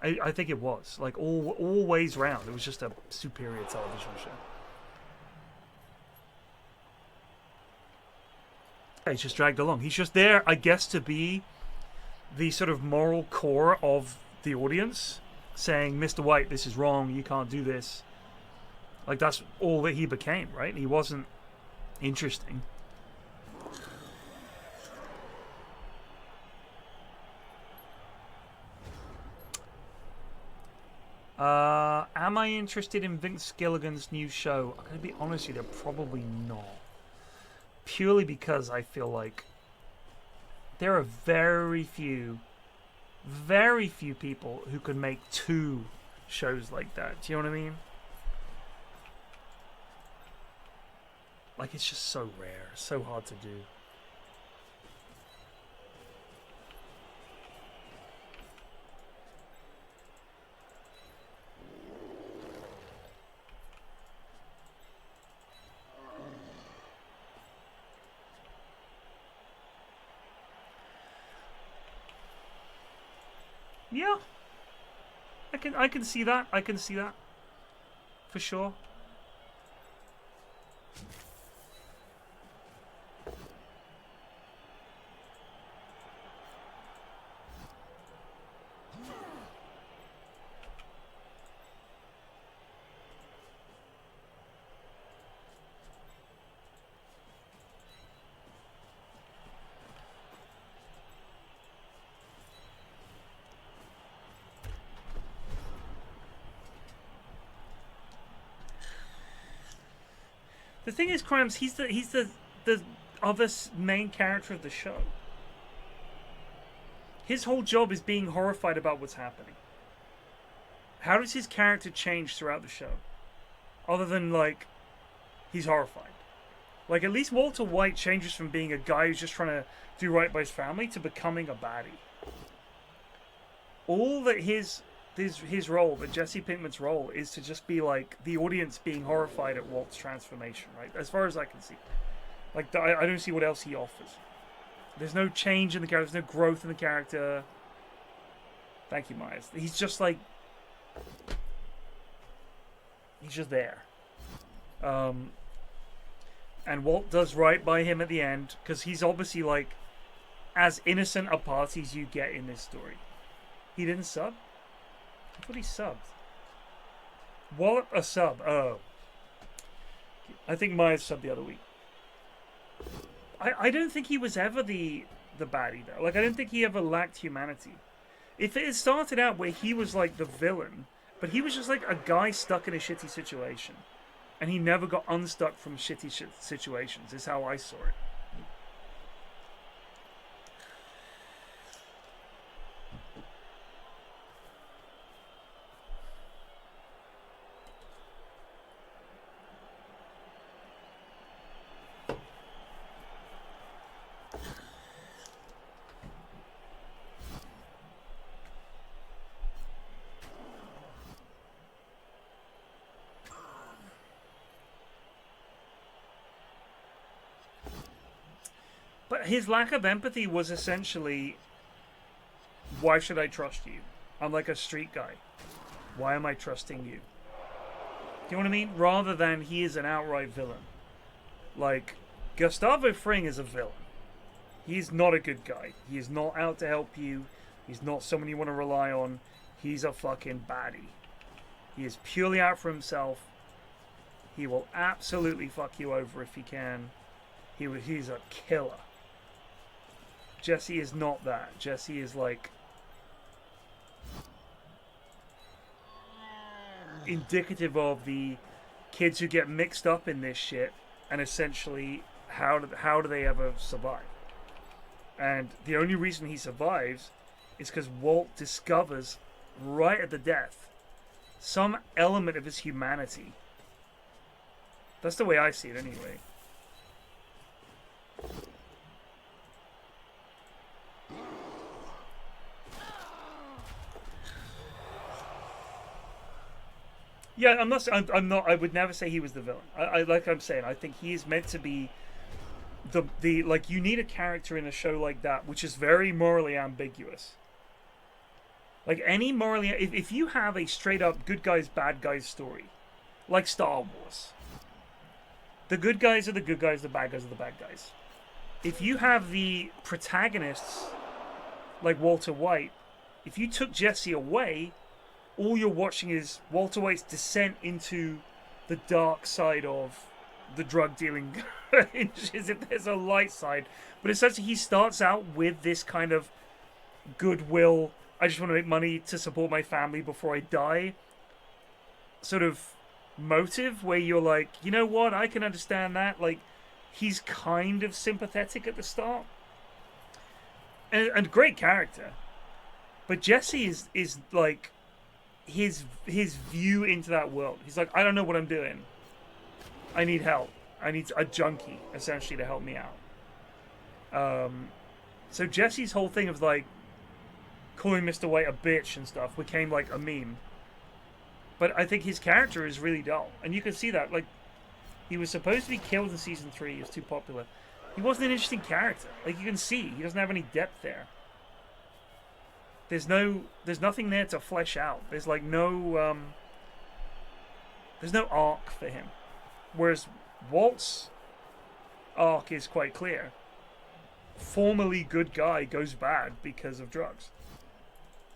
I think it was. Like, all ways round, it was just a superior television show. He's just dragged along. He's just there, I guess, to be the sort of moral core of the audience, saying, Mr. White, this is wrong, you can't do this. Like, that's all that he became, right? He wasn't interesting. Am I interested in Vince Gilligan's new show? I'm going to be honest with you, probably not. Purely because I feel like there are very few people who can make two shows like that. Do you know what I mean? Like, it's just so rare, so hard to do. Yeah, I can see that. I can see that for sure. The thing is, Crimes, he's the other main character of the show. His whole job is being horrified about what's happening. How does his character change throughout the show? Other than, like, he's horrified. Like, at least Walter White changes from being a guy who's just trying to do right by his family to becoming a baddie. All that his role, that Jesse Pinkman's role, is to just be like the audience being horrified at Walt's transformation, right? As far as I can see. Like, I don't see what else he offers. There's no change in the character, there's no growth in the character. Thank you, Myers. He's just like... he's just there. And Walt does right by him at the end, because he's obviously, like, as innocent a party as you get in this story. He didn't sub? I thought he subbed. Wallet a sub. Oh. I think Myers subbed the other week. I don't think he was ever the baddie, though. Like, I don't think he ever lacked humanity. If it had started out where he was, like, the villain, but he was just, like, a guy stuck in a shitty situation, and he never got unstuck from shitty situations, is how I saw it. But his lack of empathy was essentially why should I trust you? I'm like a street guy. Why am I trusting you? Do you know what I mean? Rather than he is an outright villain. Like, Gustavo Fring is a villain. He's not a good guy. He is not out to help you. He's not someone you want to rely on. He's a fucking baddie. He is purely out for himself. He will absolutely fuck you over if he can. He's a killer. Jesse is not that. Jesse is like indicative of the kids who get mixed up in this shit, and essentially how do they ever survive? And the only reason he survives is because Walt discovers right at the death some element of his humanity. That's the way I see it anyway. Yeah, I'm not. I would never say he was the villain. Like I'm saying, I think he is meant to be the like, you need a character in a show like that which is very morally ambiguous. Like any morally, if you have a straight up good guys bad guys story, like Star Wars, the good guys are the good guys, the bad guys are the bad guys. If you have the protagonists like Walter White, if you took Jesse away, all you're watching is Walter White's descent into the dark side of the drug dealing as if there's a light side. But essentially he starts out with this kind of goodwill, I just want to make money to support my family before I die sort of motive, where you're like, you know what, I can understand that. Like, he's kind of sympathetic at the start. And great character. But Jesse is like, his view into that world. He's like, I don't know what I'm doing. I need help. I need a junkie, essentially, to help me out. So Jesse's whole thing of like calling Mr. White a bitch and stuff became like a meme. But I think his character is really dull. And you can see that. Like, he was supposed to be killed in season 3. He was too popular. He wasn't an interesting character. Like, you can see, he doesn't have any depth there. There's nothing there to flesh out. There's like no arc for him. Whereas Walt's arc is quite clear. Formerly good guy goes bad because of drugs.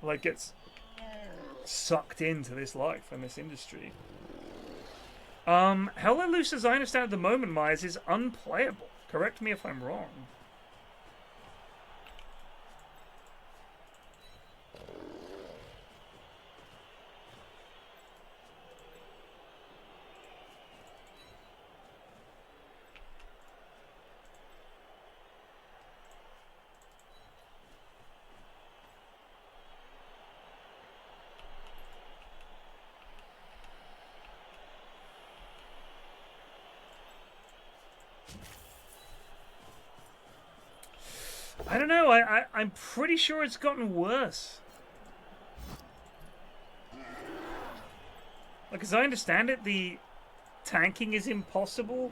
Like, gets sucked into this life and this industry. Hell Let Loose, as I understand at the moment, Myers, is unplayable. Correct me if I'm wrong. I don't know. I'm pretty sure it's gotten worse. Like, as I understand it, the tanking is impossible,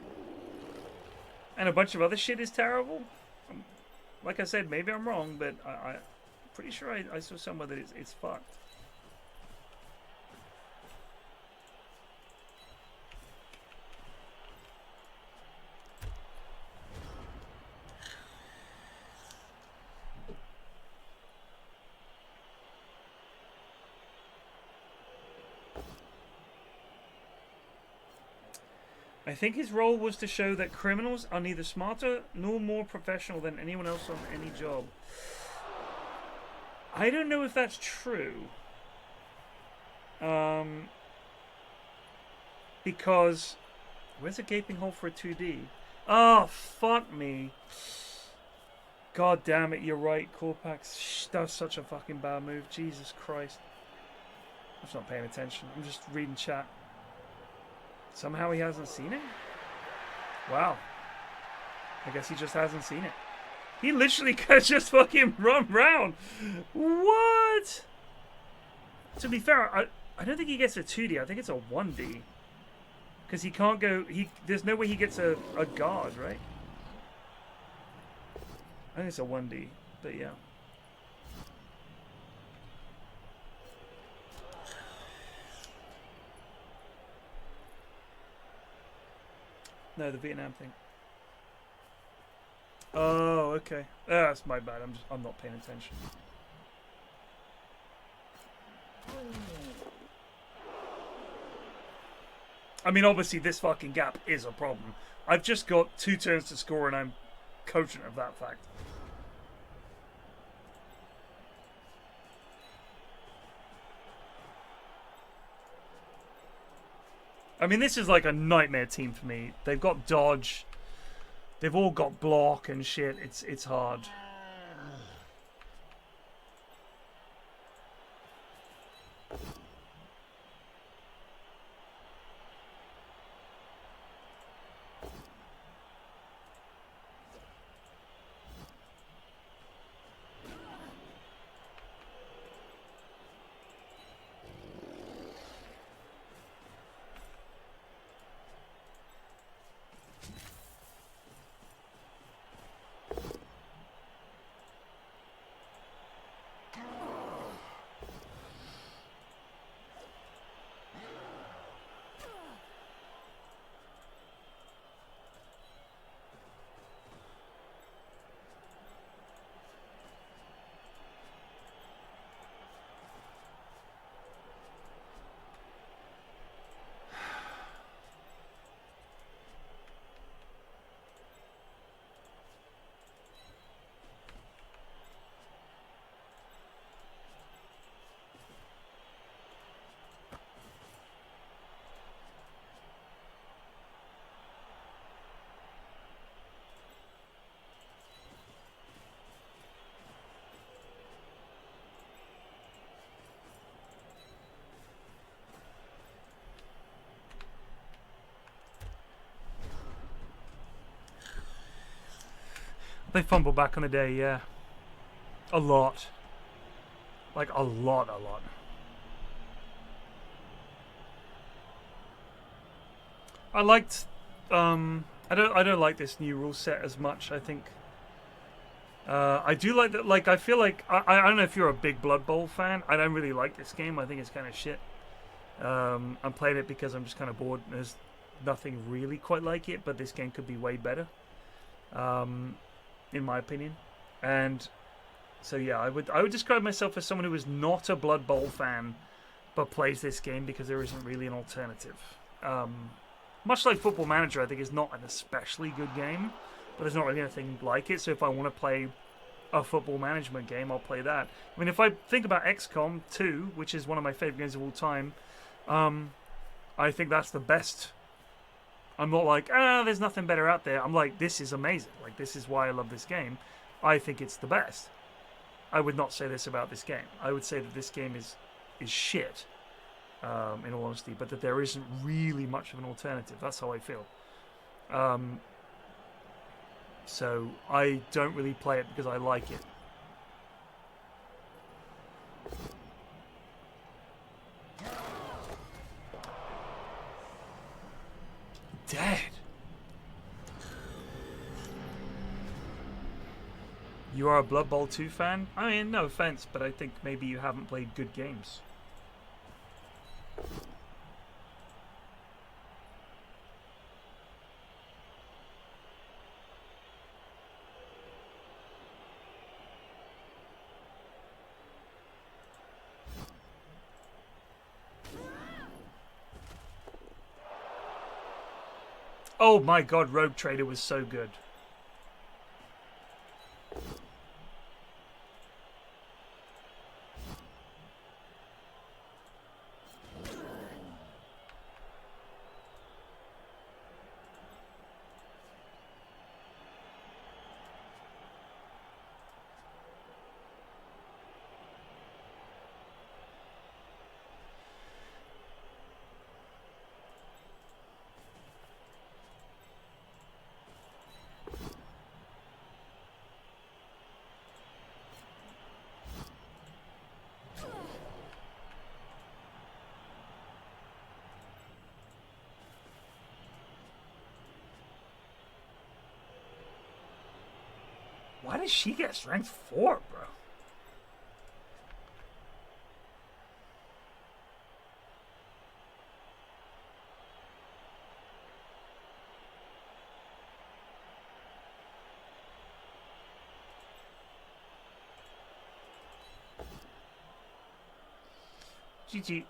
and a bunch of other shit is terrible. Like I said, maybe I'm wrong, but I'm pretty sure I saw somewhere that it's fucked. I think his role was to show that criminals are neither smarter nor more professional than anyone else on any job. I don't know if that's true. Because... where's a gaping hole for a 2D? Oh, fuck me. God damn it, you're right, Corpax. That's such a fucking bad move. Jesus Christ. I'm just not paying attention. I'm just reading chat. Somehow he hasn't seen it? Wow. I guess he just hasn't seen it. He literally could just fucking run round. What? To be fair, I don't think he gets a 2D. I think it's a 1D. Because he can't go... there's no way he gets a guard, right? I think it's a 1D. But yeah. No, the Vietnam thing. Oh, okay. That's my bad. I'm not paying attention. I mean, obviously, this fucking gap is a problem. I've just got 2 turns to score, and I'm cogent of that fact. I mean, this is like a nightmare team for me. They've got dodge. They've all got block and shit. It's hard. They fumble back on the day, yeah. A lot. Like, a lot. I liked, I don't like this new rule set as much, I think. I do like that, like, I feel like, I don't know if you're a big Blood Bowl fan. I don't really like this game. I think it's kind of shit. I'm playing it because I'm just kind of bored. There's nothing really quite like it, but this game could be way better. In my opinion. And so yeah, I would describe myself as someone who is not a Blood Bowl fan but plays this game because there isn't really an alternative. Much like Football Manager, I think is not an especially good game, but there's not really anything like it. So if I want to play a football management game, I'll play that. I mean, if I think about XCOM 2, which is one of my favorite games of all time, I think that's the best. I'm not like, there's nothing better out there. I'm like, this is amazing. Like, this is why I love this game. I think it's the best. I would not say this about this game. I would say that this game is shit, in all honesty, but that there isn't really much of an alternative. That's how I feel. So I don't really play it because I like it. Dead. You are a Blood Bowl 2 fan? I mean, no offense, but I think maybe you haven't played good games. Oh my god, Rogue Trader was so good. Why does she get strength 4, bro? GG.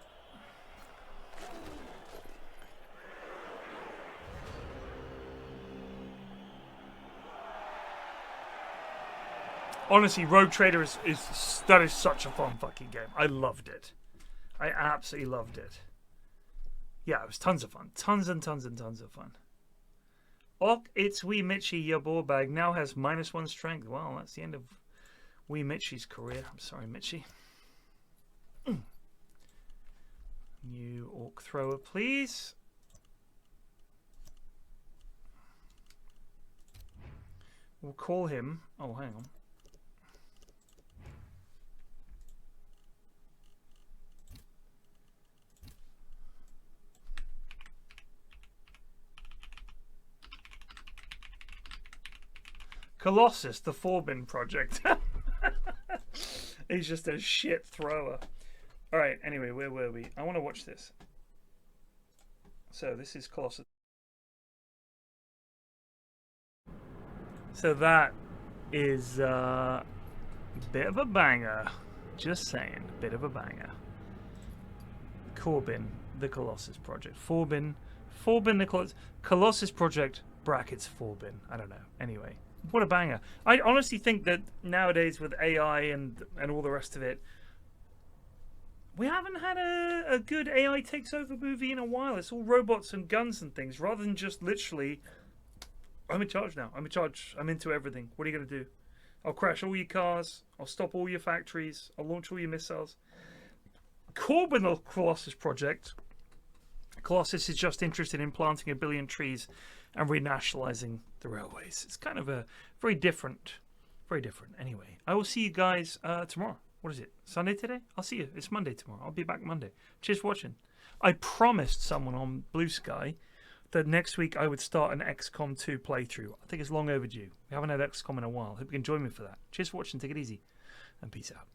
Honestly, Rogue Trader is that is such a fun fucking game. I loved it. I absolutely loved it. Yeah, it was tons of fun. Tons and tons and tons of fun. Oh, it's Wee Mitchie, your ball bag now has -1 strength. Well, that's the end of Wee Mitchie's career. I'm sorry, Mitchie. New orc thrower, please. We'll call him. Oh, hang on. Colossus, the Forbin project. He's just a shit thrower. Alright, anyway, where were we? I want to watch this. So, this is Colossus. So that is a bit of a banger. Just saying, bit of a banger. Corbin, the Colossus project. Forbin, the Colossus project, brackets Forbin. I don't know. Anyway. What a banger. I honestly think that nowadays with AI and all the rest of it, we haven't had a good AI takes over movie in a while. It's all robots and guns and things rather than just literally, I'm in charge now. I'm in charge. I'm into everything. What are you going to do? I'll crash all your cars. I'll stop all your factories. I'll launch all your missiles. Corbin, the Colossus project. Colossus is just interested in planting 1 billion trees and renationalizing the railways. It's kind of a very different. Anyway, I will see you guys tomorrow. What is it? Sunday today? I'll see you. It's Monday tomorrow. I'll be back Monday. Cheers for watching. I promised someone on Blue Sky that next week I would start an XCOM 2 playthrough. I think it's long overdue. We haven't had XCOM in a while. Hope you can join me for that. Cheers for watching. Take it easy. And peace out.